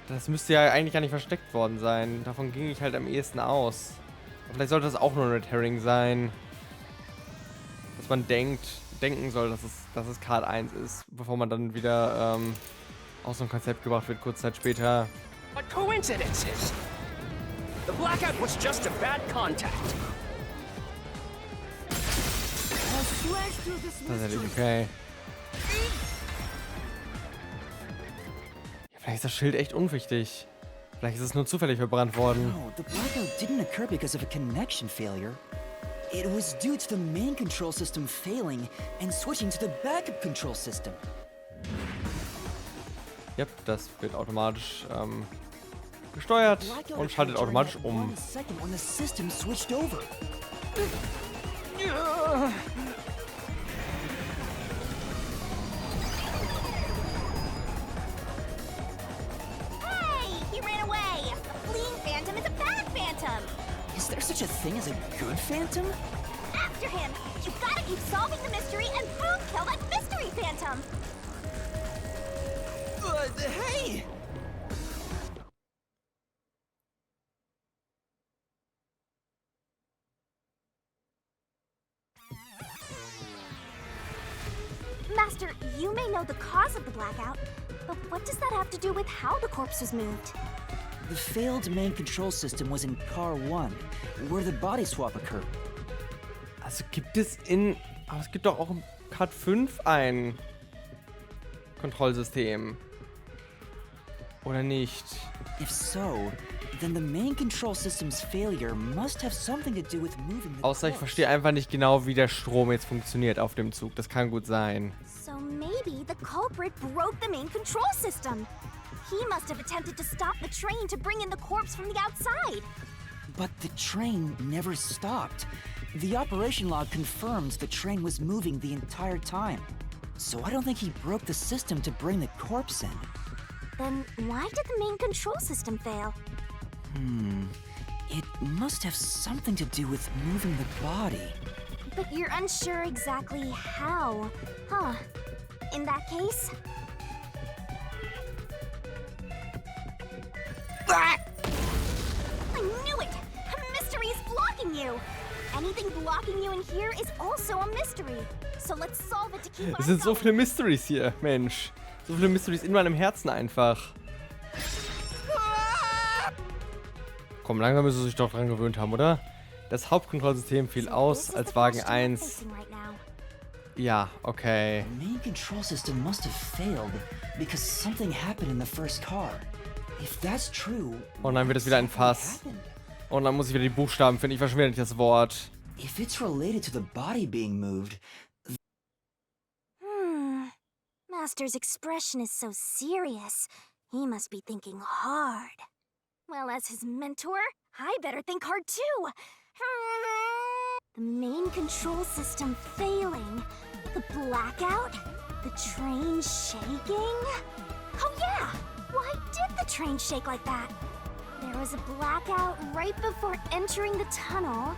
Speaker 1: Das müsste ja eigentlich gar nicht versteckt worden sein. Davon ging ich halt am ehesten aus. Aber vielleicht sollte das auch nur ein Red Herring sein. Dass man denken soll, dass es Card 1 ist, bevor man dann wieder aus dem Konzept gebracht wird, kurz Zeit später.
Speaker 6: What coincidences? The blackout was just a bad contact.
Speaker 1: Tatsächlich, okay. Ja, vielleicht ist das Schild echt unwichtig. Vielleicht ist es nur zufällig verbrannt worden.
Speaker 2: No, the blackout didn't occur because of a connection failure. It was due to the main control system failing and switching to the backup control system.
Speaker 1: Ja, das wird automatisch gesteuert
Speaker 2: Blackout
Speaker 1: und schaltet
Speaker 2: occurred
Speaker 1: automatisch
Speaker 2: during
Speaker 1: um.
Speaker 2: that 1 second when the system switched over.
Speaker 3: Hey! He ran away! A fleeing phantom is a bad phantom!
Speaker 2: Is there such a thing as a good phantom?
Speaker 3: After him! You gotta keep solving the mystery and prove kill that mystery phantom!
Speaker 2: Hey!
Speaker 3: Master, you may know the cause of the blackout, but what does that have to do with how the corpse was moved?
Speaker 2: The failed main control system was in car 1, where the body swap occurred.
Speaker 1: Also gibt es in... Aber es gibt doch auch im Card 5 ein Kontrollsystem. Oder nicht?
Speaker 2: If so, then the main control system's failure must have something to do with moving the
Speaker 1: Außer ich
Speaker 2: corpse.
Speaker 1: verstehe einfach nicht genau, wie der Strom jetzt funktioniert auf dem Zug. Das kann gut sein.
Speaker 3: So maybe the culprit broke the main control system. He must have attempted to stop the train to bring in the corpse from the outside.
Speaker 2: But the train never stopped. The operation log confirms the train was moving the entire time. So I don't think he broke the system to bring the corpse in.
Speaker 3: Then why did the main control system fail?
Speaker 2: It must have something to do with moving the body.
Speaker 3: But you're unsure exactly how, huh? In that case... I knew it! A mystery is blocking you! Anything blocking you in here is also a mystery. So let's solve it to keep
Speaker 1: Es sind so
Speaker 3: ourselves...
Speaker 1: viele Mysteries hier, Mensch. So viele Mysteries in meinem Herzen einfach. Komm, langsam müssen sie sich doch dran gewöhnt haben, oder? Das Hauptkontrollsystem fiel
Speaker 3: So
Speaker 1: aus,
Speaker 3: this is
Speaker 1: als
Speaker 3: the
Speaker 1: Wagen
Speaker 3: question we're
Speaker 1: 1.
Speaker 3: facing right now.
Speaker 1: Ja, okay.
Speaker 2: The main control system must have failed because something happened in the first car. If that's true,
Speaker 1: Und dann wird es wieder ein Fass.
Speaker 2: what happened?
Speaker 1: Und dann muss ich wieder die Buchstaben finden. Ich verschwinde nicht das Wort.
Speaker 2: If it's related to the body being moved,
Speaker 3: Master's expression is so serious. He must be thinking hard. Well, as his mentor, I better think hard too. The main control system failing. The blackout. The train shaking. Oh yeah! Why did the train shake like that? There was a blackout right before entering the tunnel.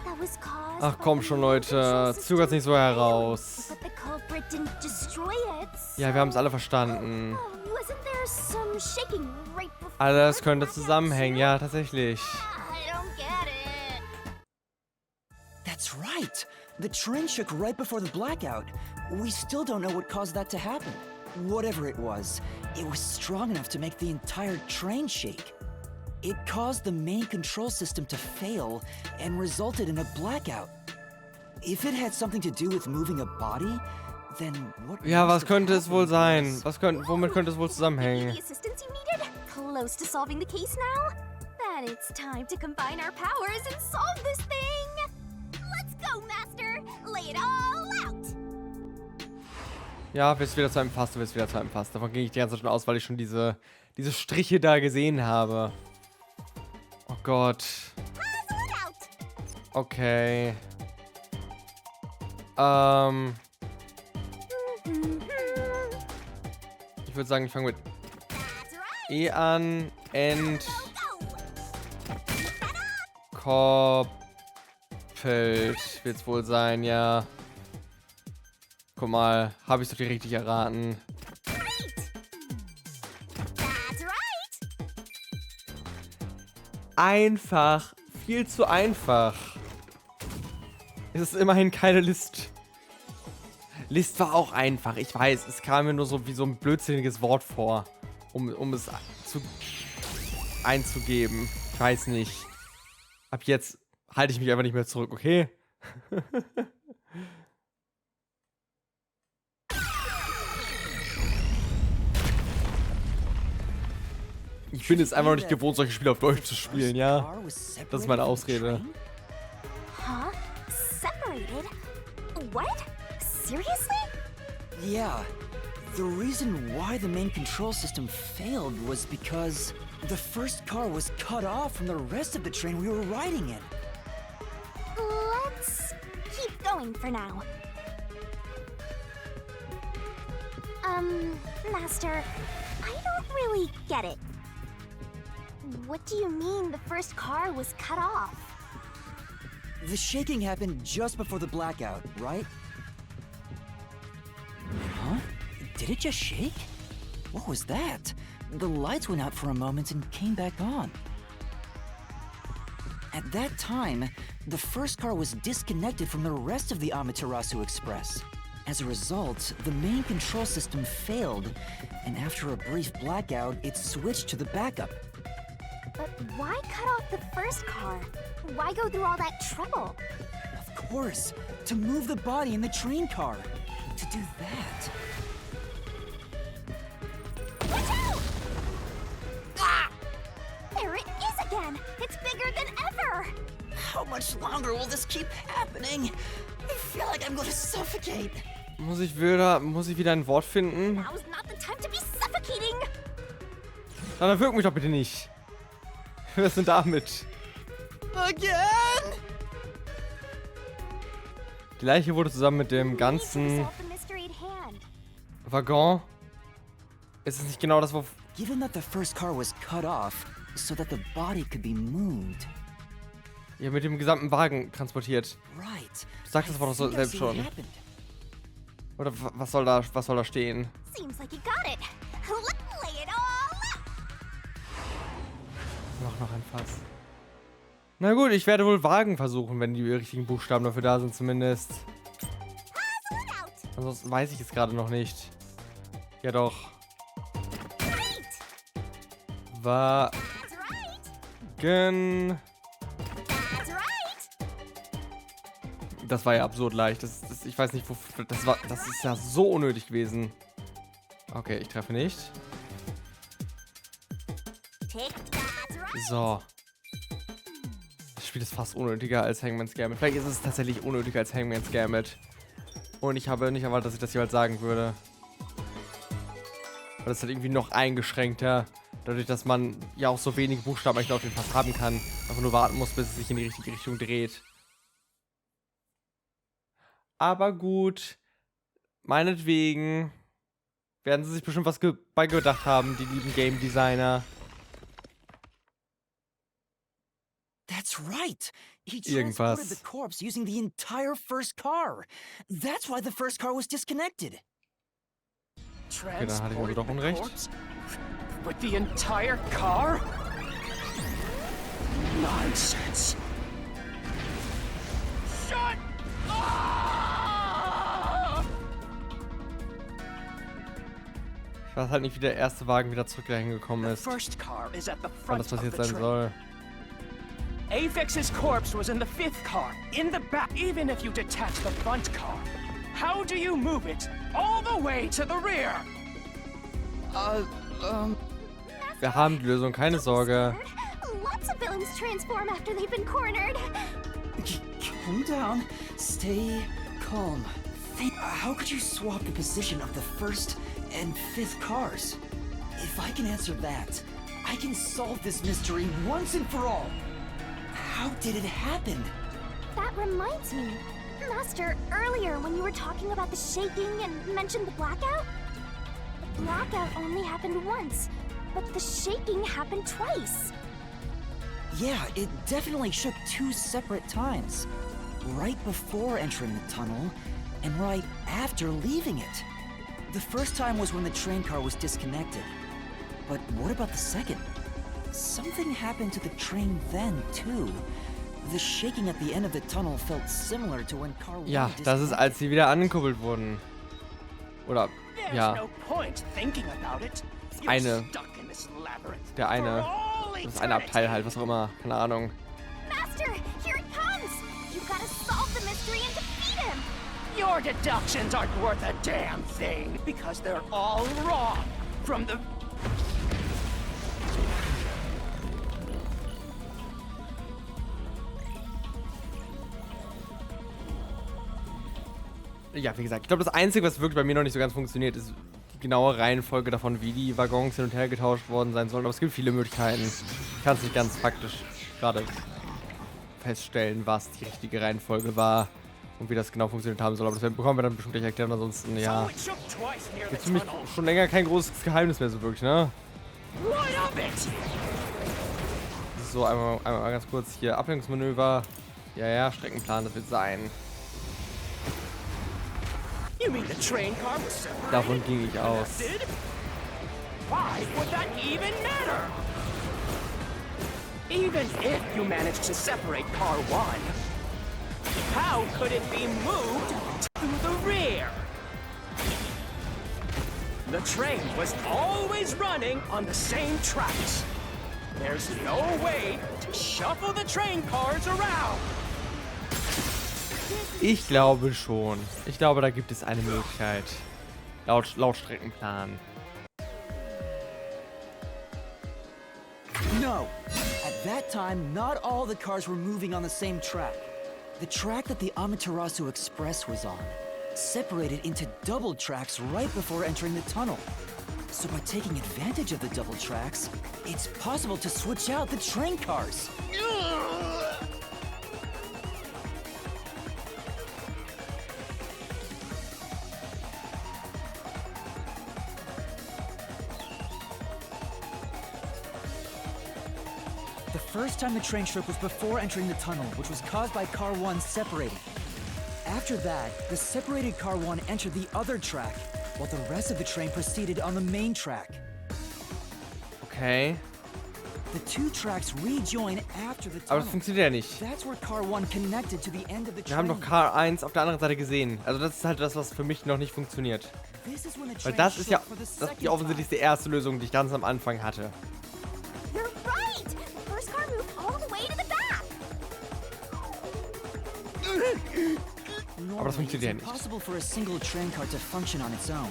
Speaker 3: That was caused
Speaker 1: Ach
Speaker 3: by
Speaker 1: komm
Speaker 3: the
Speaker 1: schon,
Speaker 3: main
Speaker 1: Leute.
Speaker 3: control
Speaker 1: Zögert nicht so
Speaker 3: system
Speaker 1: heraus.
Speaker 3: failing. But the culprit didn't destroy it.
Speaker 1: Ja, wir haben es alle
Speaker 3: so-
Speaker 1: verstanden.
Speaker 3: Oh, wasn't there some shaking right before
Speaker 1: Alles
Speaker 3: the
Speaker 1: könnte
Speaker 3: blackout
Speaker 1: zusammenhängen,
Speaker 3: too?
Speaker 1: ja, tatsächlich.
Speaker 3: I don't get it.
Speaker 2: that's right. The train shook right before the blackout. We still don't know what caused that to happen. Whatever it was strong enough to make the entire train shake. It caused the main control system to fail and resulted in a blackout. If it had something to do with moving a body, then what
Speaker 1: Ja, was
Speaker 2: must have
Speaker 1: könnte es wohl
Speaker 2: happened
Speaker 1: sein?
Speaker 2: was-
Speaker 1: Womit könnte es wohl zusammenhängen?
Speaker 3: The assistance you needed? Close to solving the case now? Then it's time to combine our powers and solve this thing! Let's go, Master! Lay it all out!
Speaker 1: Ja, bis wieder zu einem Fass, bis wieder zu einem Fass. Davon gehe ich die ganze Zeit schon aus, weil ich schon diese Striche da gesehen habe. Oh Gott. Okay. Ich würde sagen, ich fange mit E an. Koppelt wird es wohl sein, ja. Guck mal, habe ich doch richtig erraten. Einfach. Viel zu einfach. Es ist immerhin keine List. List war auch einfach. Ich weiß, es kam mir nur so wie so ein blödsinniges Wort vor. Um es einzugeben. Ich weiß nicht. Ab jetzt halte ich mich einfach nicht mehr zurück, okay? Ich bin es einfach noch nicht gewohnt, solche Spiele auf Deutsch zu spielen, ja? Das ist meine Ausrede.
Speaker 3: Huh? Separated? What? Seriously?
Speaker 2: Yeah. The reason why the main control system failed was because the first car was cut off from the rest of the train we were riding in.
Speaker 3: Let's keep going for now. Master, I don't really get it. What do you mean the first car was cut off?
Speaker 2: The shaking happened just before the blackout, right? Huh? Did it just shake? What was that? The lights went out for a moment and came back on. At that time, the first car was disconnected from the rest of the Amaterasu Express. As a result, the main control system failed, and after a brief blackout, it switched to the backup.
Speaker 3: But why cut off the first car? Why go through all that trouble?
Speaker 2: Of course, to move the body in the train car. To do that.
Speaker 3: Watch out! Ah! There it is again! It's bigger than ever!
Speaker 2: How much longer will this keep happening? I feel like I'm gonna suffocate.
Speaker 1: Muss ich wieder ein Wort finden?
Speaker 3: Now's not the time to be suffocating!
Speaker 1: Dann wirk mich doch bitte nicht. Was denn damit?
Speaker 2: Again?
Speaker 1: Die Leiche wurde zusammen mit dem ganzen Waggon. Ist es nicht genau das, wo...
Speaker 2: Given that the first car was cut off, so that the body could be moved.
Speaker 1: Ja, mit dem gesamten Wagen transportiert.
Speaker 2: Right.
Speaker 1: Sag das Wort doch selbst schon. Oder was soll da stehen?
Speaker 3: Seems like you got it. Lay it all out.
Speaker 1: Noch ein Fass. Na gut, ich werde wohl Wagen versuchen, wenn die richtigen Buchstaben dafür da sind zumindest. Ansonsten weiß ich es gerade noch nicht. Ja doch. Wagen. Das war ja absurd leicht. Ich weiß nicht, wofür. Das ist ja so unnötig gewesen. Okay, ich treffe nicht. So. Das Spiel ist fast unnötiger als Hangman's Gambit. Vielleicht ist es tatsächlich unnötiger als Hangman's Gambit. Und ich habe nicht erwartet, dass ich das jeweils sagen würde. Weil das ist halt irgendwie noch eingeschränkter. Dadurch, dass man ja auch so wenige Buchstaben eigentlich auf den Fass haben kann. Einfach nur warten muss, bis es sich in die richtige Richtung dreht. Aber gut. Meinetwegen werden sie sich bestimmt was bei gedacht haben, die lieben Game Designer.
Speaker 2: That's right. He
Speaker 1: Irgendwas.
Speaker 2: transported the corpse using the entire first car. That's why the first car was disconnected.
Speaker 1: Okay, dann hatte ich also doch Unrecht.
Speaker 6: With the entire car? Nonsense. Shut up!
Speaker 1: Ich weiß halt nicht, wie der erste Wagen wieder zurück dahin gekommen
Speaker 6: The
Speaker 1: ist.
Speaker 6: first car is at the
Speaker 1: Wann
Speaker 6: front
Speaker 1: das
Speaker 6: of
Speaker 1: passiert
Speaker 6: the
Speaker 1: sein
Speaker 6: train.
Speaker 1: soll.
Speaker 6: Avix's corpse was in the fifth car, in the back. Even if you detach the front car, how do you move it all the way to the rear?
Speaker 1: Wir haben die Lösung, keine Sorge.
Speaker 3: Lots of villains transform after they've been cornered.
Speaker 2: Calm down. Stay calm.
Speaker 4: How could you swap the position of the first and fifth cars? If I can answer that, I can solve this mystery once and for all. How did it happen?
Speaker 3: That reminds me. Master, earlier when you were talking about the shaking and mentioned the blackout? The blackout only happened once, but the shaking happened twice.
Speaker 4: Yeah, it definitely shook 2 separate times. Right before entering the tunnel, and right after leaving it. The first time was when the train car was disconnected. But what about the second? Something happened to the train then, too. The shaking at the end of the tunnel felt similar to when car 1
Speaker 1: Ja, das ist, als sie wieder angekuppelt wurden. Oder,
Speaker 6: There's
Speaker 1: ja,
Speaker 6: no point thinking about it. You're
Speaker 1: eine,
Speaker 6: stuck in this labyrinth
Speaker 1: der eine,
Speaker 6: for all
Speaker 1: das eine Abteil halt, was auch immer, keine Ahnung.
Speaker 3: Master, here it comes! You gotta solve the mystery and defeat him!
Speaker 6: Your deductions aren't worth a damn thing because they're all wrong. From the
Speaker 1: Ja, wie gesagt, ich glaube, das Einzige, was wirklich bei mir noch nicht so ganz funktioniert, ist die genaue Reihenfolge davon, wie die Waggons hin und her getauscht worden sein sollen. Aber es gibt viele Möglichkeiten. Ich kann es nicht ganz faktisch gerade feststellen, was die richtige Reihenfolge war und wie das genau funktioniert haben soll. Aber das bekommen wir dann bestimmt gleich erklären. Ansonsten, ja,
Speaker 6: it shook twice near the
Speaker 1: ist für mich
Speaker 6: tunnel.
Speaker 1: schon länger kein großes Geheimnis mehr so wirklich, ne?
Speaker 6: What of it?
Speaker 1: So, einmal ganz kurz hier Ablenkungsmanöver. Ja, Streckenplan, das wird sein.
Speaker 6: You mean the train car was separated?
Speaker 1: Davon ging ich aus.
Speaker 6: Did? Why would that even matter? Even if you managed to separate car 1, how could it be moved to the rear? The train was always running on the same tracks. There's no way to shuffle the train cars around.
Speaker 1: Ich glaube schon. Ich glaube, da gibt es eine Möglichkeit. Laut Streckenplan.
Speaker 4: No! At that time, not all the cars were moving on the same track. The track that the Amaterasu Express was on separated into double tracks right before entering the tunnel. So by taking advantage of the double tracks, it's possible to switch out the train cars. The first time the train shook was before entering the tunnel, which was caused by car 1 separating. After that, the separated car 1 entered the other track, while the rest of the train proceeded on the main track.
Speaker 1: Okay.
Speaker 4: The 2 tracks rejoin after the
Speaker 1: Aber
Speaker 4: tunnel.
Speaker 1: das funktioniert ja nicht.
Speaker 4: That's where car 1 connected to the end of the
Speaker 1: Wir haben
Speaker 4: train.
Speaker 1: doch Car1 auf der anderen Seite gesehen. Also das ist halt das, was für mich noch nicht funktioniert.
Speaker 4: This is when the
Speaker 1: Weil
Speaker 4: train
Speaker 1: das ist ja
Speaker 4: shook for the
Speaker 1: die
Speaker 4: second
Speaker 1: offensichtlichste erste Lösung, die ich ganz am Anfang hatte.
Speaker 3: You're right! The first car moved all the way to the back!
Speaker 4: time.
Speaker 1: Aber das funktioniert ja
Speaker 4: It's
Speaker 1: nicht.
Speaker 4: impossible for a single train car to function on its own.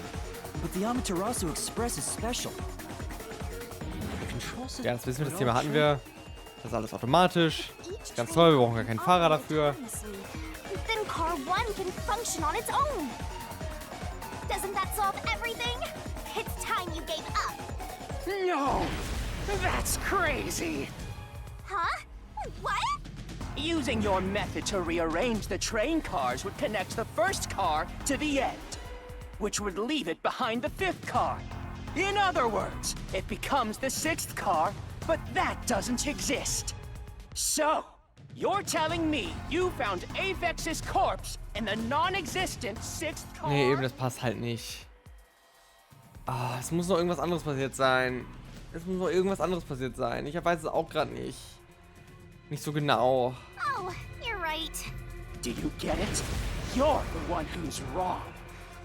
Speaker 4: But the Amaterasu Express is special.
Speaker 1: Ja, das wissen wir, das Thema hatten wir. Das ist alles automatisch. Ganz toll, wir brauchen gar keinen Fahrer dafür.
Speaker 3: Then car 1 can function on its own. Doesn't that solve everything? It's time you gave up.
Speaker 6: No! That's crazy!
Speaker 3: Huh? What?
Speaker 6: Using your method to rearrange the train cars would connect the first car to the end, which would leave it behind the fifth car. In other words, it becomes the sixth car, but that doesn't exist. So, you're telling me you found Avex's corpse in the non-existent sixth car?
Speaker 1: Nee, eben, das passt halt nicht. Ah, es muss noch irgendwas anderes passiert sein. Es muss noch irgendwas anderes passiert sein. Ich weiß es auch gerade nicht. Nicht so genau.
Speaker 3: Oh, you're right.
Speaker 6: Do you get it? You're the one who's wrong.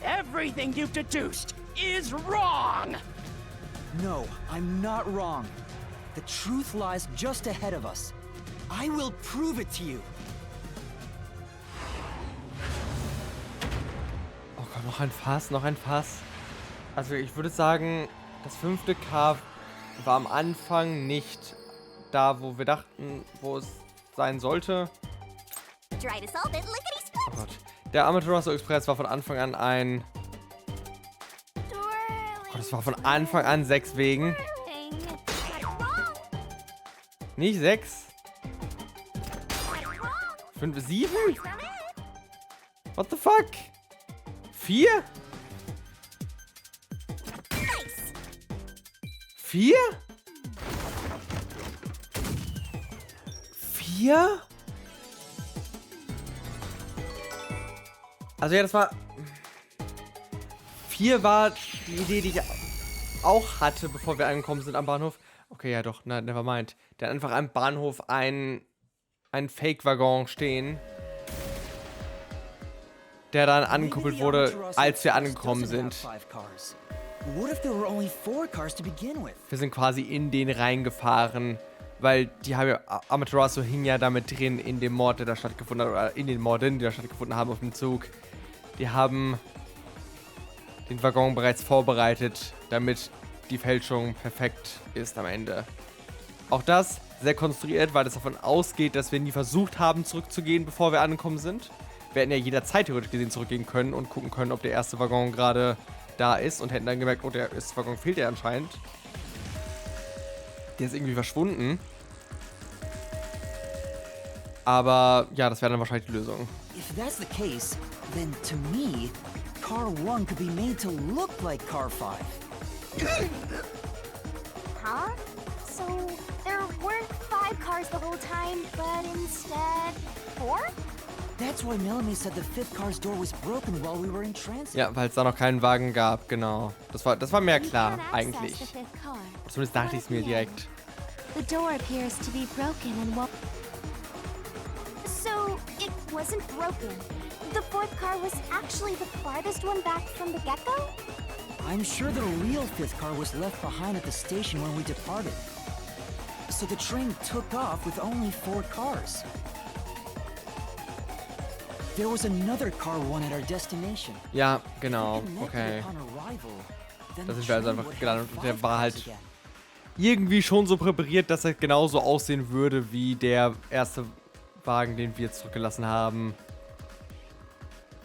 Speaker 6: Everything you've deduced is wrong!
Speaker 4: No, I'm not wrong. The truth lies just ahead of us. I will prove it to you.
Speaker 1: Oh Gott, noch ein Fass, noch ein Fass. Also ich würde sagen, das fünfte K war am Anfang nicht da, wo wir dachten, wo es sein sollte.
Speaker 3: Try to solve it, lickety
Speaker 1: Oh
Speaker 3: split.
Speaker 1: Gott. Der Amaterasu Express war von Anfang an ein... Oh, das war von Anfang an 6 Wegen. Nicht 6? 5, 7? What the fuck? 4? 4? 4? Also ja, das war... 4 war die Idee, die ich auch hatte, bevor wir angekommen sind am Bahnhof. Okay, ja doch, never mind. Der hat einfach am Bahnhof einen Fake-Waggon stehen, der dann angekuppelt wurde, als wir angekommen sind. Wir sind quasi in den reingefahren, weil die haben ja, Amaterasu hing ja damit drin in dem Mord, der da stattgefunden hat, oder in den Morden, die da stattgefunden haben auf dem Zug. Die haben den Waggon bereits vorbereitet, damit die Fälschung perfekt ist am Ende. Auch das sehr konstruiert, weil es davon ausgeht, dass wir nie versucht haben, zurückzugehen, bevor wir angekommen sind. Wir hätten ja jederzeit theoretisch gesehen zurückgehen können und gucken können, ob der erste Waggon gerade da ist und hätten dann gemerkt, oh, der erste Waggon fehlt ja anscheinend. Der ist irgendwie verschwunden. Aber ja, das wäre dann wahrscheinlich die Lösung.
Speaker 4: If that's the case, then to me, Car 1 could be made to look like Car 5.
Speaker 3: Huh? So there weren't 5 cars the whole time, but instead 4?
Speaker 4: That's why Melanie said the 5th car's door was broken while we were in transit.
Speaker 1: Ja, weil es da noch keinen Wagen gab, genau. Das war mir klar, eigentlich. Zumindest dachte ich es mir direkt.
Speaker 3: The door appears to be broken and won't... So, it wasn't broken. The 4th car was actually the farthest one back from the get-go?
Speaker 4: I'm sure the real 5th car was left behind at the station when we departed. So the train took off with only 4 cars. There was another Car 1 at our destination.
Speaker 1: Ja, genau, okay. Da sind wir also einfach gelandet und der war halt irgendwie schon so präpariert, dass er genauso aussehen würde wie der erste Wagen, den wir zurückgelassen haben.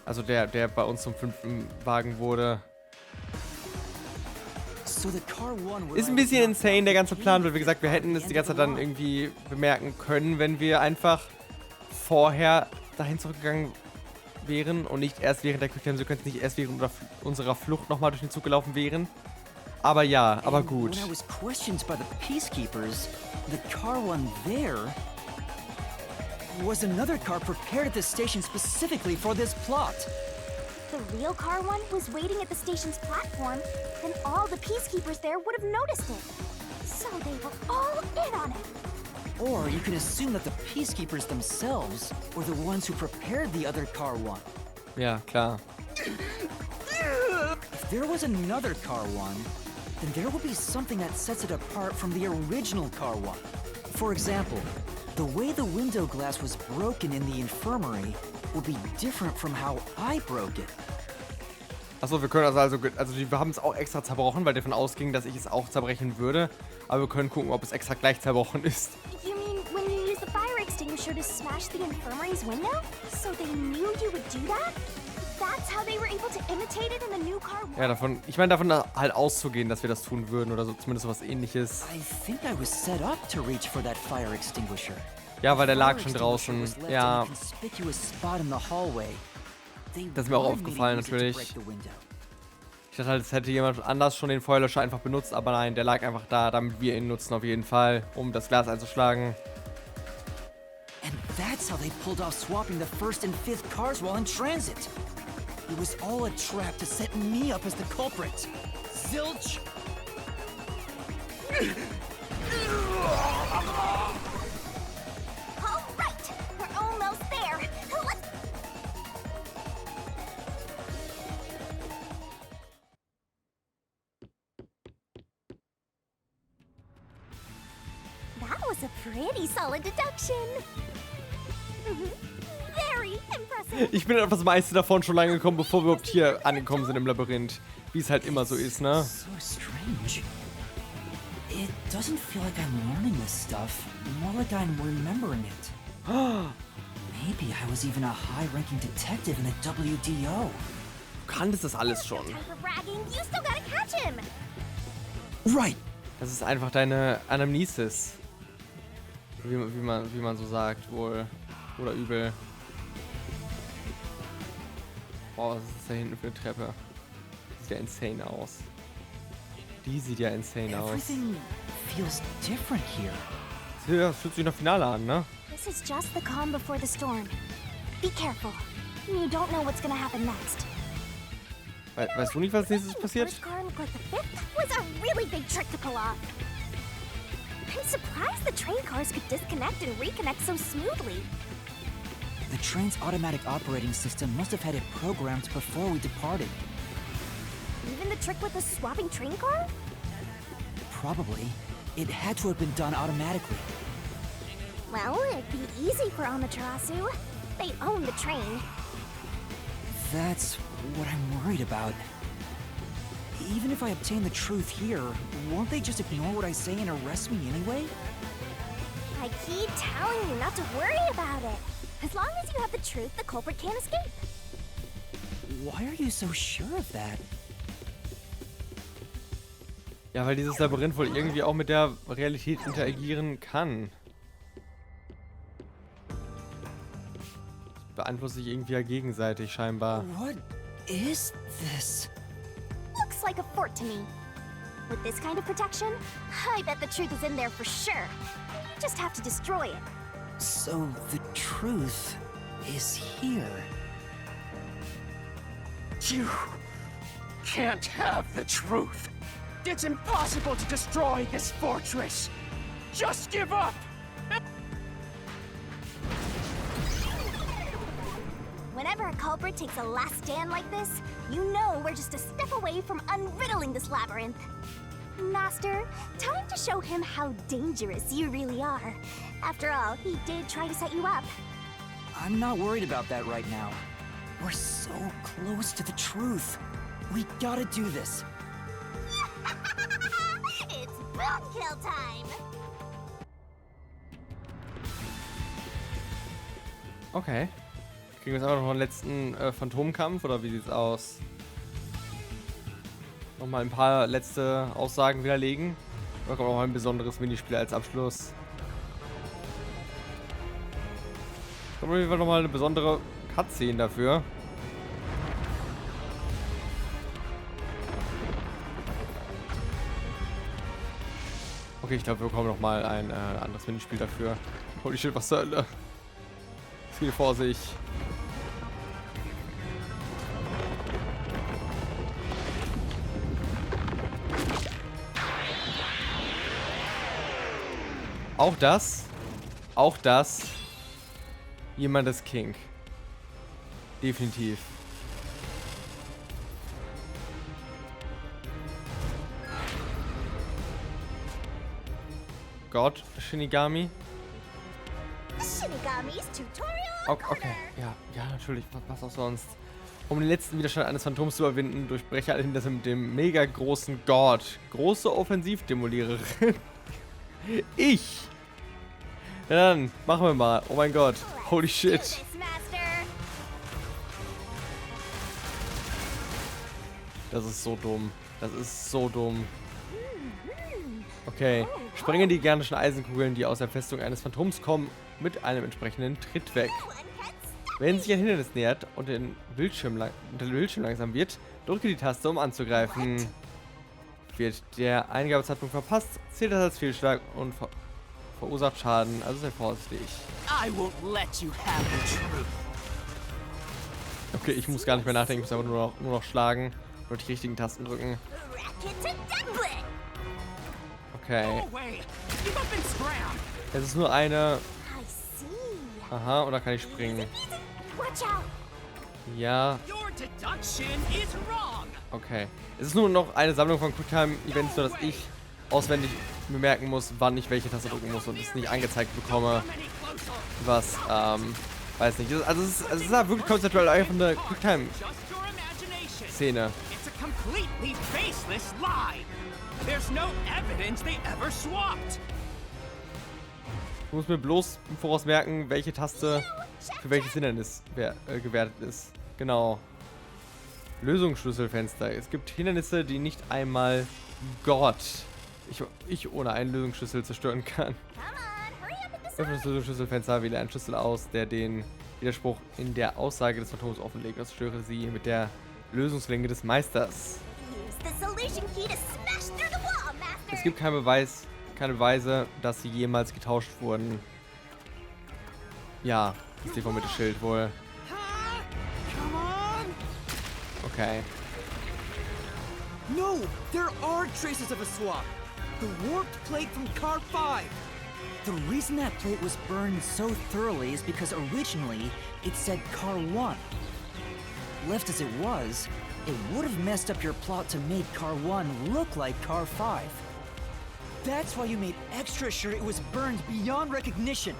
Speaker 1: Also der bei uns zum 5. Wagen wurde. Ist ein bisschen insane, der ganze Plan, weil wie gesagt, wir hätten es die ganze Zeit dann irgendwie bemerken können, wenn wir einfach vorher dahin zurückgegangen wären und nicht erst während der Quick-Time-Sequenz, nicht erst während unserer Flucht nochmal durch den Zug gelaufen wären. Aber ja, aber gut.
Speaker 4: When I was questioned by the peacekeepers, the Car 1 there was another car prepared at the station specifically for this plot.
Speaker 3: The real Car 1 was waiting at the station's platform, then all the peacekeepers there would have noticed it. So they were all in on it.
Speaker 4: Or you can assume that the peacekeepers themselves were the ones who prepared the other Car 1.
Speaker 1: Ja, klar.
Speaker 4: If there was another Car 1, then there will be something that sets it apart from the original Car 1. For example, the way the window glass was broken in the infirmary will be different from how I broke it.
Speaker 1: Achso, wir können wir haben es auch extra zerbrochen, weil davon ausging, dass ich es auch zerbrechen würde. Aber wir können gucken, ob es extra gleich zerbrochen ist.
Speaker 3: You mean when you used the fire extinguisher to smash the infirmary's window? So they knew you would do that? That's how they were able to imitate it in the new Car 1?
Speaker 1: Ja, davon halt auszugehen, dass wir das tun würden oder so, zumindest sowas Ähnliches.
Speaker 4: I think I was set up to reach for that fire extinguisher.
Speaker 1: Ja, weil der lag schon draußen. Ja. Das ist mir auch aufgefallen, natürlich. Ich dachte halt, es hätte jemand anders schon den Feuerlöscher einfach benutzt, aber nein, der lag einfach da, damit wir ihn nutzen auf jeden Fall, um das Glas einzuschlagen.
Speaker 4: And that's how they pulled off swapping the 1st and 5th cars while in transit. It was all a trap to set me up as the culprit. Zilch!
Speaker 3: All right, we're almost there. Let's... That was a pretty solid deduction. Very impressive.
Speaker 1: Ich bin auf das meiste davon schon lange gekommen, bevor wir überhaupt hier angekommen sind im Labyrinth. Wie es halt immer so ist, ne?
Speaker 4: So strange. It doesn't feel like I'm learning this stuff, more like I'm remembering it. Maybe I was even a high-ranking detective in the WDO.
Speaker 1: Du kanntest das alles schon.
Speaker 3: Time for bragging. You still gotta catch him.
Speaker 4: Right.
Speaker 1: Das ist einfach deine Anamnesis. Wie man so sagt, wohl. Oder übel. Boah, was ist da hinten für eine Treppe? Sieht ja insane aus. Die sieht ja insane aus.
Speaker 4: Everything feels different here.
Speaker 1: Ja, das fühlt sich nach Finale an, ne?
Speaker 3: This is just the calm before the storm. Be careful. You don't know what's gonna happen next.
Speaker 1: Weißt du nicht, was als nächstes passiert?
Speaker 3: First car looked like the fifth was a really big trick to pull off. I'm surprised the train cars could disconnect and reconnect so smoothly.
Speaker 4: The train's automatic operating system must have had it programmed before we departed.
Speaker 3: Even the trick with the swapping train car?
Speaker 4: Probably. It had to have been done automatically.
Speaker 3: Well, it'd be easy for Amaterasu. They own the train.
Speaker 4: That's what I'm worried about. Even if I obtain the truth here, won't they just ignore what I say and arrest me anyway?
Speaker 3: I keep telling you not to worry about it. As long as you have the truth, the culprit can't escape.
Speaker 4: Why are you so sure of that?
Speaker 1: Ja, weil dieses Labyrinth wohl irgendwie auch mit der Realität interagieren kann. Das beeinflusst sich irgendwie ja gegenseitig scheinbar.
Speaker 4: What is this?
Speaker 3: Looks like a fort to me. With this kind of protection, I bet the truth is in there for sure. You just have to destroy it.
Speaker 4: So the truth is here.
Speaker 6: You can't have the truth. It's impossible to destroy this fortress. Just give up.
Speaker 3: Whenever a culprit takes a last stand like this, you know we're just a step away from unriddling this labyrinth. Master, time to show him how dangerous you really are. After all, he did try to set you up.
Speaker 4: I'm not worried about that right now. We're so close to the truth. We gotta do this.
Speaker 3: It's boom kill time!
Speaker 1: Okay. Kriegen wir jetzt einfach noch einen letzten Phantomkampf oder wie sieht's aus? Nochmal ein paar letzte Aussagen widerlegen. Oder kommt noch ein besonderes Minispiel als Abschluss? Kommt auf jeden Fall nochmal eine besondere Cutscene dafür. Okay, ich glaube, wir bekommen nochmal ein anderes Minispiel dafür. Holy shit, was zur Hölle? Viel vor sich. Auch das, jemandes King. Definitiv. Gott, Shinigami.
Speaker 3: Shinigami's Tutorial
Speaker 1: Okay, ja, natürlich, was auch sonst. Um den letzten Widerstand eines Phantoms zu überwinden, durchbreche alle Hindernisse mit dem mega großen Gott. Große Offensivdemoliererin. Ich! Ja, dann machen wir mal. Oh mein Gott. Holy shit.
Speaker 3: This, Master.
Speaker 1: Das ist so dumm. Das ist so dumm. Okay. Sprenge die gigantischen Eisenkugeln, die aus der Festung eines Phantoms kommen, mit einem entsprechenden Tritt weg. Wenn sich ein Hindernis nähert und der Bildschirm langsam wird, drücke die Taste, um anzugreifen. Wird der Eingabezeitpunkt verpasst, zählt das als Fehlschlag und verursacht Schaden, also sei vorsichtig.
Speaker 6: I won't let you have the truth.
Speaker 1: Okay, ich muss gar nicht mehr nachdenken, ich muss einfach nur noch schlagen, nur die richtigen Tasten drücken.
Speaker 3: Racket to Dublin!
Speaker 1: Okay,
Speaker 6: Go away. Give up and scram.
Speaker 1: es ist nur eine...
Speaker 3: I see.
Speaker 1: Aha, oder kann ich springen?
Speaker 3: Watch out!
Speaker 1: Ja,
Speaker 6: Your deduction is wrong.
Speaker 1: okay. Es ist nur noch eine Sammlung von Quicktime-Events, sodass ich auswendig bemerken muss, wann ich welche Taste drücken muss und es nicht angezeigt bekomme,
Speaker 6: Come any closer.
Speaker 1: was, weiß nicht. Also es ist ja wirklich konzeptuell einfach eine
Speaker 6: Just your imagination.
Speaker 1: Quicktime-Szene.
Speaker 6: It's a completely baseless lie. There's no evidence they ever swapped.
Speaker 1: Ich muss mir bloß im Voraus merken, welche Taste für welches Hindernis gewertet ist. Genau. Lösungsschlüsselfenster. Es gibt Hindernisse, die nicht einmal Gott, ich ohne einen Lösungsschlüssel zerstören kann. Öffne das Lösungsschlüsselfenster, wähle einen Schlüssel aus, der den Widerspruch in der Aussage des Phantoms offenlegt. Das störe sie mit der Lösungslinge des Meisters. Es gibt keinen Beweis, keine Beweise, dass sie jemals getauscht wurden. Ja, das deformierte Schild wohl. Okay.
Speaker 4: No, there are traces of a swap. The warped plate from Car 5. The reason that plate was burned so thoroughly is because originally it said Car 1. Left as it was, it would have messed up your plot to make Car 1 look like Car 5. That's why you made extra sure it was burned beyond recognition.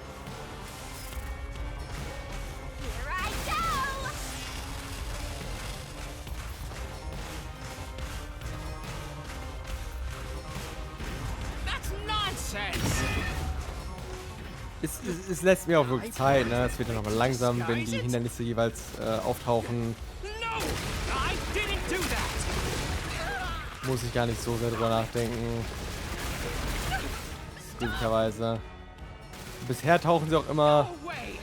Speaker 3: Here I go!
Speaker 6: That's nonsense!
Speaker 1: Es lässt mir auch wirklich Zeit, ne? Es wird dann nochmal langsam, wenn die Hindernisse jeweils auftauchen.
Speaker 6: No! I didn't do that!
Speaker 1: Muss ich gar nicht so sehr drüber nachdenken. Glücklicherweise. Bisher tauchen sie auch immer
Speaker 6: No way!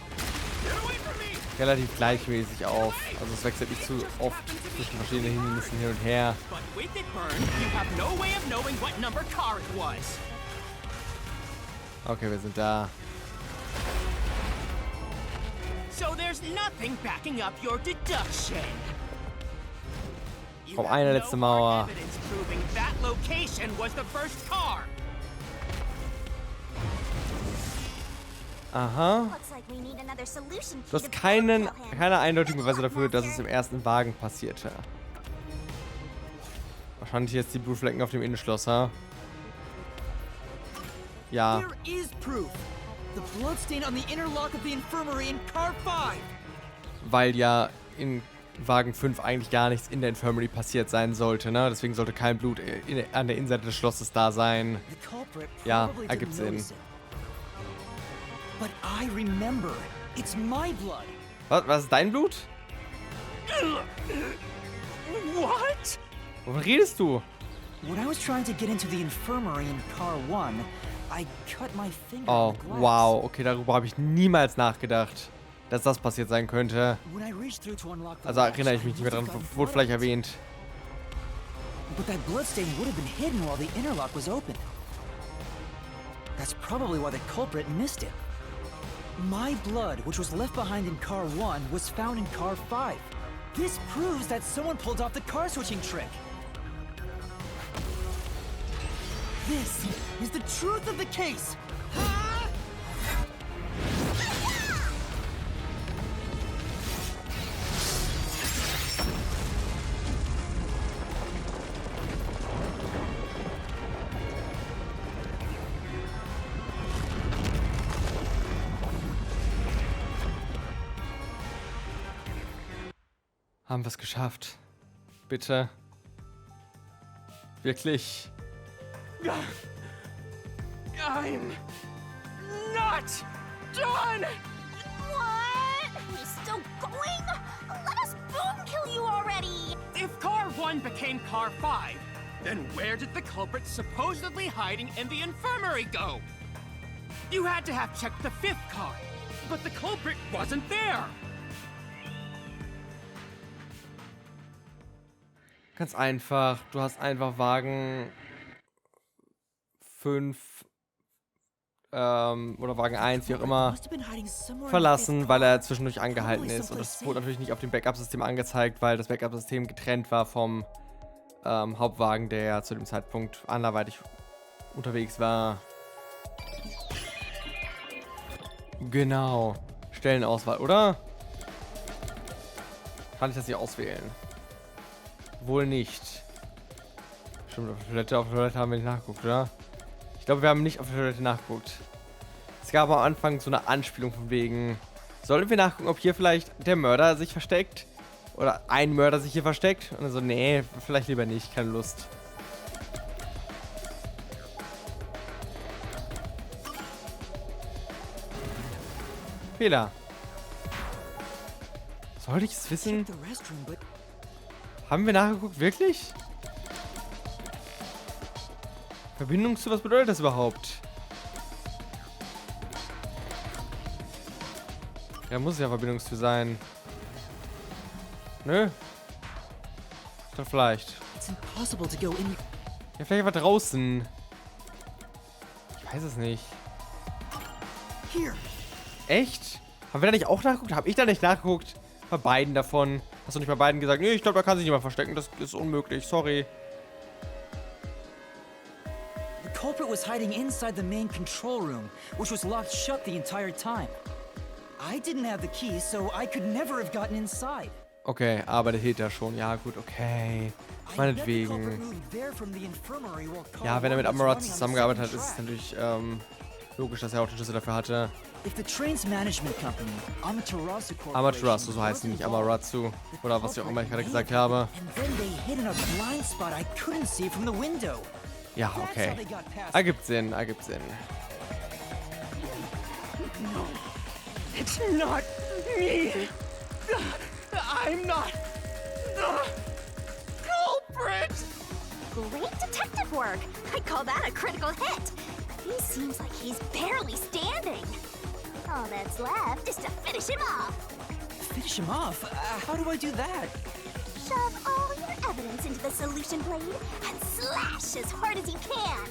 Speaker 6: Get away from me!
Speaker 1: relativ gleichmäßig auf. Also es wechselt nicht zu oft zwischen verschiedenen Hindernissen hin und her.
Speaker 6: But with it burned, you have no way of knowing what number car it was.
Speaker 1: Okay, wir sind da.
Speaker 6: So there's nothing backing up your deduction. You
Speaker 1: Komm,
Speaker 6: have
Speaker 1: eine
Speaker 6: no
Speaker 1: letzte
Speaker 6: more
Speaker 1: Mauer.
Speaker 6: evidence proving that location was the first car.
Speaker 1: Aha.
Speaker 3: Looks like we need another solution
Speaker 1: Du hast keine eindeutigen Beweise dafür, dass es im ersten Wagen passierte. Wahrscheinlich jetzt die Blutflecken auf dem Innenschlosser. Ja.
Speaker 4: There is proof. The bloodstain on the inner lock of the infirmary in Car 5.
Speaker 1: Weil ja in Wagen 5 eigentlich gar nichts in der Infirmary passiert sein sollte, ne? Deswegen sollte kein Blut an der Innenseite des Schlosses da sein.
Speaker 4: The culprit
Speaker 1: Ja,
Speaker 4: probably
Speaker 1: ergibt
Speaker 4: didn't
Speaker 1: Sinn.
Speaker 4: notice it. But I remember. It's my blood.
Speaker 1: Was ist dein Blut?
Speaker 6: What?
Speaker 1: Wovon redest du?
Speaker 4: When I was trying to get into the infirmary in Car 1, I cut my finger
Speaker 1: Oh,
Speaker 4: on the glass.
Speaker 1: wow. Okay, darüber habe ich niemals nachgedacht, dass das passiert sein könnte.
Speaker 4: When I reached through to unlock the
Speaker 1: Also
Speaker 4: latch,
Speaker 1: erinnere ich
Speaker 4: I
Speaker 1: mich nicht mehr
Speaker 4: must
Speaker 1: dran.
Speaker 4: have gotten
Speaker 1: Wurde
Speaker 4: blood
Speaker 1: vielleicht
Speaker 4: on it.
Speaker 1: erwähnt.
Speaker 4: But that bloodstain would have been hidden while the inner lock was open. That's probably why the culprit missed it. My blood, which was left behind in Car 1, was found in Car 5. This proves that someone pulled off the car switching trick. This is the truth of the case.
Speaker 1: Haben wir es geschafft. Bitte. Wirklich.
Speaker 6: I'm not done!
Speaker 3: What? He's still going? Let us boom kill you already!
Speaker 6: If Car 1 became Car 5, then where did the culprit supposedly hiding in the infirmary go? You had to have checked the 5th car, but the culprit wasn't there!
Speaker 1: Ganz einfach. Du hast einfach Wagen 5 oder Wagen 1, wie auch immer,
Speaker 4: Must have been hiding somewhere in the
Speaker 1: verlassen,
Speaker 4: fifth
Speaker 1: weil
Speaker 4: car.
Speaker 1: er zwischendurch angehalten ist. Und das wurde natürlich nicht auf dem Backup-System angezeigt, weil das Backup-System getrennt war vom Hauptwagen, der ja zu dem Zeitpunkt anderweitig unterwegs war. Genau. Stellenauswahl, oder? Kann ich das hier auswählen? Wohl nicht. Stimmt, auf der Toilette haben wir nicht nachgeguckt, oder? Ich glaube, wir haben nicht auf der Toilette nachgeguckt. Es gab am Anfang so eine Anspielung von wegen, sollten wir nachgucken, ob hier vielleicht der Mörder sich versteckt? Oder ein Mörder sich hier versteckt? Und dann so, nee, vielleicht lieber nicht, keine Lust. Fehler. Sollte ich es wissen?
Speaker 4: Checked the restroom, but
Speaker 1: Haben wir nachgeguckt? Wirklich? Verbindung zu, was bedeutet das überhaupt? Ja, muss ja Verbindung zu sein. Nö. Doch vielleicht.
Speaker 4: it's impossible to go in.
Speaker 1: Ja, vielleicht war draußen. Ich weiß es nicht.
Speaker 4: Here.
Speaker 1: Echt? Haben wir da nicht auch nachgeguckt? Habe ich da nicht nachgeguckt? Bei beiden davon. Hast du nicht bei beiden gesagt? Nee, ich glaube, da kann sich niemand verstecken. Das ist unmöglich. Sorry.
Speaker 4: The culprit was hiding inside the main control room, which was locked shut the entire time. I didn't have the key, so I could never have gotten inside.
Speaker 1: Okay, aber der Täter schon. Ja, gut, okay. Meinetwegen. Ja, wenn er mit Amarat zusammengearbeitet hat, ist es natürlich logisch, dass er auch den Schlüssel dafür hatte.
Speaker 4: If the train's management company, Amaterasu Corporation,
Speaker 1: Amaterasu, so heißt sie nicht, Amaratsu. Oder was ich auch immer ich gerade gesagt habe.
Speaker 4: and then they hid in a blind spot I couldn't see from the window.
Speaker 1: Ja,
Speaker 4: That's how
Speaker 1: okay.
Speaker 4: they got past.
Speaker 1: Ergibt Sinn, ergibt Sinn.
Speaker 6: It's not me. I'm not the culprit.
Speaker 3: Great detective work. I'd call that a critical hit. He seems like he's barely standing. All that's left is to finish him off.
Speaker 4: Finish him off? How do I do that?
Speaker 3: Shove all your evidence into the solution blade and slash as hard as you can.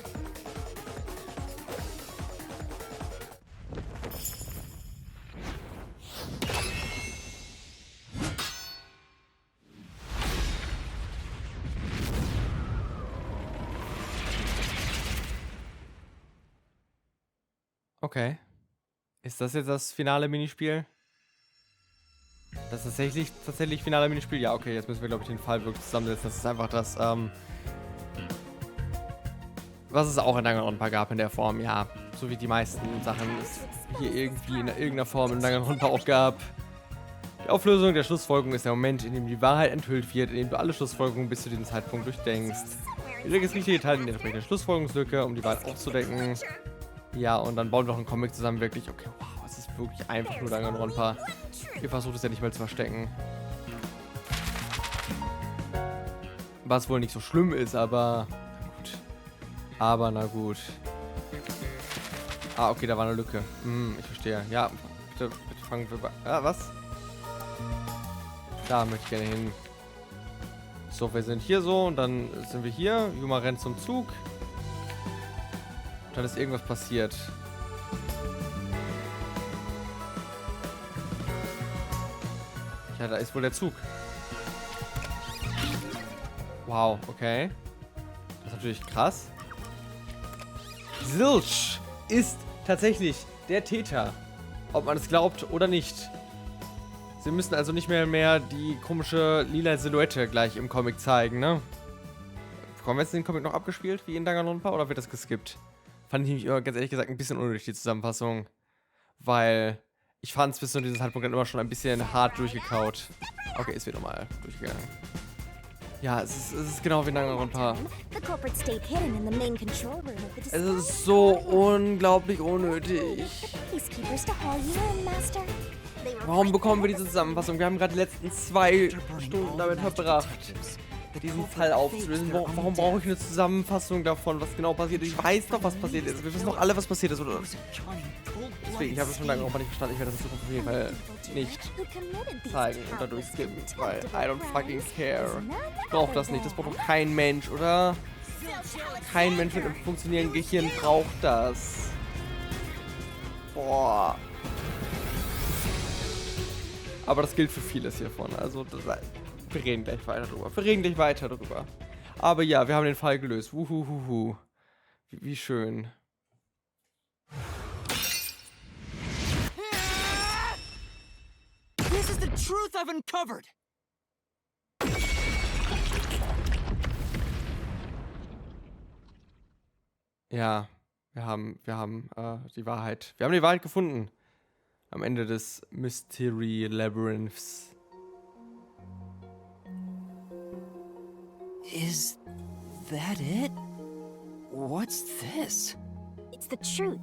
Speaker 1: Okay. Ist das jetzt das finale Minispiel? Das ist tatsächlich finale Minispiel? Ja, okay, jetzt müssen wir, glaube ich, den Fall wirklich zusammensetzen. Das ist einfach das, was es auch in Danganronpa gab in der Form, ja. So wie die meisten Sachen es hier irgendwie in irgendeiner Form in Danganronpa auch gab. Die Auflösung der Schlussfolgerung ist der Moment, in dem die Wahrheit enthüllt wird, in dem du alle Schlussfolgerungen bis zu diesem Zeitpunkt durchdenkst. Leg das richtige Teil in die entsprechende Schlussfolgerungslücke, um die Wahrheit aufzudecken. Ja, und dann bauen wir noch einen Comic zusammen, wirklich. Okay, wow, es ist wirklich einfach nur Danganronpa. Ihr versucht es ja nicht mal zu verstecken. Was wohl nicht so schlimm ist, aber na gut. Aber na gut. Ah, okay, da war eine Lücke. Ich verstehe. Ja, bitte fangen wir bei... Ah, was? Da möchte ich gerne hin. So, wir sind hier so und dann sind wir hier. Yuma rennt zum Zug. Dann ist irgendwas passiert. Ja, da ist wohl der Zug. Wow, okay. Das ist natürlich krass. Zilch ist tatsächlich der Täter. Ob man es glaubt oder nicht. Sie müssen also nicht mehr die komische lila Silhouette gleich im Comic zeigen, ne? Kommen wir jetzt in den Comic noch abgespielt, wie in Danganronpa, oder wird das geskippt? Fand ich nämlich ganz ehrlich gesagt ein bisschen unnötig, die Zusammenfassung. Weil ich fand es bis zu diesem Zeitpunkt dann immer schon ein bisschen hart durchgekaut. Okay, es wird nochmal durchgegangen. Ja, es ist genau wie in Danganronpa.
Speaker 3: The culprit stayed hidden in the main control room of the
Speaker 1: Es ist so unglaublich unnötig.
Speaker 3: peacekeepers to haul you in, Master. They were
Speaker 1: Warum
Speaker 3: right
Speaker 1: bekommen wir
Speaker 3: there.
Speaker 1: diese Zusammenfassung? Wir haben gerade die letzten 2 Stunden damit verbracht, diesen Fall aufzulösen. Warum brauche ich eine Zusammenfassung davon, was genau passiert ist? Ich weiß doch, was passiert ist. Wir wissen doch alle, was passiert ist, oder? Deswegen, ich habe es schon lange auch mal nicht verstanden. Ich werde das in Zukunft auf jeden Fall nicht
Speaker 3: Who committed these
Speaker 1: zeigen und dadurch
Speaker 3: countless
Speaker 1: skippen, weil I don't fucking
Speaker 3: crimes
Speaker 1: care.
Speaker 3: is none
Speaker 1: Ich brauche das nicht. Das braucht doch kein Mensch, oder? Kein Mensch mit einem funktionierenden Gehirn braucht das. Boah. Aber das gilt für vieles hiervon. Also, wir reden gleich weiter drüber. Aber ja, wir haben den Fall gelöst. Wuhuhuhu. Wie schön.
Speaker 4: This is the truth I've uncovered.
Speaker 1: Ja, wir haben die Wahrheit. Wir haben die Wahrheit gefunden. Am Ende des Mystery Labyrinths.
Speaker 4: Is that it? What's this?
Speaker 3: It's the truth.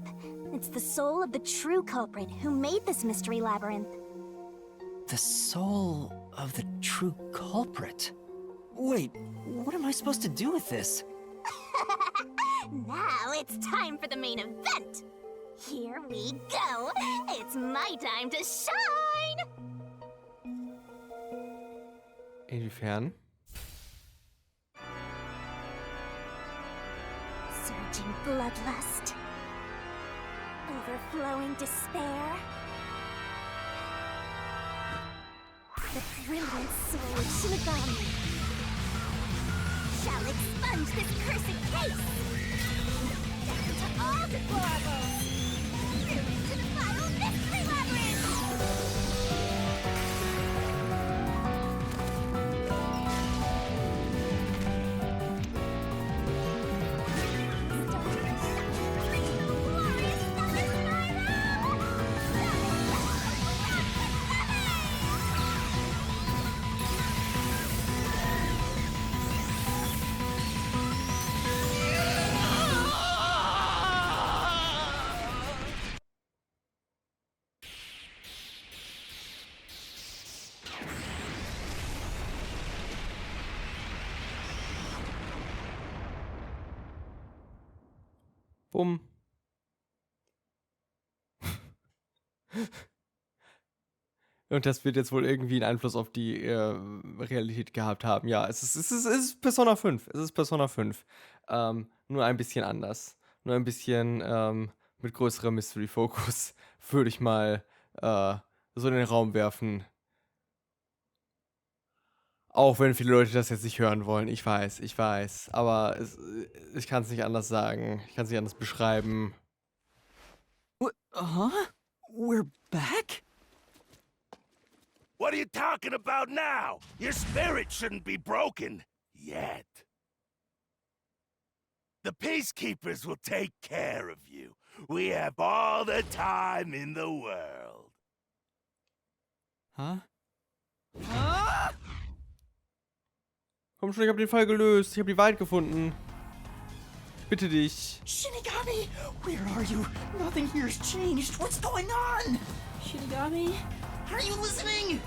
Speaker 3: It's the soul of the true culprit who made this mystery labyrinth.
Speaker 4: The soul of the true culprit? Wait, what am I supposed to do with this?
Speaker 3: Now it's time for the main event. Here we go. It's my time to shine.
Speaker 1: Inwiefern?
Speaker 3: Surging bloodlust. Overflowing despair. The brilliant soul of Shinigami shall expunge this cursed case. Down to all deplorables. Through into the final mystery labyrinth.
Speaker 1: Bumm. Und das wird jetzt wohl irgendwie einen Einfluss auf die Realität gehabt haben. Ja, es ist Persona 5. Es ist Persona 5. Nur ein bisschen anders. Nur ein bisschen mit größerem Mystery-Fokus, würde ich mal so in den Raum werfen. Auch wenn viele Leute das jetzt nicht hören wollen. Ich weiß. Aber ich kann es nicht anders sagen. Ich kann es nicht anders beschreiben.
Speaker 4: Huh? We're back?
Speaker 5: What are you talking about now? Your spirit shouldn't be broken. Yet. The Peacekeepers will take care of you. We have all the time in the world.
Speaker 4: Huh?
Speaker 1: Komm schon, ich habe den Fall gelöst. Ich habe die Wahrheit gefunden. Ich bitte dich.
Speaker 4: Shinigami! Where are you? Nothing here's changed. What's going on? Shinigami? Are you listening?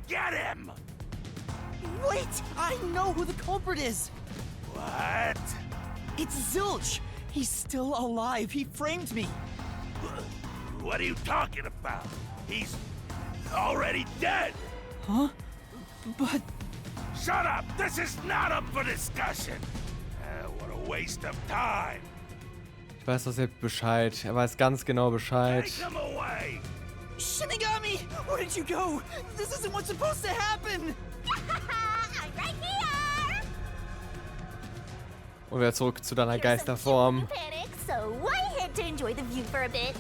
Speaker 5: Get him!
Speaker 4: Wait! I know who the culprit is!
Speaker 5: What?
Speaker 4: It's Zilch! He's still alive. He framed me.
Speaker 5: What are you talking about? He's already dead!
Speaker 4: Huh? But...
Speaker 5: Shut up! This is not up for discussion! What a waste of time!
Speaker 1: Ich weiß doch selbst Bescheid. Er weiß ganz genau Bescheid.
Speaker 5: Take him away!
Speaker 4: Shinigami! Where did you go? This isn't what's supposed to happen!
Speaker 3: I'm right here.
Speaker 1: Und wieder zurück zu deiner
Speaker 3: Here's some
Speaker 1: Geisterform.
Speaker 3: panic, so why head to enjoy the view for a bit?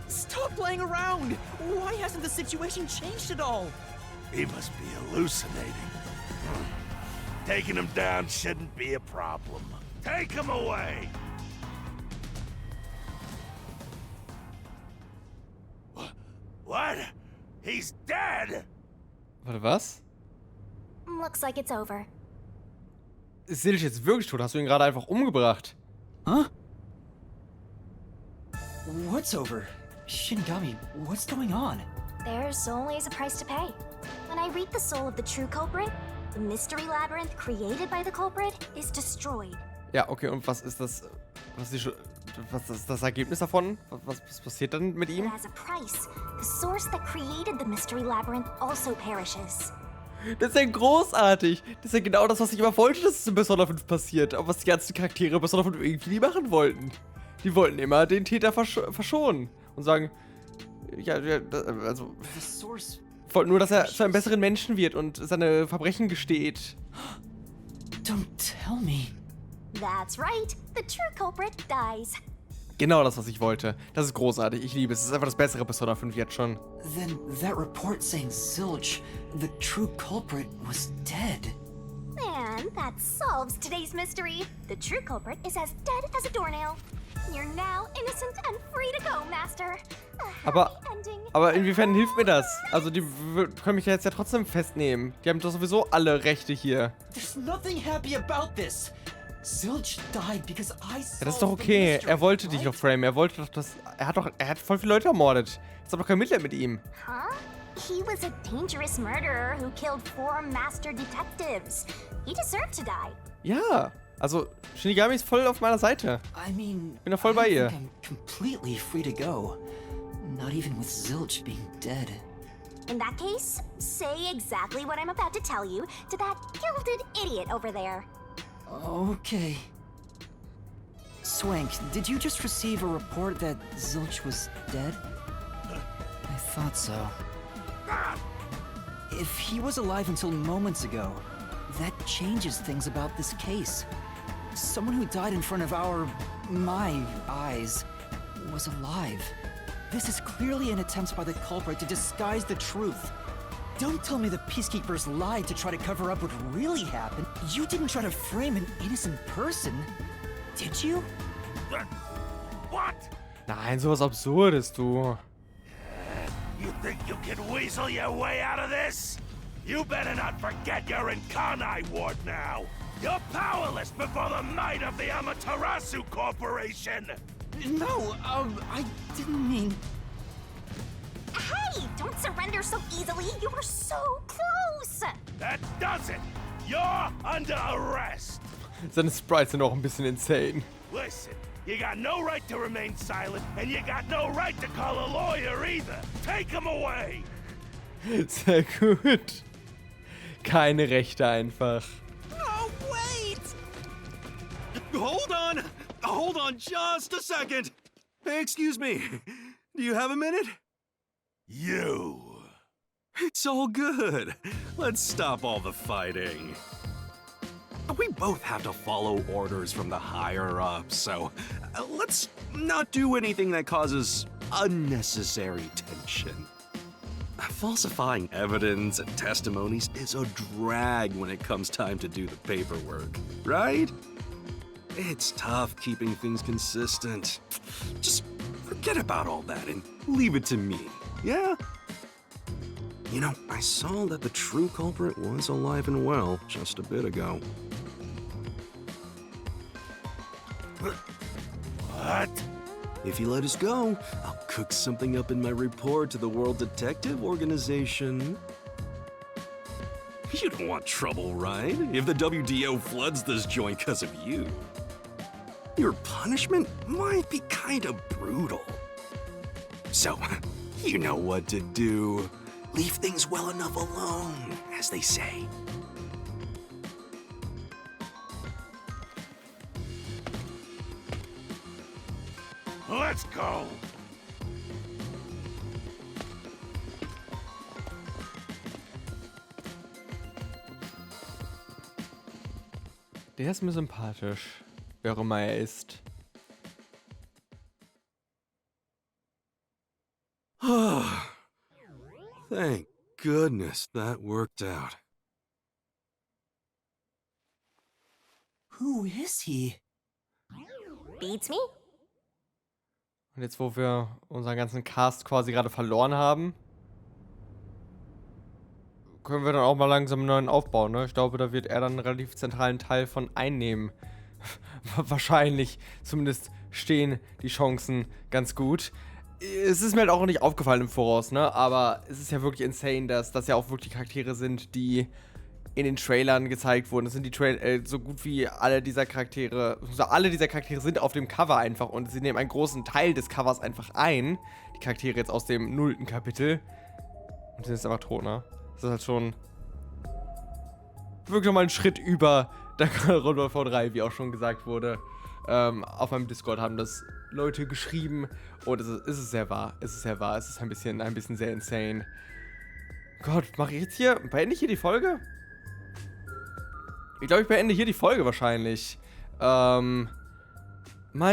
Speaker 4: Stop playing around! Why hasn't the situation changed at all?
Speaker 5: He must be hallucinating. Taking him down shouldn't be a problem. Take him away! What? He's dead?
Speaker 1: Warte, was?
Speaker 3: Looks like it's over.
Speaker 1: Ist Silch jetzt wirklich tot? Hast du ihn gerade einfach umgebracht?
Speaker 4: Huh? What's over? Shinigami, what's going on?
Speaker 3: There's always a price to pay. When I read the soul of the true culprit, the mystery labyrinth created by the culprit is destroyed.
Speaker 1: Ja, okay, und was ist das? Was ist das Ergebnis davon? Was passiert dann mit
Speaker 3: But
Speaker 1: ihm?
Speaker 3: as a price, the source that created the mystery labyrinth also perishes.
Speaker 1: Das ist ja großartig. Das ist ja genau das, was ich immer wollte, dass es in Persona 5 passiert. Aber was die ganzen Charaktere in Persona 5 irgendwie nie machen wollten. Die wollten immer den Täter verschonen. Und sagen, also,
Speaker 4: The source...
Speaker 1: wollten nur, dass er zu einem besseren Menschen wird und seine Verbrechen gesteht.
Speaker 4: Don't tell me.
Speaker 3: That's right, the true culprit dies.
Speaker 1: Genau das, was ich wollte. Das ist großartig. Ich liebe es. Es ist einfach das bessere Persona 5 jetzt schon.
Speaker 4: Then that report saying Zilch, the true culprit, was dead.
Speaker 3: And that solves today's mystery. The true culprit is as dead as a doornail. You're now innocent and free to go, Master. A happy ending.
Speaker 1: Aber inwiefern hilft mir das? Also, die können mich ja jetzt ja trotzdem festnehmen. Die haben doch sowieso alle Rechte hier.
Speaker 4: There's nothing happy about this. Zilch died because I
Speaker 1: Ja, das ist doch okay. Er wollte dich doch framen. Er wollte doch das... Er hat voll viele Leute ermordet. Jetzt hab doch kein Mitleid mit ihm.
Speaker 3: Huh? He was a dangerous murderer who killed 4 master detectives. He deserved to die.
Speaker 1: Ja, also Shinigami ist voll auf meiner Seite.
Speaker 4: I mean,
Speaker 1: Bin da voll bei
Speaker 4: I
Speaker 1: ihr.
Speaker 4: think I'm completely free to go. Not even with Zilch being dead.
Speaker 3: In that case, say exactly what I'm about to tell you to that gilded idiot over there.
Speaker 4: Okay. Swank, did you just receive a report that Zilch was dead? I thought so. If he was alive until moments ago, that changes things about this case. Someone who died in front of my eyes, was alive. This is clearly an attempt by the culprit to disguise the truth. Don't tell me the Peacekeepers lied to try to cover up what really happened. You didn't try to frame an innocent person, did you?
Speaker 5: What?
Speaker 1: Nein, sowas Absurdes, du.
Speaker 5: You think you can weasel your way out of this? You better not forget you're in Kanai Ward now. You're powerless before the might of the Amaterasu Corporation.
Speaker 4: No, I didn't mean...
Speaker 3: Hey, don't surrender so easily. You were so close.
Speaker 5: That does it. You're under arrest.
Speaker 1: Seine Sprites sind auch ein bisschen insane.
Speaker 5: Listen, you got no right to remain silent, and you got no right to call a lawyer either. Take him away.
Speaker 1: Sehr gut. Keine Rechte einfach.
Speaker 6: Oh, wait! Hold on just a second. Hey, excuse me. Do you have a minute?
Speaker 5: You.
Speaker 6: It's all good. Let's stop all the fighting. We both have to follow orders from the higher-ups, so let's not do anything that causes unnecessary tension. Falsifying evidence and testimonies is a drag when it comes time to do the paperwork, right? It's tough keeping things consistent. Just forget about all that and leave it to me, yeah? You know, I saw that the true culprit was alive and well just a bit ago.
Speaker 5: What?
Speaker 6: If you let us go, I'll cook something up in my report to the World Detective Organization. You don't want trouble, right? If the WDO floods this joint because of you. Your punishment might be kind of brutal. So, you know what to do. Leave things well enough alone, as they say.
Speaker 5: Let's go.
Speaker 1: Der ist mir sympathisch, wer auch immer er ist.
Speaker 6: Thank goodness that worked out.
Speaker 4: Who is he?
Speaker 3: Beats me?
Speaker 1: Und jetzt, wo wir unseren ganzen Cast quasi gerade verloren haben, können wir dann auch mal langsam einen neuen aufbauen, ne? Ich glaube, da wird er dann einen relativ zentralen Teil von einnehmen. Wahrscheinlich. Zumindest stehen die Chancen ganz gut. Es ist mir halt auch nicht aufgefallen im Voraus, ne? Aber es ist ja wirklich insane, dass das ja auch wirklich Charaktere sind, die in den Trailern gezeigt wurden. Das sind die so gut wie alle dieser Charaktere, also alle dieser Charaktere sind auf dem Cover einfach und sie nehmen einen großen Teil des Covers einfach ein. Die Charaktere jetzt aus dem 0. Kapitel. Und sind jetzt einfach tot, ne? Das ist halt schon wirklich nochmal ein Schritt über der Runde von 3, wie auch schon gesagt wurde. Auf meinem Discord haben das Leute geschrieben und es ist sehr wahr. Es ist sehr wahr. Es ist ein bisschen sehr insane. Gott, mache ich jetzt hier? Beende ich hier die Folge? Ich glaube, ich beende hier die Folge wahrscheinlich. Mein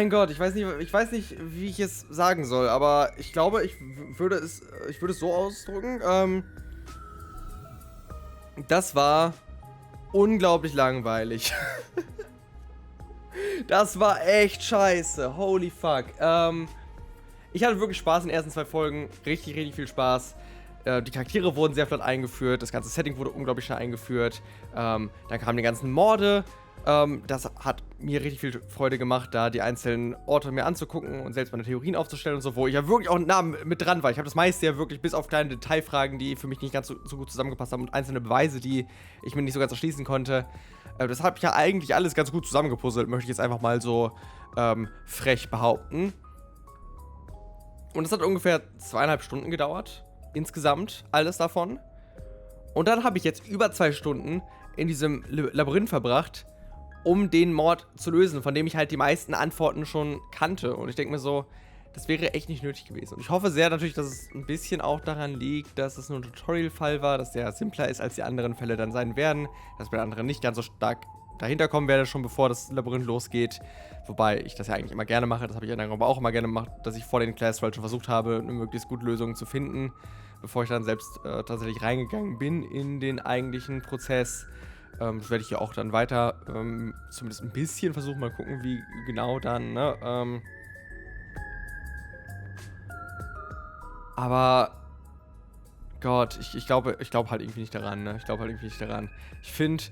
Speaker 1: Gott, ich weiß nicht, wie ich es sagen soll, aber ich glaube, ich würde es so ausdrücken. Das war unglaublich langweilig. Das war echt scheiße. Holy fuck. Ich hatte wirklich Spaß in den ersten 2 Folgen. Richtig, richtig viel Spaß. Die Charaktere wurden sehr flott eingeführt. Das ganze Setting wurde unglaublich schnell eingeführt. Dann kamen die ganzen Morde. Das hat mir richtig viel Freude gemacht, da die einzelnen Orte mir anzugucken und selbst meine Theorien aufzustellen und so, wo ich ja wirklich auch nah mit dran war. Ich habe das meiste ja wirklich bis auf kleine Detailfragen, die für mich nicht ganz so gut zusammengepasst haben und einzelne Beweise, die ich mir nicht so ganz erschließen konnte. Das habe ich ja eigentlich alles ganz gut zusammengepuzzelt, möchte ich jetzt einfach mal so frech behaupten. Und es hat ungefähr 2,5 Stunden gedauert, insgesamt, alles davon. Und dann habe ich jetzt über 2 Stunden in diesem Labyrinth verbracht, um den Mord zu lösen, von dem ich halt die meisten Antworten schon kannte. Und ich denke mir so, das wäre echt nicht nötig gewesen. Und ich hoffe sehr natürlich, dass es ein bisschen auch daran liegt, dass es nur ein Tutorial-Fall war, dass der simpler ist, als die anderen Fälle dann sein werden. Dass ich bei den anderen nicht ganz so stark dahinter kommen werde, schon bevor das Labyrinth losgeht. Wobei ich das ja eigentlich immer gerne mache. Das habe ich ja dann aber auch immer gerne gemacht, dass ich vor den Class schon versucht habe, eine möglichst gute Lösung zu finden, bevor ich dann selbst tatsächlich reingegangen bin in den eigentlichen Prozess. Das werde ich ja auch dann weiter zumindest ein bisschen versuchen, mal gucken, wie genau dann, ne? Aber Gott, ich glaube halt irgendwie nicht daran, ne? Ich glaube halt irgendwie nicht daran. Ich finde,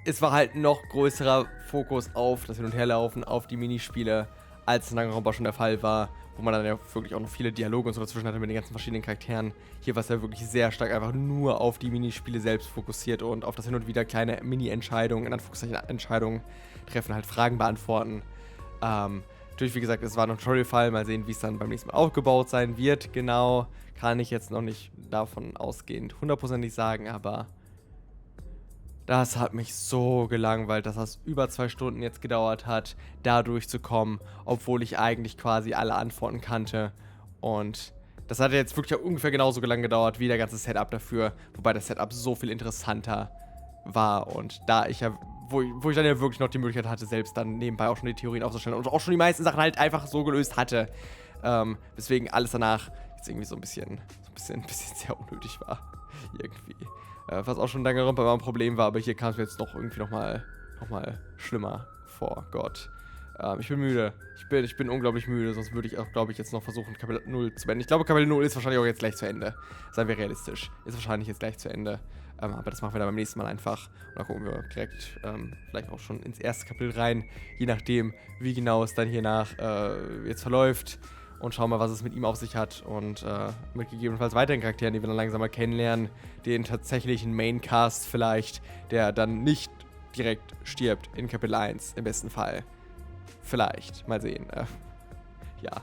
Speaker 1: es war halt noch größerer Fokus auf das Hin- und Herlaufen, auf die Minispiele, als in Danganronpa schon der Fall war, wo man dann ja wirklich auch noch viele Dialoge und so dazwischen hatte mit den ganzen verschiedenen Charakteren. Hier war es ja wirklich sehr stark einfach nur auf die Minispiele selbst fokussiert und auf das hin und wieder kleine Mini-Entscheidungen, in Anführungszeichen Entscheidungen treffen, halt Fragen beantworten. Natürlich, wie gesagt, es war noch ein Tutorial-Fall, mal sehen, wie es dann beim nächsten Mal aufgebaut sein wird, genau. Kann ich jetzt noch nicht davon ausgehend hundertprozentig sagen, aber das hat mich so gelangweilt, dass das über 2 Stunden jetzt gedauert hat, da durchzukommen, obwohl ich eigentlich quasi alle Antworten kannte. Und das hat jetzt wirklich ungefähr genauso lange gedauert wie der ganze Setup dafür, wobei das Setup so viel interessanter war. Und da ich ja, wo ich dann ja wirklich noch die Möglichkeit hatte, selbst dann nebenbei auch schon die Theorien aufzustellen und auch schon die meisten Sachen halt einfach so gelöst hatte. Weswegen alles danach jetzt irgendwie so ein bisschen sehr unnötig war. Irgendwie. Was auch schon Danganronpa immer ein Problem war, aber hier kam es mir jetzt noch irgendwie noch mal schlimmer vor. Gott. Ich bin müde. Ich bin unglaublich müde, sonst würde ich auch, glaube ich, jetzt noch versuchen, Kapitel 0 zu beenden. Ich glaube, Kapitel 0 ist wahrscheinlich auch jetzt gleich zu Ende. Seien wir realistisch. Ist wahrscheinlich jetzt gleich zu Ende. Aber das machen wir dann beim nächsten Mal einfach. Und dann gucken wir direkt vielleicht auch schon ins erste Kapitel rein. Je nachdem, wie genau es dann hiernach jetzt verläuft. Und schauen mal, was es mit ihm auf sich hat. Und mit gegebenenfalls weiteren Charakteren, die wir dann langsam mal kennenlernen. Den tatsächlichen Maincast vielleicht, der dann nicht direkt stirbt in Kapitel 1, im besten Fall. Vielleicht. Mal sehen. Ja.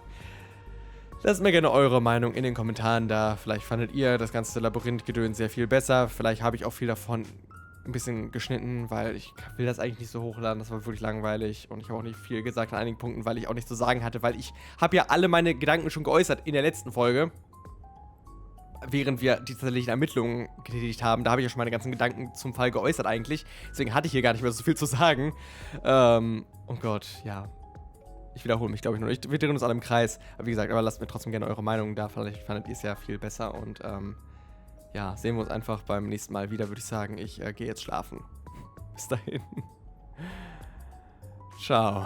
Speaker 1: Lasst mir gerne eure Meinung in den Kommentaren da. Vielleicht fandet ihr das ganze Labyrinth-Gedöns sehr viel besser. Vielleicht habe ich auch viel davon ein bisschen geschnitten, weil ich will das eigentlich nicht so hochladen. Das war wirklich langweilig. Und ich habe auch nicht viel gesagt an einigen Punkten, weil ich auch nichts zu sagen hatte. Weil ich habe ja alle meine Gedanken schon geäußert in der letzten Folge. Während wir die tatsächlichen Ermittlungen getätigt haben. Da habe ich ja schon meine ganzen Gedanken zum Fall geäußert eigentlich. Deswegen hatte ich hier gar nicht mehr so viel zu sagen. Oh Gott, ja. Ich wiederhole mich, glaube ich, nur. Wir drehen uns alle im Kreis. Aber wie gesagt, lasst mir trotzdem gerne eure Meinung da. Vielleicht fandet ihr es ja viel besser. Und ja, sehen wir uns einfach beim nächsten Mal wieder, würde ich sagen. Ich gehe jetzt schlafen. Bis dahin. Ciao.